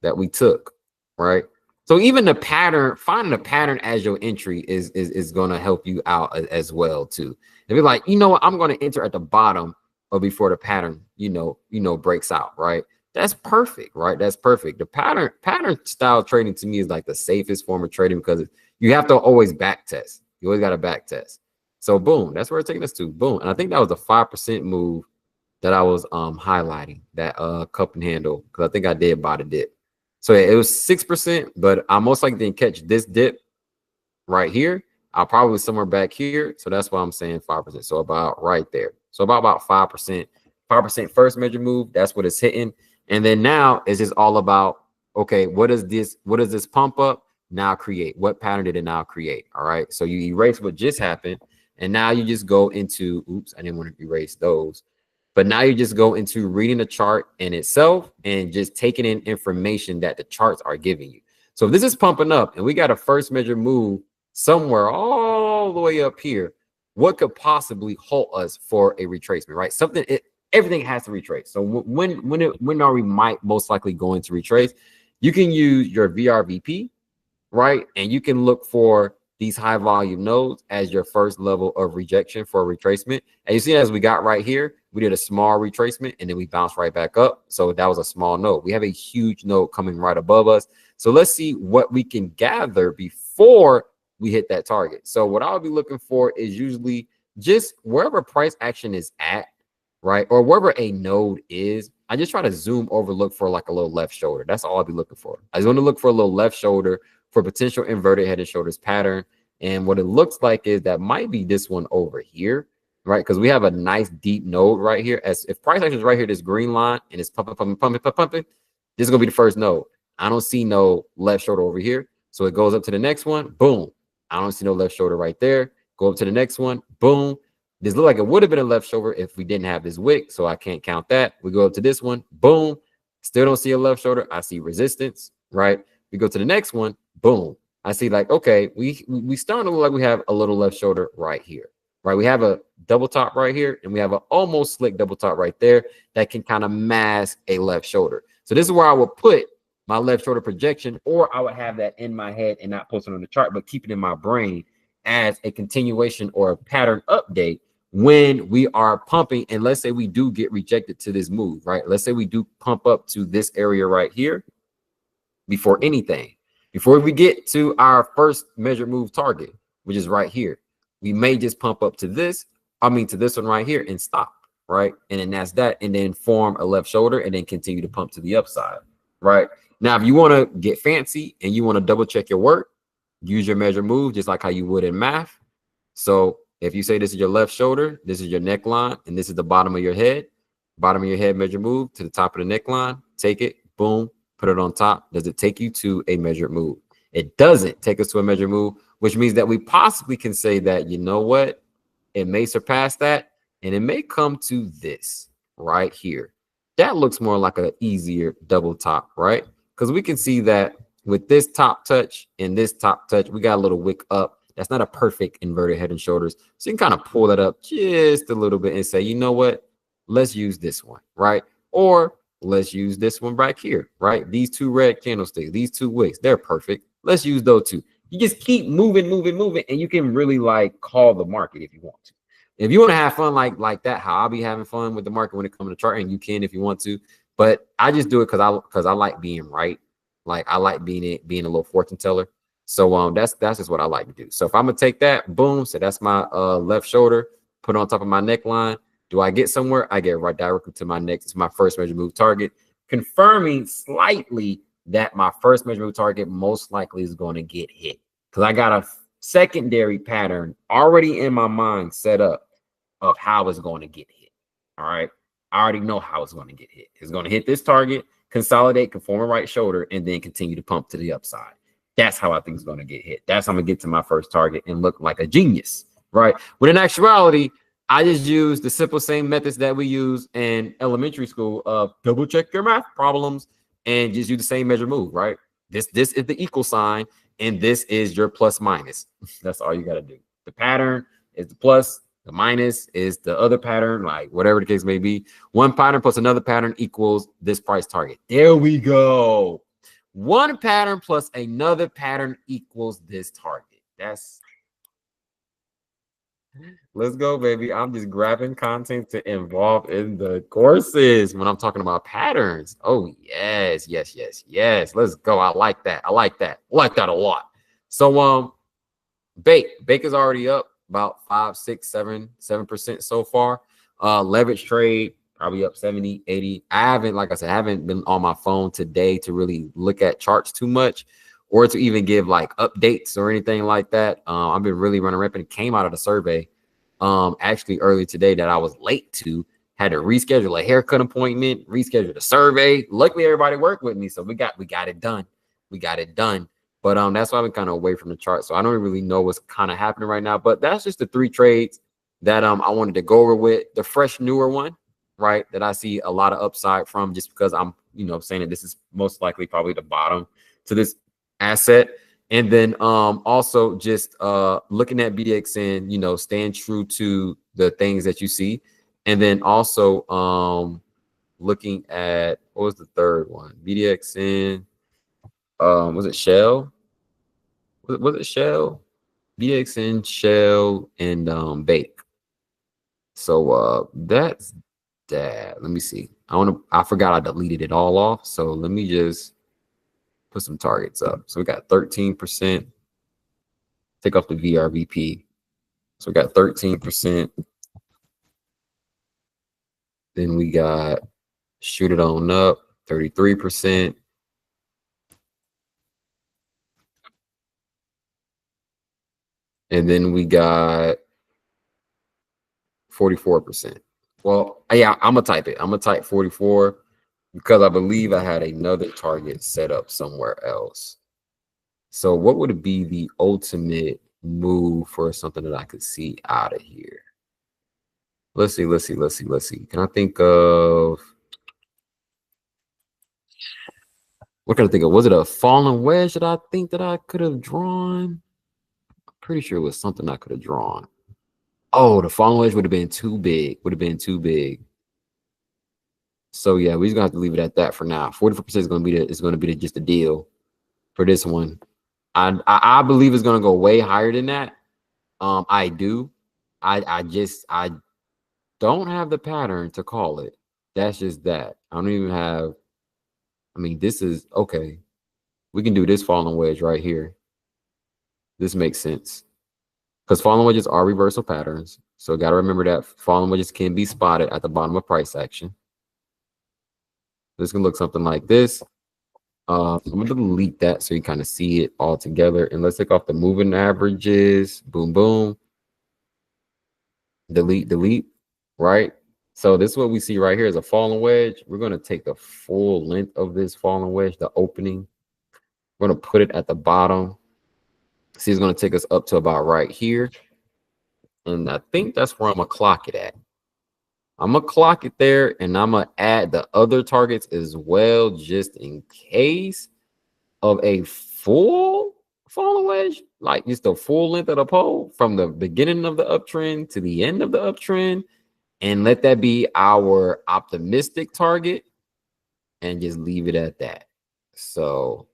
that we took, right? So even the pattern, finding a pattern as your entry is going to help you out as well too. If you're like, you know what, I'm going to enter at the bottom or before the pattern, breaks out, right? That's perfect, right? That's perfect. The pattern style trading to me is like the safest form of trading because you have to always back test. You always got to back test. So boom, that's where it's taking us to. Boom. And I think that was a 5% move that I was highlighting, that cup and handle, because I think I did buy the dip. So yeah, it was 6%, but I most likely didn't catch this dip right here. I'll probably somewhere back here. So that's why I'm saying 5%. So about right there. So about 5%. 5% first measure move. That's what it's hitting. And then now it's just all about, okay, what does this pump up now create? What pattern did it now create? All right. So you erase what just happened. And now you just go into, oops, I didn't want to erase those. But now you just go into reading the chart in itself and just taking in information that the charts are giving you. So if this is pumping up and we got a first measure move somewhere all the way up here, what could possibly halt us for a retracement, right? Everything has to retrace. So when are we might most likely going to retrace? You can use your VRVP, right? And you can look for these high volume nodes as your first level of rejection for a retracement. And you see, as we got right here, we did a small retracement and then we bounced right back up. So that was a small node. We have a huge node coming right above us. So let's see what we can gather before we hit that target. So what I'll be looking for is usually just wherever price action is at, right? Or wherever a node is, I just try to zoom over, look for like a little left shoulder. That's all I'll be looking for. I just want to look for a little left shoulder for potential inverted head and shoulders pattern. And what it looks like is that might be this one over here, right? Because we have a nice deep node right here. As if price action is right here, this green line, and it's pumping, this is going to be the first node. I don't see no left shoulder over here. So it goes up to the next one. Boom. I don't see no left shoulder right there. Go up to the next one. Boom. This look like it would have been a left shoulder if we didn't have this wick. So I can't count that. We go up to this one. Boom. Still don't see a left shoulder. I see resistance, right? We go to the next one. Boom. I see like, okay, we starting to look like we have a little left shoulder right here, right? We have a double top right here, and we have an almost slick double top right there that can kind of mask a left shoulder. So this is where I would put my left shoulder projection, or I would have that in my head and not post it on the chart, but keep it in my brain as a continuation or a pattern update when we are pumping. And let's say we do get rejected to this move, right? Let's say we do pump up to this area right here before anything. Before we get to our first measure move target, which is right here, we may just pump up to this, to this one right here and stop, right? And then that's that, and then form a left shoulder and then continue to pump to the upside, right? Now, if you want to get fancy and you want to double check your work, use your measure move just like how you would in math. So if you say this is your left shoulder, this is your neckline, and this is the bottom of your head measure move to the top of the neckline, take it, boom, put it on top. Does it take you to a measured move? It doesn't take us to a measured move, which means that we possibly can say that, you know what, it may surpass that, and it may come to this right here. That looks more like an easier double top, right? Because we can see that with this top touch and this top touch, we got a little wick up. That's not a perfect inverted head and shoulders. So you can kind of pull that up just a little bit and say, you know what, let's use this one, right? Or let's use this one back here, right? These two red candlesticks, these two wicks, they're perfect. Let's use those two. You just keep moving, and you can really like call the market if you want to. If you want to have fun like that, how I'll be having fun with the market when it comes to charting, you can if you want to. But I just do it because I like being right. Like I like being a little fortune teller. So that's just what I like to do. So if I'm gonna take that, boom, so that's my left shoulder, put it on top of my neckline. Do I get somewhere? I get right directly to my next, to my first measure move target, confirming slightly that my first measure move target most likely is going to get hit. Because I got a secondary pattern already in my mind set up of how it's going to get hit. All right. I already know how it's going to get hit. It's going to hit this target, consolidate, conform a right shoulder, and then continue to pump to the upside. That's how I think it's going to get hit. That's how I'm going to get to my first target and look like a genius, right? But in actuality, I just use the simple same methods that we use in elementary school of double check your math problems and just use the same measure move, right? This is the equal sign, and this is your plus minus. That's all you got to do. The pattern is the plus. The minus is the other pattern, like whatever the case may be. One pattern plus another pattern equals this price target. There we go. One pattern plus another pattern equals this target. Let's go, baby. I'm just grabbing content to involve in the courses when I'm talking about patterns. Oh, yes. Let's go. I like that. I like that a lot. So, Bake is already up about 5, 6, 7% so far. Leverage trade probably up 70, 80. I haven't been on my phone today to really look at charts too much or to even give like updates or anything like that. I've been really running rampant. It came out of the survey actually early today that I was late to. Had to reschedule a haircut appointment, reschedule the survey. Luckily, everybody worked with me, so we got it done. But that's why I'm kind of away from the chart. So I don't really know what's kind of happening right now. But that's just the 3 trades that I wanted to go over with. The fresh newer one, right, that I see a lot of upside from, just because I'm saying that this is most likely probably the bottom to this asset. And then also just looking at BDXN, staying true to the things that you see. And then also looking at, what was the third one? BDXN. Was it Shell? Was it Shell? BDXN, Shell, and Bake. So that's that. Let me see. I forgot I deleted it all off. So let me just put some targets up. So we got 13%. Take off the VRVP. So we got 13%. Then we got shoot it on up, 33%. And then we got 44%. Well, yeah, I'm gonna type it. I'm gonna type 44 because I believe I had another target set up somewhere else. So what would it be the ultimate move for something that I could see out of here? Let's see. Can I think of, what can I think of? Was it a fallen wedge that I think that I could have drawn? Pretty sure it was something I could have drawn. Oh, the fallen wedge would have been too big. So yeah, we're just gonna have to leave it at that for now. 44% is gonna be just a deal for this one. I believe it's gonna go way higher than that. I do. I don't have the pattern to call it. That's just that. I don't even have. I mean, this is okay. We can do this fallen wedge right here. This makes sense because fallen wedges are reversal patterns. So got to remember that fallen wedges can be spotted at the bottom of price action. This can look something like this. I'm going to delete that so you kind of see it all together. And let's take off the moving averages. Boom, boom. Delete, right? So this is what we see right here is a fallen wedge. We're going to take the full length of this fallen wedge, the opening. We're going to put it at the bottom. See, it's going to take us up to about right here. And I think that's where I'm going to clock it at. I'm going to clock it there, and I'm going to add the other targets as well, just in case of a full fallen wedge, like just the full length of the pole from the beginning of the uptrend to the end of the uptrend. And let that be our optimistic target and just leave it at that. So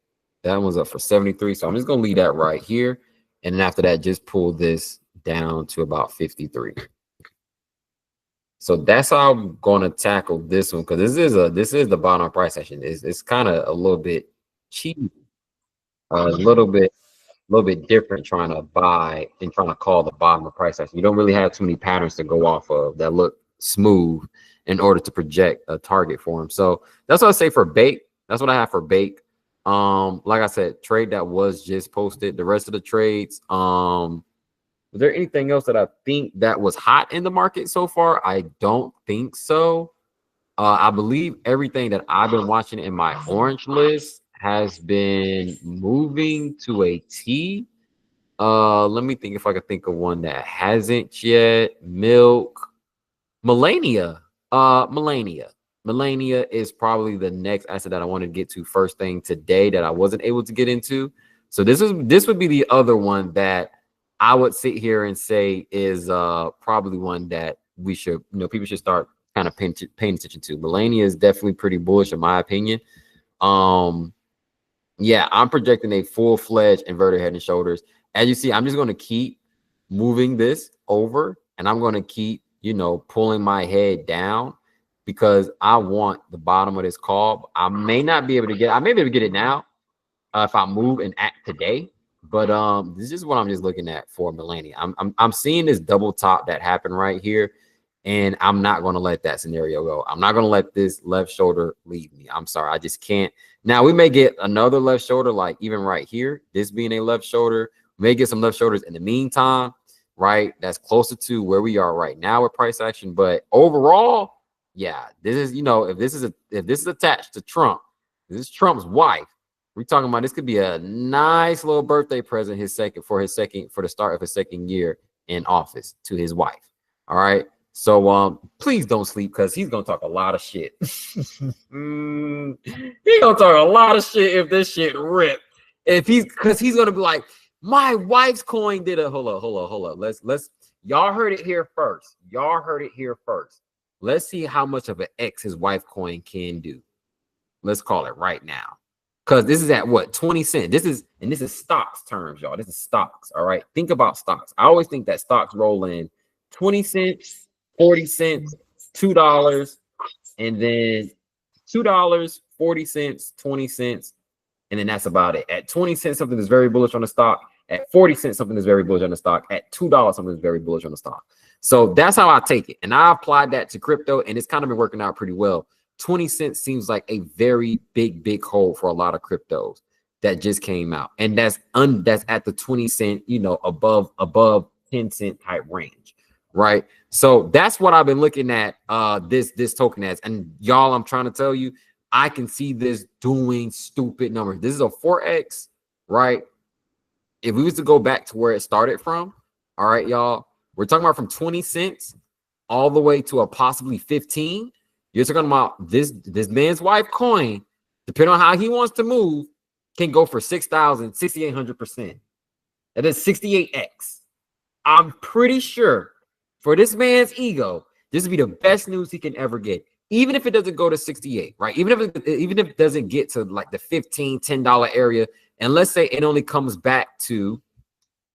That one's up for 73. So I'm just gonna leave that right here. And then after that, just pull this down to about 53. So that's how I'm gonna tackle this one, because this is the bottom price action. It's kind of a little bit cheap, a little bit different trying to buy and trying to call the bottom of price action. You don't really have too many patterns to go off of that look smooth in order to project a target for him. So that's what I say for bake. That's what I have for bake. Like I said, trade that was just posted. The rest of the trades, was there anything else that I think that was hot in the market so far? I don't think so. I believe everything that I've been watching in my orange list has been moving to a T. Let me think if I could think of one that hasn't yet. Milk, Melania. Melania is probably the next asset that I want to get to first thing today that I wasn't able to get into. So this would be the other one that I would sit here and say is probably one that we should, people should start kind of paying attention to. Melania is definitely pretty bullish in my opinion. Yeah, I'm projecting a full-fledged inverted head and shoulders. As you see, I'm just going to keep moving this over, and I'm going to keep, pulling my head down because I want the bottom of this call. I may not be able to get, I may be able to get it now if I move and act today. But this is what I'm just looking at for Melania. I'm seeing this double top that happened right here, and I'm not going to let that scenario go. I'm not going to let this left shoulder leave me. I'm sorry, I just can't. Now we may get another left shoulder, like even right here, this being a left shoulder. We may get some left shoulders in the meantime, right? That's closer to where we are right now with price action. But overall, yeah, this is, if this is attached to Trump, this is Trump's wife. We're talking about this could be a nice little birthday present for the start of his second year in office to his wife. All right. So please don't sleep because he's gonna talk a lot of shit. He's gonna talk a lot of shit if this shit rip. Because he's gonna be like, my wife's coin did a hold up. Let's y'all heard it here first. Let's see how much of an X his wife coin can do. Let's call it right now. Because this is at what, 20 cents. This is stocks terms, y'all. This is stocks. All right. Think about stocks. I always think that stocks roll in 20 cents, 40 cents, $2, and then $2, 40 cents, 20 cents. And then that's about it. At 20 cents, something is very bullish on the stock. At 40 cents, something is very bullish on the stock. At $2, something is very bullish on the stock. So that's how I take it. And I applied that to crypto, and it's kind of been working out pretty well. 20 cents seems like a very big hold for a lot of cryptos that just came out. And that's at the 20 cent, above 10 cent type range, right? So that's what I've been looking at this token as. And y'all, I'm trying to tell you, I can see this doing stupid numbers. This is a 4X, right? If we was to go back to where it started from, all right, y'all, we're talking about from 20 cents all the way to a possibly 15. You're talking about this man's wife coin, depending on how he wants to move, can go for 6,800%. That is 68x. I'm pretty sure for this man's ego, this would be the best news he can ever get. Even if it doesn't go to 68, right? Even if it doesn't get to like the $15, $10 area, and let's say it only comes back to,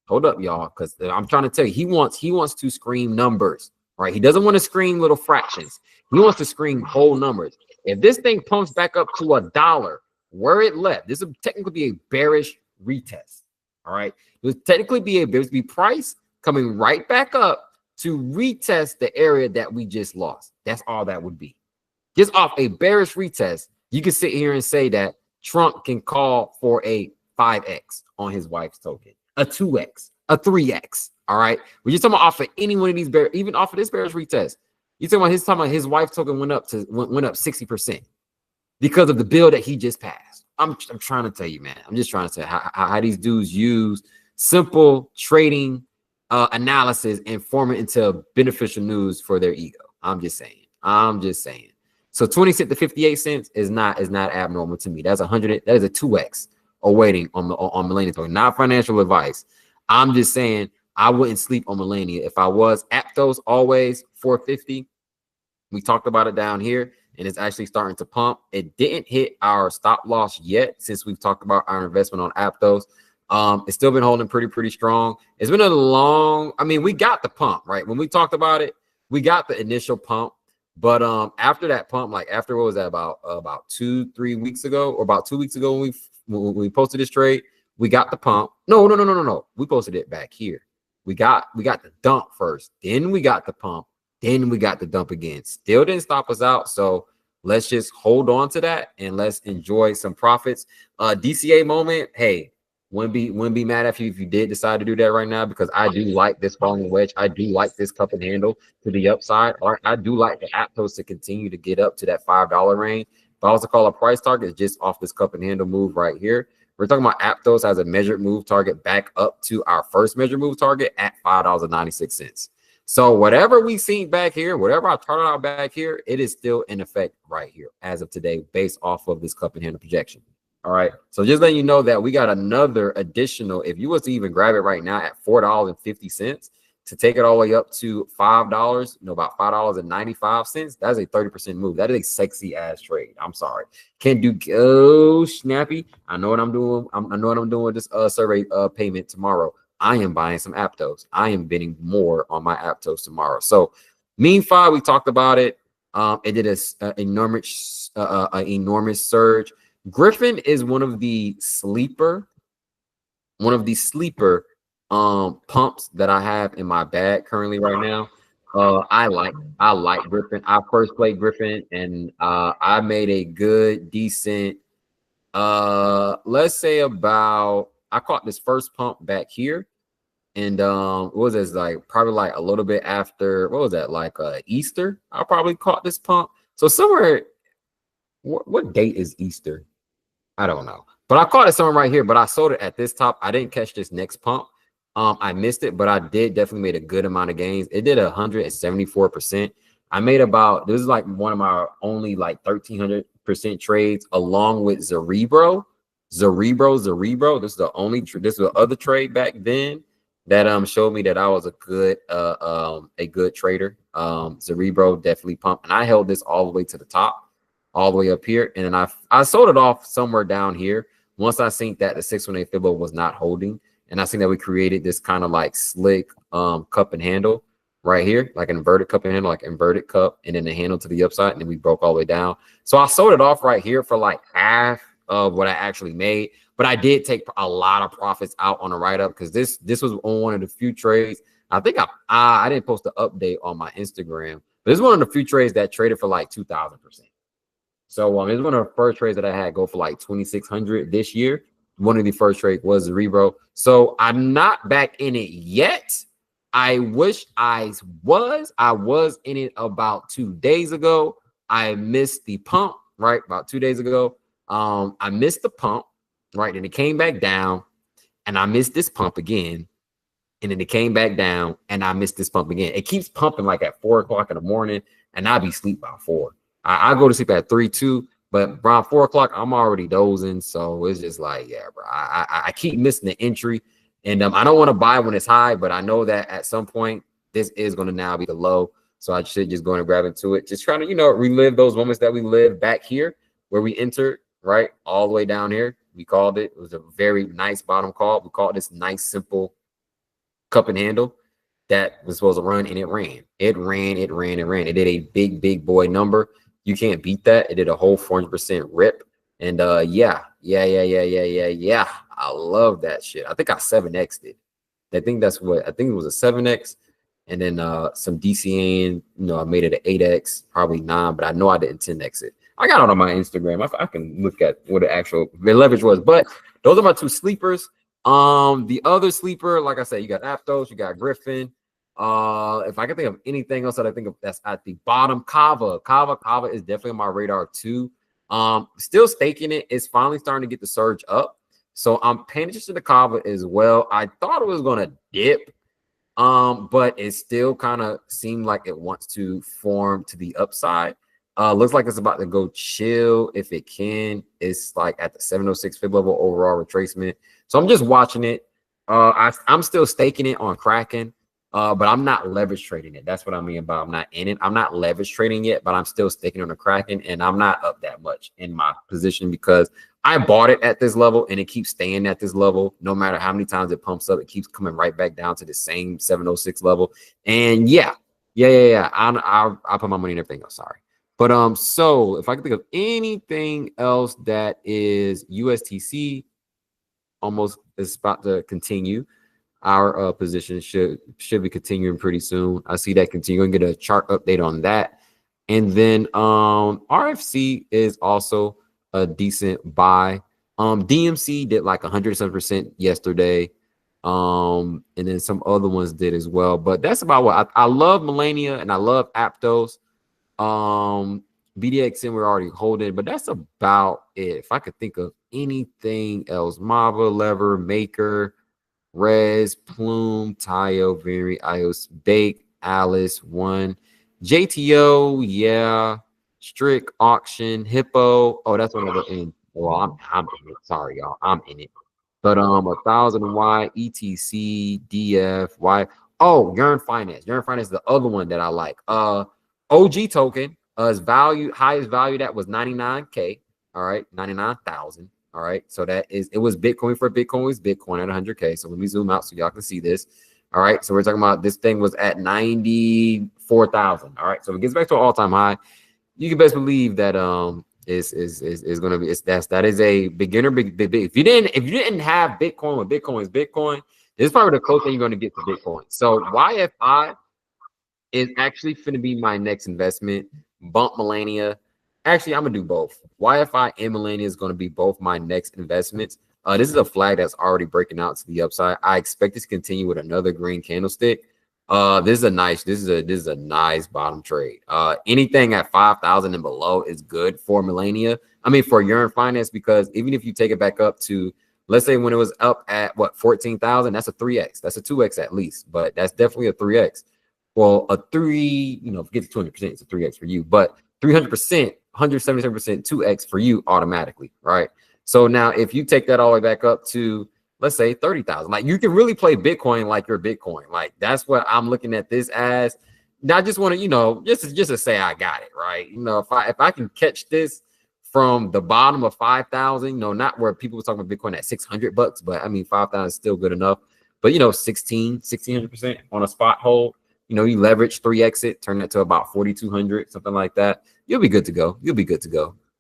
hold up, y'all, because I'm trying to tell you, he wants to scream numbers, right? He doesn't want to scream little fractions. He wants to scream whole numbers. If this thing pumps back up to $1, where it left, this would technically be a bearish retest. All right. It would technically be price coming right back up to retest the area that we just lost. That's all that would be. Just off a bearish retest, you can sit here and say that Trump can call for a 5x on his wife's token, a 2x, a 3x. All right. We're just talking about off of any one of these even off of this bearish retest. You're talking about his wife's token went up 60% because of the bill that he just passed. I'm trying to tell you, man. I'm just trying to tell you how these dudes use simple trading analysis and form it into beneficial news for their ego. I'm just saying. So 20 cents to 58 cents is not abnormal to me. That's 100. That is a 2x awaiting on Melania token. Not financial advice. I'm just saying I wouldn't sleep on Melania if I was. Aptos always 450. We talked about it down here, and it's actually starting to pump. It didn't hit our stop loss yet since we've talked about our investment on Aptos. It's still been holding pretty strong. It's been a long, I mean, we got the pump, right? When we talked about it, we got the initial pump. But after that pump, like after what was that, about 2-3 weeks ago, or about 2 weeks ago when we posted this trade, we got the pump. No. We posted it back here. We got the dump first, then we got the pump, then we got the dump again. Still didn't stop us out. So let's just hold on to that and let's enjoy some profits. DCA moment. Hey, wouldn't be mad at you if you did decide to do that right now, because I do like this falling wedge. I do like this cup and handle to the upside. Or I do like the Aptos to continue to get up to that $5 range. If I was to call a price target, it's just off this cup and handle move right here. We're talking about Aptos has a measured move target back up to our first measured move target at $5.96. So whatever we seen back here, whatever I charted out back here, it is still in effect right here as of today, based off of this cup and handle projection. All right. So just letting you know that we got another additional, if you was to even grab it right now at $4.50 to take it all the way up to $5, about $5.95, that's a 30% move. That is a sexy ass trade. I'm sorry. Can't do snappy. I know what I'm doing. I know what I'm doing with this survey payment tomorrow. I am buying some Aptos. I am bidding more on my Aptos tomorrow. So meanwhile, we talked about it. It did an enormous surge. Griffin is one of the sleeper pumps that I have in my bag currently right now. I like Griffin. I first played Griffin and I made a good decent let's say about, I caught this first pump back here, and what was this, like probably like a little bit after, what was that, like Easter? I probably caught this pump. So somewhere, what date is Easter? I don't know, but I caught it somewhere right here, but I sold it at this top. I didn't catch this next pump. I missed it, but I did definitely made a good amount of gains. It did 174%. I made about, this is like one of my only like 1300% trades along with Zerebro. This is the only, this was the other trade back then that showed me that I was a good trader. Zerebro definitely pumped, and I held this all the way to the top, all the way up here, and then I sold it off somewhere down here once I seen that the 618 Fibbo was not holding, and I seen that we created this kind of like slick cup and handle right here, like an inverted cup and handle, like inverted cup, and then the handle to the upside, and then we broke all the way down. So I sold it off right here for like half of what I actually made, but I did take a lot of profits out on the write-up, because this was on one of the few trades. I think I didn't post an update on my Instagram, but this is one of the few trades that traded for like 2,000%. So it's one of the first trades that I had go for like 2,600 this year. One of the first trades was Zerebro. So I'm not back in it yet. I wish I was. I was in it about 2 days ago. I missed the pump, right? About 2 days ago. I missed the pump, right? And it came back down, and I missed this pump again. And then it came back down, and I missed this pump again. It keeps pumping like at 4 o'clock in the morning, and I'll be asleep by 4. I go to sleep at 3, 2, but around 4 o'clock, I'm already dozing. So it's just like, yeah, bro, I keep missing the entry. And I don't want to buy when it's high, but I know that at some point, this is going to now be the low. So I should just go and grab into it. Just trying to, relive those moments that we lived back here where we entered, right? All the way down here. We called it. It was a very nice bottom call. We called this nice, simple cup and handle that was supposed to run, and it ran. It ran. It did a big boy number. You can't beat that. It did a whole 400% rip. And yeah. I love that shit. I think I 7x'd it. I think it was a 7x, and then some DCN, I made it an 8x, probably 9, but I know I didn't 10x it. I got it on my Instagram. I can look at what the actual leverage was, but those are my two sleepers. The other sleeper, like I said, you got Aptos, you got Griffin. If I can think of anything else that I think of that's at the bottom, Kava is definitely on my radar too. Still staking it. It's finally starting to get the surge up, so I'm paying attention to Kava as well. I thought it was gonna dip, but it still kind of seemed like it wants to form to the upside. Looks like it's about to go chill if it can. It's like at the 706 fib level overall retracement, so I'm just watching it. I'm still staking it on Kraken. But I'm not leverage trading it. That's what I mean by I'm not in it. I'm not leverage trading it, but I'm still sticking on the Kraken, and I'm not up that much in my position because I bought it at this level and it keeps staying at this level. No matter how many times it pumps up, it keeps coming right back down to the same 706 level. And yeah. I'll put my money in everything else. Sorry. But so if I can think of anything else that is USTC almost is about to continue, our position should be continuing pretty soon. I see that continuing. Get a chart update on that. And then RFC is also a decent buy. DMC did like 107% yesterday. And then some other ones did as well. But that's about what I love Melania and I love Aptos. BDXN we're already holding, but that's about it. If I could think of anything else, Mava, Lever, Maker, Res, Plume, Tayo, Very, Ios, Bake, Alice, One, JTO, yeah, Strict, Auction, Hippo. Oh, that's one of the in. Well, I'm in it. Sorry, y'all. I'm in it. But 1,000 Y, ETC, DF, Y. Oh, Yearn Finance. Yearn Finance is the other one that I like. OG token is value, highest value that was 99K. All right, 99,000. All right, so it was Bitcoin for Bitcoin was Bitcoin at 100K. So let me zoom out so y'all can see this. All right, so we're talking about this thing was at 94,000. All right, so it gets back to an all-time high. You can best believe that is going to be that is a beginner big. If you didn't have Bitcoin when Bitcoin is Bitcoin, this is probably the closest thing you're going to get to Bitcoin. So YFI is actually going to be my next investment. Bump Melania. Actually, I'm gonna do both. YFI and Melania is going to be both my next investments. This is a flag that's already breaking out to the upside. I expect this to continue with another green candlestick. This is a nice bottom trade. Anything at 5,000 and below is good for Melania. I mean for Yearn Finance, because even if you take it back up to, let's say when it was up at what 14,000, that's a 3x. That's a 2x at least, but that's definitely a 3x. Well, a 3, forget the 200%, it's a 3x for you, but 300%, 177%, 2x for you automatically, right? So now if you take that all the way back up to, let's say 30,000, like you can really play Bitcoin like your Bitcoin. Like that's what I'm looking at this as. I just want to, just to say I got it, right? If I can catch this from the bottom of 5,000, not where people were talking about Bitcoin at $600, but I mean 5,000 is still good enough. But 1600% on a spot hold. You leverage 3x it, turn that to about 4,200, something like that. You'll be good to go.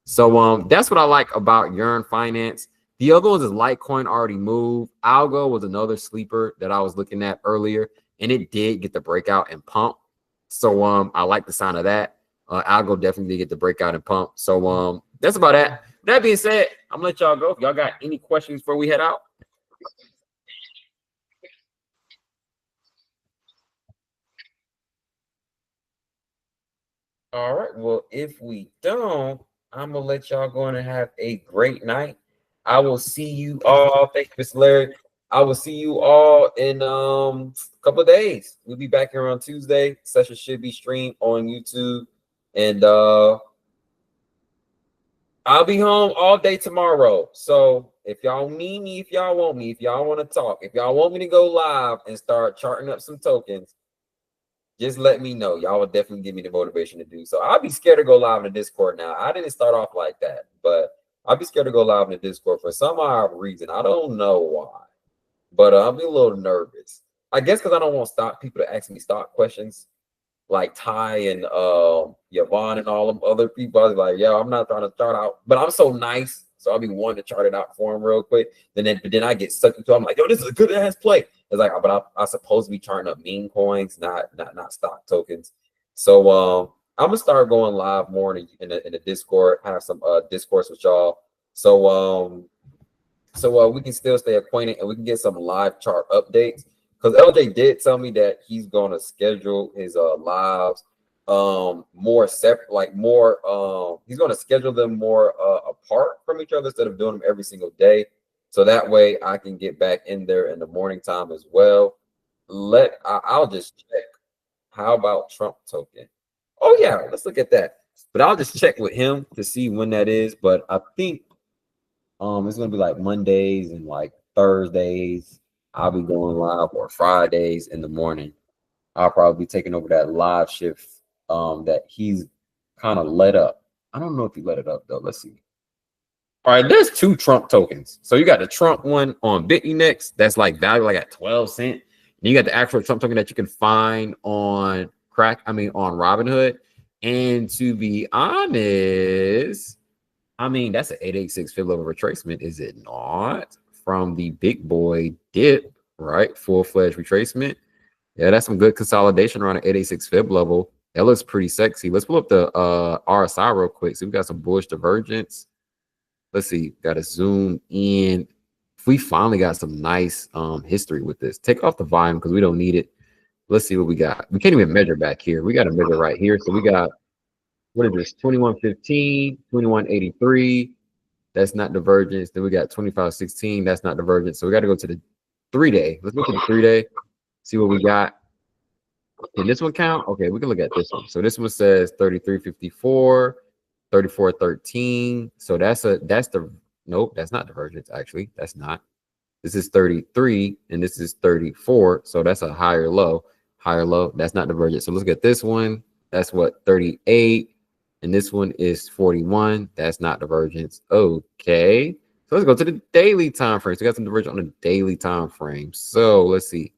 So that's what I like about Yearn Finance. The other ones is Litecoin already moved. Algo was another sleeper that I was looking at earlier, and it did get the breakout and pump. So I like the sign of that. Algo definitely did get the breakout and pump. So that's about that. That being said, I'm gonna let y'all go. If y'all got any questions before we head out. All right. Well, if we don't, I'm gonna let y'all go and have a great night. I will see you all. Thank you, Mr. Larry. I will see you all in a couple of days. We'll be back here on Tuesday. Session should be streamed on YouTube, and I'll be home all day tomorrow. So if y'all need me, if y'all want me, if y'all want to talk, if y'all want me to go live and start charting up some tokens, just let me know. Y'all will definitely give me the motivation to do so. I'll be scared to go live in the Discord now. I didn't start off like that, but I'll be scared to go live in the Discord for some odd reason. I don't know why, but I'll be a little nervous. I guess because I don't want stock people to ask me stock questions like Ty and Yvonne and all them other people. I was like, I'm not trying to start out, but I'm so nice. So I'll be wanting to chart it out for him real quick. But then I get sucked into it. I'm like, this is a good ass play. It's like, but I supposed to be charting up meme coins, not stock tokens. So I'm gonna start going live more in the Discord, have some discourse with y'all. So we can still stay acquainted and we can get some live chart updates. Because LJ did tell me that he's gonna schedule his lives more separate, like more he's gonna schedule them more apart from each other instead of doing them every single day. So that way I can get back in there in the morning time as well. I'll just check. How about Trump token? Oh yeah, let's look at that. But I'll just check with him to see when that is. But I think it's gonna be like Mondays and like Thursdays. I'll be going live, or Fridays in the morning. I'll probably be taking over that live shift that he's kind of let up. I don't know if he let it up though. Let's see. All right, there's 2 Trump tokens. So you got the Trump one on BitUnex that's like value like at 12 cents. And you got the actual Trump token that you can find on on Robinhood. And to be honest, I mean, that's an 886 fib level retracement, is it not? From the big boy dip, right? Full-fledged retracement. Yeah, that's some good consolidation around an 886 fib level. That looks pretty sexy. Let's pull up the RSI real quick. So we got some bullish divergence. Let's see, got to zoom in. We finally got some nice history with this. Take off the volume because we don't need it. Let's see what we got. We can't even measure back here. We got to measure right here. So we got, what is this? 2115, 2183. That's not divergence. Then we got 2516. That's not divergence. So we got to go to the 3-day. Let's look at the 3-day. See what we got. Can this one count? Okay, we can look at this one. So this one says 3354. 3413. So that's the nope, that's not divergence. Actually, that's not. This is 33 and this is 34. So that's a higher low. That's not divergent. So let's get this one. That's what, 38. And this one is 41. That's not divergence. Okay. So let's go to the daily time frame. So we got some divergence on the daily time frame. So let's see.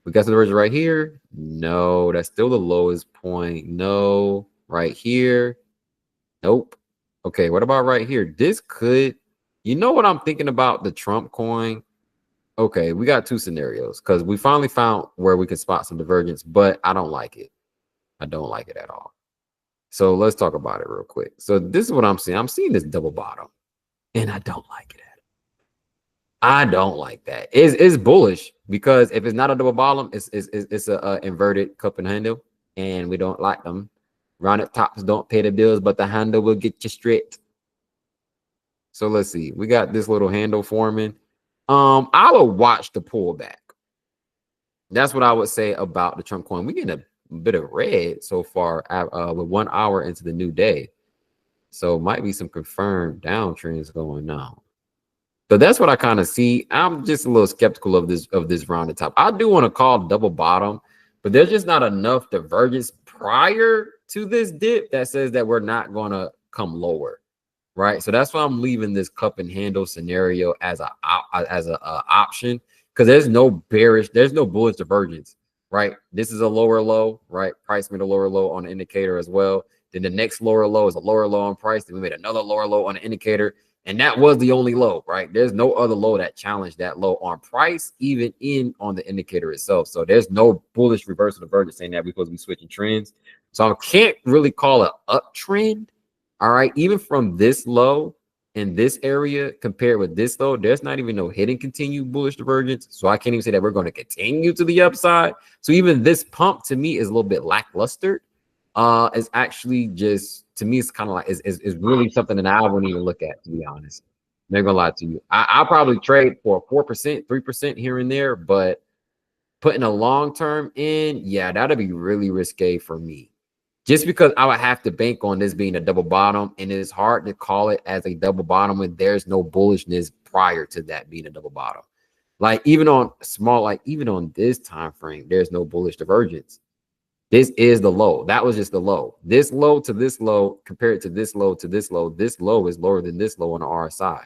We got some divergence right here. No, that's still the lowest point. No, right here. Nope. Okay, what about right here? This could, you know what I'm thinking about the Trump coin? Okay, we got 2 scenarios because we finally found where we can spot some divergence, but I don't like it. I don't like it at all. So let's talk about it real quick. So this is what I'm seeing. I'm seeing this double bottom, and I don't like it. I don't like that. It's bullish because if it's not a double bottom, it's a inverted cup and handle, and we don't like them. Rounded tops don't pay the bills, but the handle will get you straight. So let's see. We got this little handle forming. I will watch the pullback. That's what I would say about the Trump coin. We getting a bit of red so far with 1 hour into the new day. So might be some confirmed downtrends going on. So that's what I kind of see. I'm just a little skeptical of this rounded top. I do want to call double bottom, but there's just not enough divergence prior to this dip that says that we're not going to come lower, right? So that's why I'm leaving this cup and handle scenario as a option, because there's no bullish divergence, right? This is a lower low, right? Price made a lower low on the indicator as well. Then the next lower low is a lower low on price. Then we made another lower low on the indicator, and that was the only low, right? There's no other low that challenged that low on price, even on the indicator itself. So there's no bullish reversal divergence saying that we're supposed to be switching trends. So I can't really call it uptrend. All right, even from this low in this area compared with this low, there's not even no hidden continued bullish divergence. So I can't even say that we're going to continue to the upside. So even this pump to me is a little bit lackluster. It's actually just, to me, it's kind of like is really something that I wouldn't even look at, to be honest. I'm not gonna lie to you. I'll probably trade for 4%, 3% here and there, but putting a long term in, yeah, that'd be really risque for me. Just because I would have to bank on this being a double bottom, and it is hard to call it as a double bottom when there's no bullishness prior to that being a double bottom. Like even on this time frame, there's no bullish divergence. This is the low. That was just the low. This low to this low, compared to this low to this low is lower than this low on the RSI.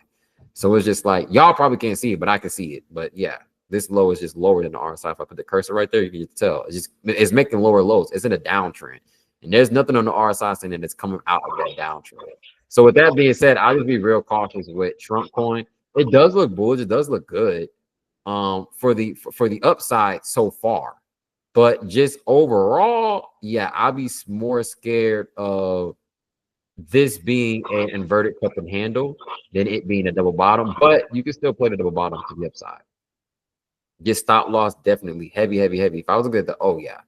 So it's just like, y'all probably can't see it, but I can see it. But yeah, this low is just lower than the RSI. If I put the cursor right there, you can tell. It's making lower lows. It's in a downtrend. And there's nothing on the RSI saying that it's coming out of that downtrend. So with that being said, I'll just be real cautious with Trump coin. It does look bullish. It does look good for the upside so far. But just overall, yeah, I'll be more scared of this being an inverted cup and handle than it being a double bottom. But you can still play the double bottom to the upside. Just stop loss, definitely heavy. If I was looking at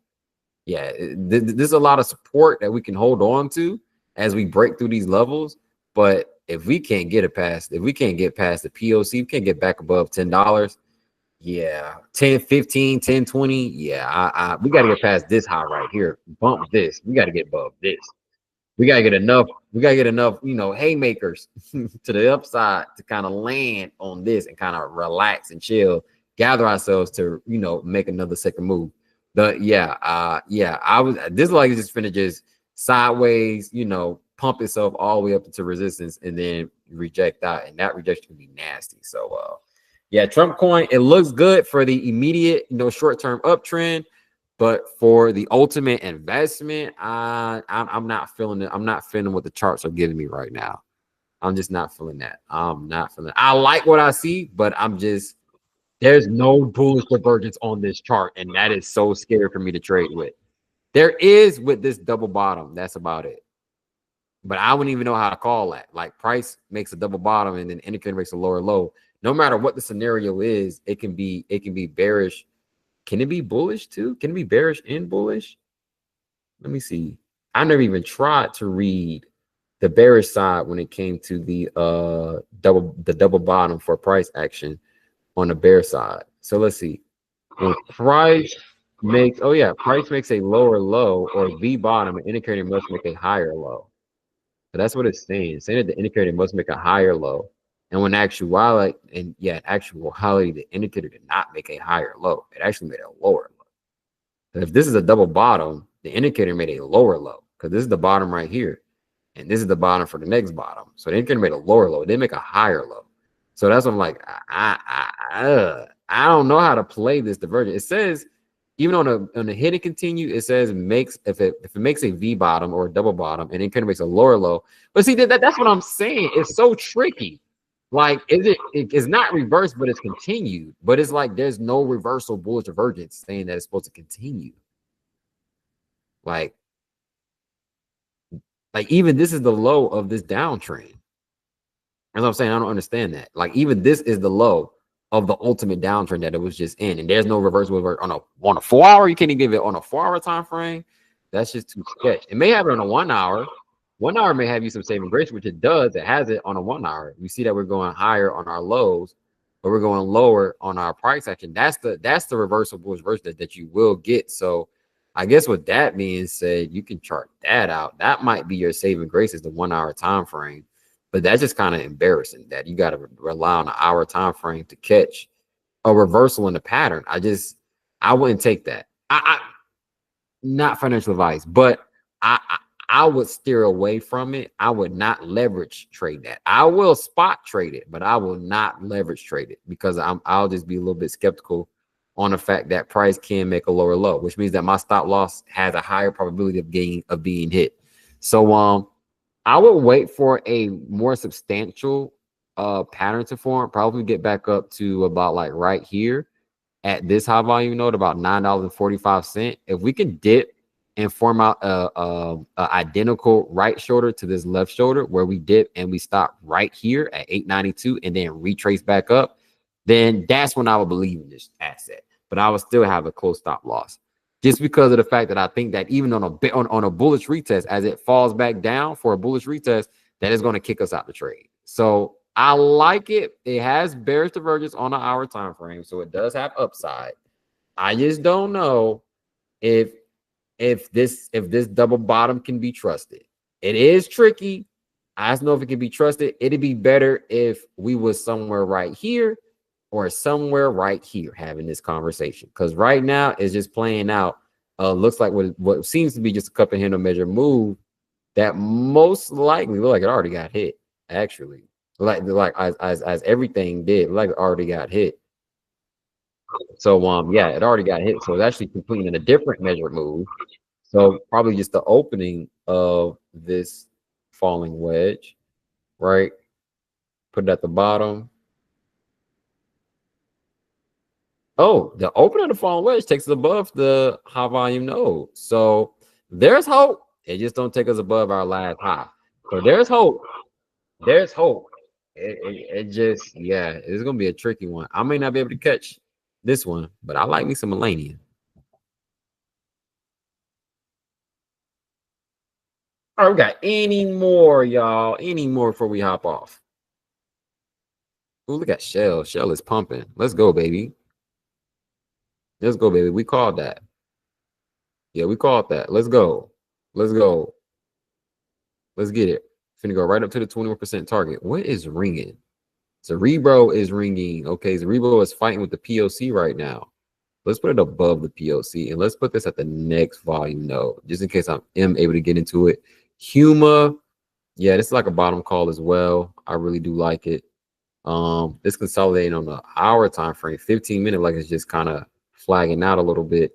there's a lot of support that we can hold on to as we break through these levels. But if we can't get past the POC, we can't get back above $10. Yeah, 10, 15, 10, 20. Yeah, we got to get past this high right here. Bump this. We got to get above this. We got to get enough, haymakers to the upside to kind of land on this and kind of relax and chill, gather ourselves to, make another second move. I was this like just finna just sideways, pump itself all the way up into resistance and then reject that, and that rejection can be nasty. So yeah, Trump coin, it looks good for the immediate, short-term uptrend, but for the ultimate investment, I'm not feeling it. I'm not feeling what the charts are giving me right now. I'm just not feeling that. I'm not feeling it. I like what I see, but there's no bullish divergence on this chart, and that is so scary for me to trade with. There is with this double bottom. That's about it. But I wouldn't even know how to call that. Like price makes a double bottom and then indicator makes a lower low. No matter what the scenario is, it can be bearish. Can it be bullish too? Can it be bearish and bullish? Let me see. I never even tried to read the bearish side when it came to the double bottom for price action on the bear side. So let's see. When price makes a lower low or V bottom, an indicator must make a higher low. So that's what it's saying. It's saying that the indicator must make a higher low. And when actuality, the indicator did not make a higher low. It actually made a lower low. So if this is a double bottom, the indicator made a lower low because this is the bottom right here. And this is the bottom for the next bottom. So the indicator made a lower low. It didn't make a higher low. So that's what I'm like, I don't know how to play this divergence. It says, even on the hit and continue, it says if it makes a V bottom or a double bottom and it kind of makes a lower low. But see, that's what I'm saying. It's so tricky. Like, it's not reversed, but it's continued. But it's like there's no reversal bullish divergence saying that it's supposed to continue. Like even this is the low of this downtrend. As I'm saying, I don't understand that. Like even this is the low of the ultimate downtrend that it was just in, and there's no reversal on a 4 hour. You can't even give it on a 4 hour time frame. That's just too sketch. It may have it on a 1 hour. 1 hour may have you some saving grace, which it does. It has it on a 1 hour. We see that we're going higher on our lows, but we're going lower on our price action. That's the reversal bullish version that you will get. So I guess with that being said, you can chart that out. That might be your saving grace is the 1 hour time frame. But that's just kind of embarrassing that you got to rely on an hour time frame to catch a reversal in the pattern. I wouldn't take that. I not financial advice, but I would steer away from it. I would not leverage trade that. I will spot trade it, but I will not leverage trade it because I'll just be a little bit skeptical on the fact that price can make a lower low, which means that my stop loss has a higher probability of being hit. So I would wait for a more substantial pattern to form, probably get back up to about like right here at this high volume node, about $9.45. If we can dip and form out a identical right shoulder to this left shoulder where we dip and we stop right here at 892 and then retrace back up, then that's when I would believe in this asset. But I would still have a close stop loss. Just because of the fact that I think that even on a bullish retest, as it falls back down for a bullish retest, that is going to kick us out the trade. So I like it. It has bearish divergence on an hour time frame, so it does have upside. I just don't know if this double bottom can be trusted. It is tricky. I just know if it can be trusted. It'd be better if we was somewhere right here or somewhere right here having this conversation, because right now it's just playing out. Looks like what seems to be just a cup and handle measure move that most likely look like it already got hit. Actually, like as everything did, like it already got hit. So yeah, it already got hit. So it's actually completing a different measure move. So probably just the opening of this falling wedge, right? Put it at the bottom. Oh, the opening of the falling wedge takes us above the high volume node. So there's hope. It just don't take us above our last high. So there's hope. There's hope. It just, yeah, it's gonna be a tricky one. I may not be able to catch this one, but I like me some Melania. All right, we got any more, y'all? Any more before we hop off? Oh, look at Shell. Shell is pumping. Let's go, baby. Let's go, baby. We called that. Yeah, we called that. Let's go. Let's go. Let's get it. Finna go right up to the 21% target. What is ringing? Cerebro is ringing. Okay, Cerebro is fighting with the POC right now. Let's put it above the POC, and let's put this at the next volume node, just in case I am able to get into it. Huma, yeah, this is like a bottom call as well. I really do like it. It's consolidating on the hour time frame, 15-minute, like it's just kind of flagging out a little bit.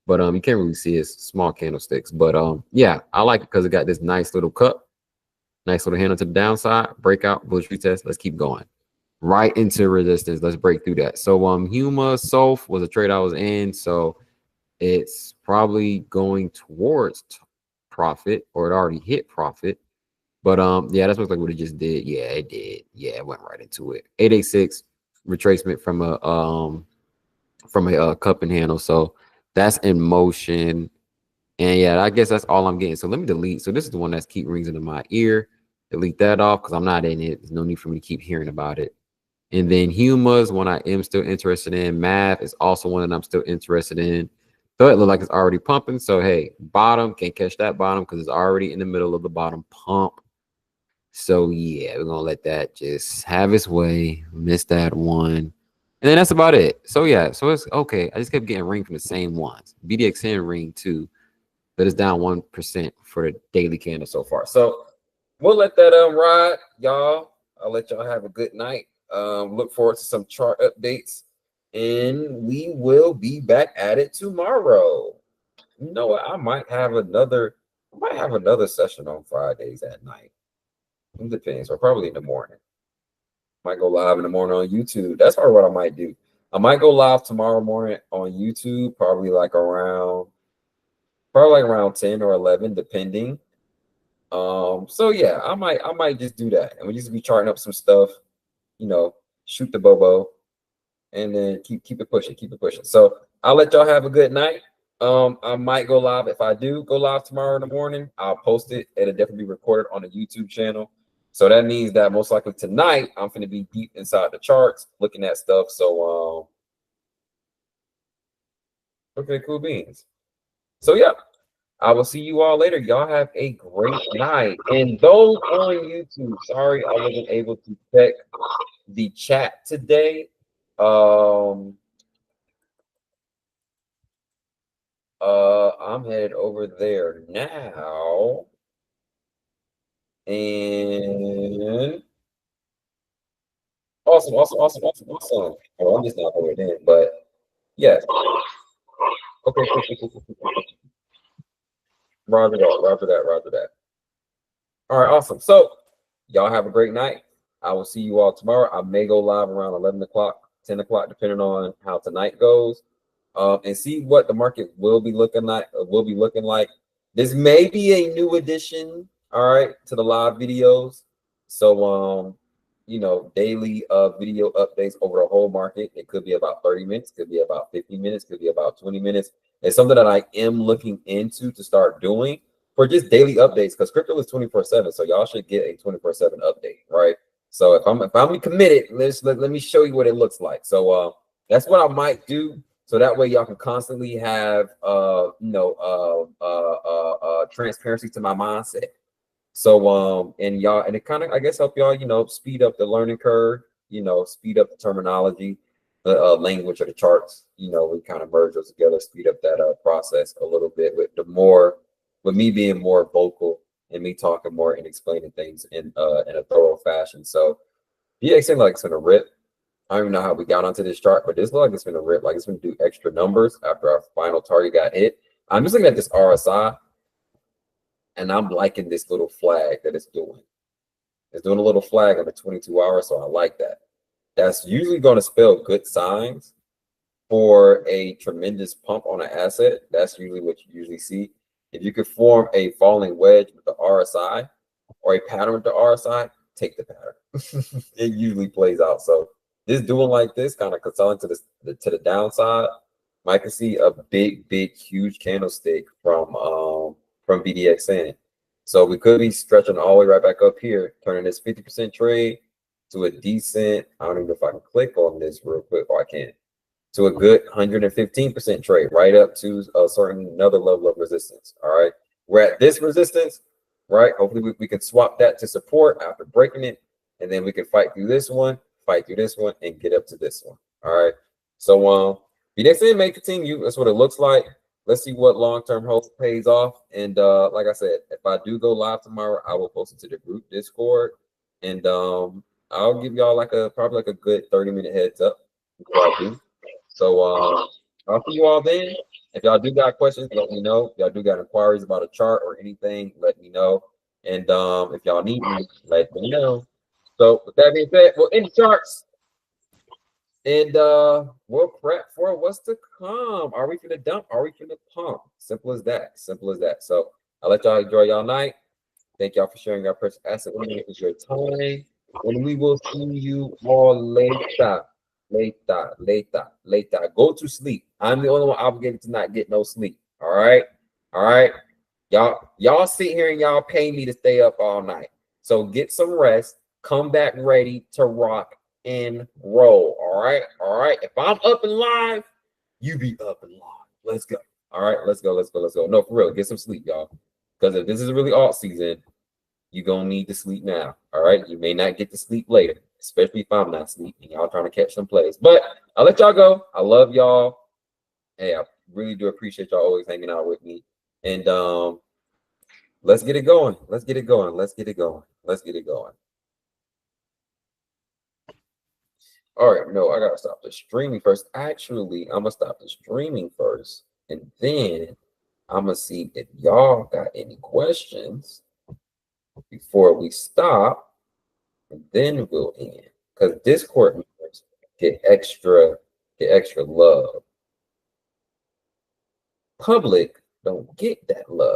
But you can't really see it's small candlesticks. But yeah, I like it because it got this nice little cup, nice little handle to the downside, breakout, bullish retest. Let's keep going. Right into resistance. Let's break through that. So Huma Soph was a trade I was in. So it's probably going towards profit, or it already hit profit. But yeah, that's like what it just did. Yeah, it did. Yeah, it went right into it. 886 retracement from a cup and handle. So that's in motion. And yeah, I guess that's all I'm getting. So let me delete. So this is the one that's keep rings into my ear. Delete that off because I'm not in it. There's no need for me to keep hearing about it. And then Huma's one I am still interested in. Math is also one that I'm still interested in. So it looks like it's already pumping. So hey, bottom, can't catch that bottom because it's already in the middle of the bottom pump. So yeah, we're gonna let that just have its way. Miss that one. And then that's about it. So yeah, so it's okay. I just kept getting ring from the same ones. BDXN ring too. That is down 1% for the daily candle so far. So we'll let that ride, y'all. I'll let y'all have a good night. Look forward to some chart updates, and we will be back at it tomorrow. You know what? I might have another session on Fridays at night. It depends, or probably in the morning. Might go live in the morning on YouTube. That's probably what I might do. I might go live tomorrow morning on YouTube, probably like around 10 or 11, depending. So yeah, I might just do that, and we just be charting up some stuff, you know, shoot the bobo, and then keep it pushing. So I'll let y'all have a good night. I might go live. If I do go live tomorrow in the morning, I'll post it. It'll definitely be recorded on the YouTube channel. So that means that most likely tonight I'm going to be deep inside the charts looking at stuff. So okay, cool beans. So yeah, I will see you all later. Y'all have a great night. And those on YouTube, sorry I wasn't able to check the chat today. I'm headed over there now. And awesome. Oh, I'm just not over there, but yes. Okay, cool. Roger that. All right, awesome. So y'all have a great night. I will see you all tomorrow. I may go live around 11 o'clock, 10 o'clock, depending on how tonight goes. And see what the market will be looking like. This may be a new addition, all right, to the live videos. So you know, daily video updates over the whole market. It could be about 30 minutes, could be about 50 minutes, could be about 20 minutes. It's something that I am looking into to start doing for just daily updates, because crypto is 24/7. So y'all should get a 24/7 update, right? So if I'm committed, let me show you what it looks like. So that's what I might do. So that way y'all can constantly have transparency to my mindset. So and it kind of, I guess, help y'all, you know, speed up the learning curve, you know, speed up the terminology, the language of the charts. You know, we kind of merge those together, speed up that process a little bit with me being more vocal and me talking more and explaining things in a thorough fashion. So yeah, it seems like it's gonna rip. I don't even know how we got onto this chart, but this looks like it's gonna rip, like it's gonna do extra numbers after our final target got hit. I'm just looking at this RSI, and I'm liking this little flag that it's doing. It's doing a little flag on the 22 hours, so I like that. That's usually going to spell good signs for a tremendous pump on an asset. That's usually what you usually see. If you could form a falling wedge with the RSI or a pattern with the RSI, take the pattern. It usually plays out. So this doing like this, kind of consolidating to the downside, I can see a big, huge candlestick from BDXN. So we could be stretching all the way right back up here, turning this 50% trade to a decent, I don't even know if I can click on this real quick, or I can, to a good 115% trade, right up to a certain another level of resistance. All right, we're at this resistance, right? Hopefully we can swap that to support after breaking it, and then we can fight through this one, and get up to this one. All right. So BDXN may continue. That's what it looks like. Let's see what long-term hope pays off. And like I said, if I do go live tomorrow, I will post it to the group Discord. And I'll give y'all probably like a good 30-minute heads up before I do. So I'll see you all then. If y'all do got questions, let me know. If y'all do got inquiries about a chart or anything, let me know. And if y'all need me, let me know. So with that being said, we'll end the charts. And we'll prep for what's to come. Are we gonna dump? Are we gonna pump? Simple as that. Simple as that. So I'll let y'all enjoy y'all night. Thank y'all for sharing your precious asset with me. It was your time. And we will see you all later. Later. Go to sleep. I'm the only one obligated to not get no sleep. All right. Y'all sit here and y'all pay me to stay up all night. So get some rest. Come back ready to rock and roll. All right. If I'm up and live, you be up and live. Let's go. All right, let's go. No, for real, get some sleep, y'all. Because if this is really alt season, you're gonna need to sleep now. All right. You may not get to sleep later, especially if I'm not sleeping. Y'all trying to catch some plays. But I'll let y'all go. I love y'all. Hey, I really do appreciate y'all always hanging out with me. And let's get it going. Let's get it going. All right, no, I gotta stop the streaming first. Actually, I'm gonna stop the streaming first, and then I'm gonna see if y'all got any questions before we stop, and then we'll end. Because Discord members get extra love. Public don't get that love.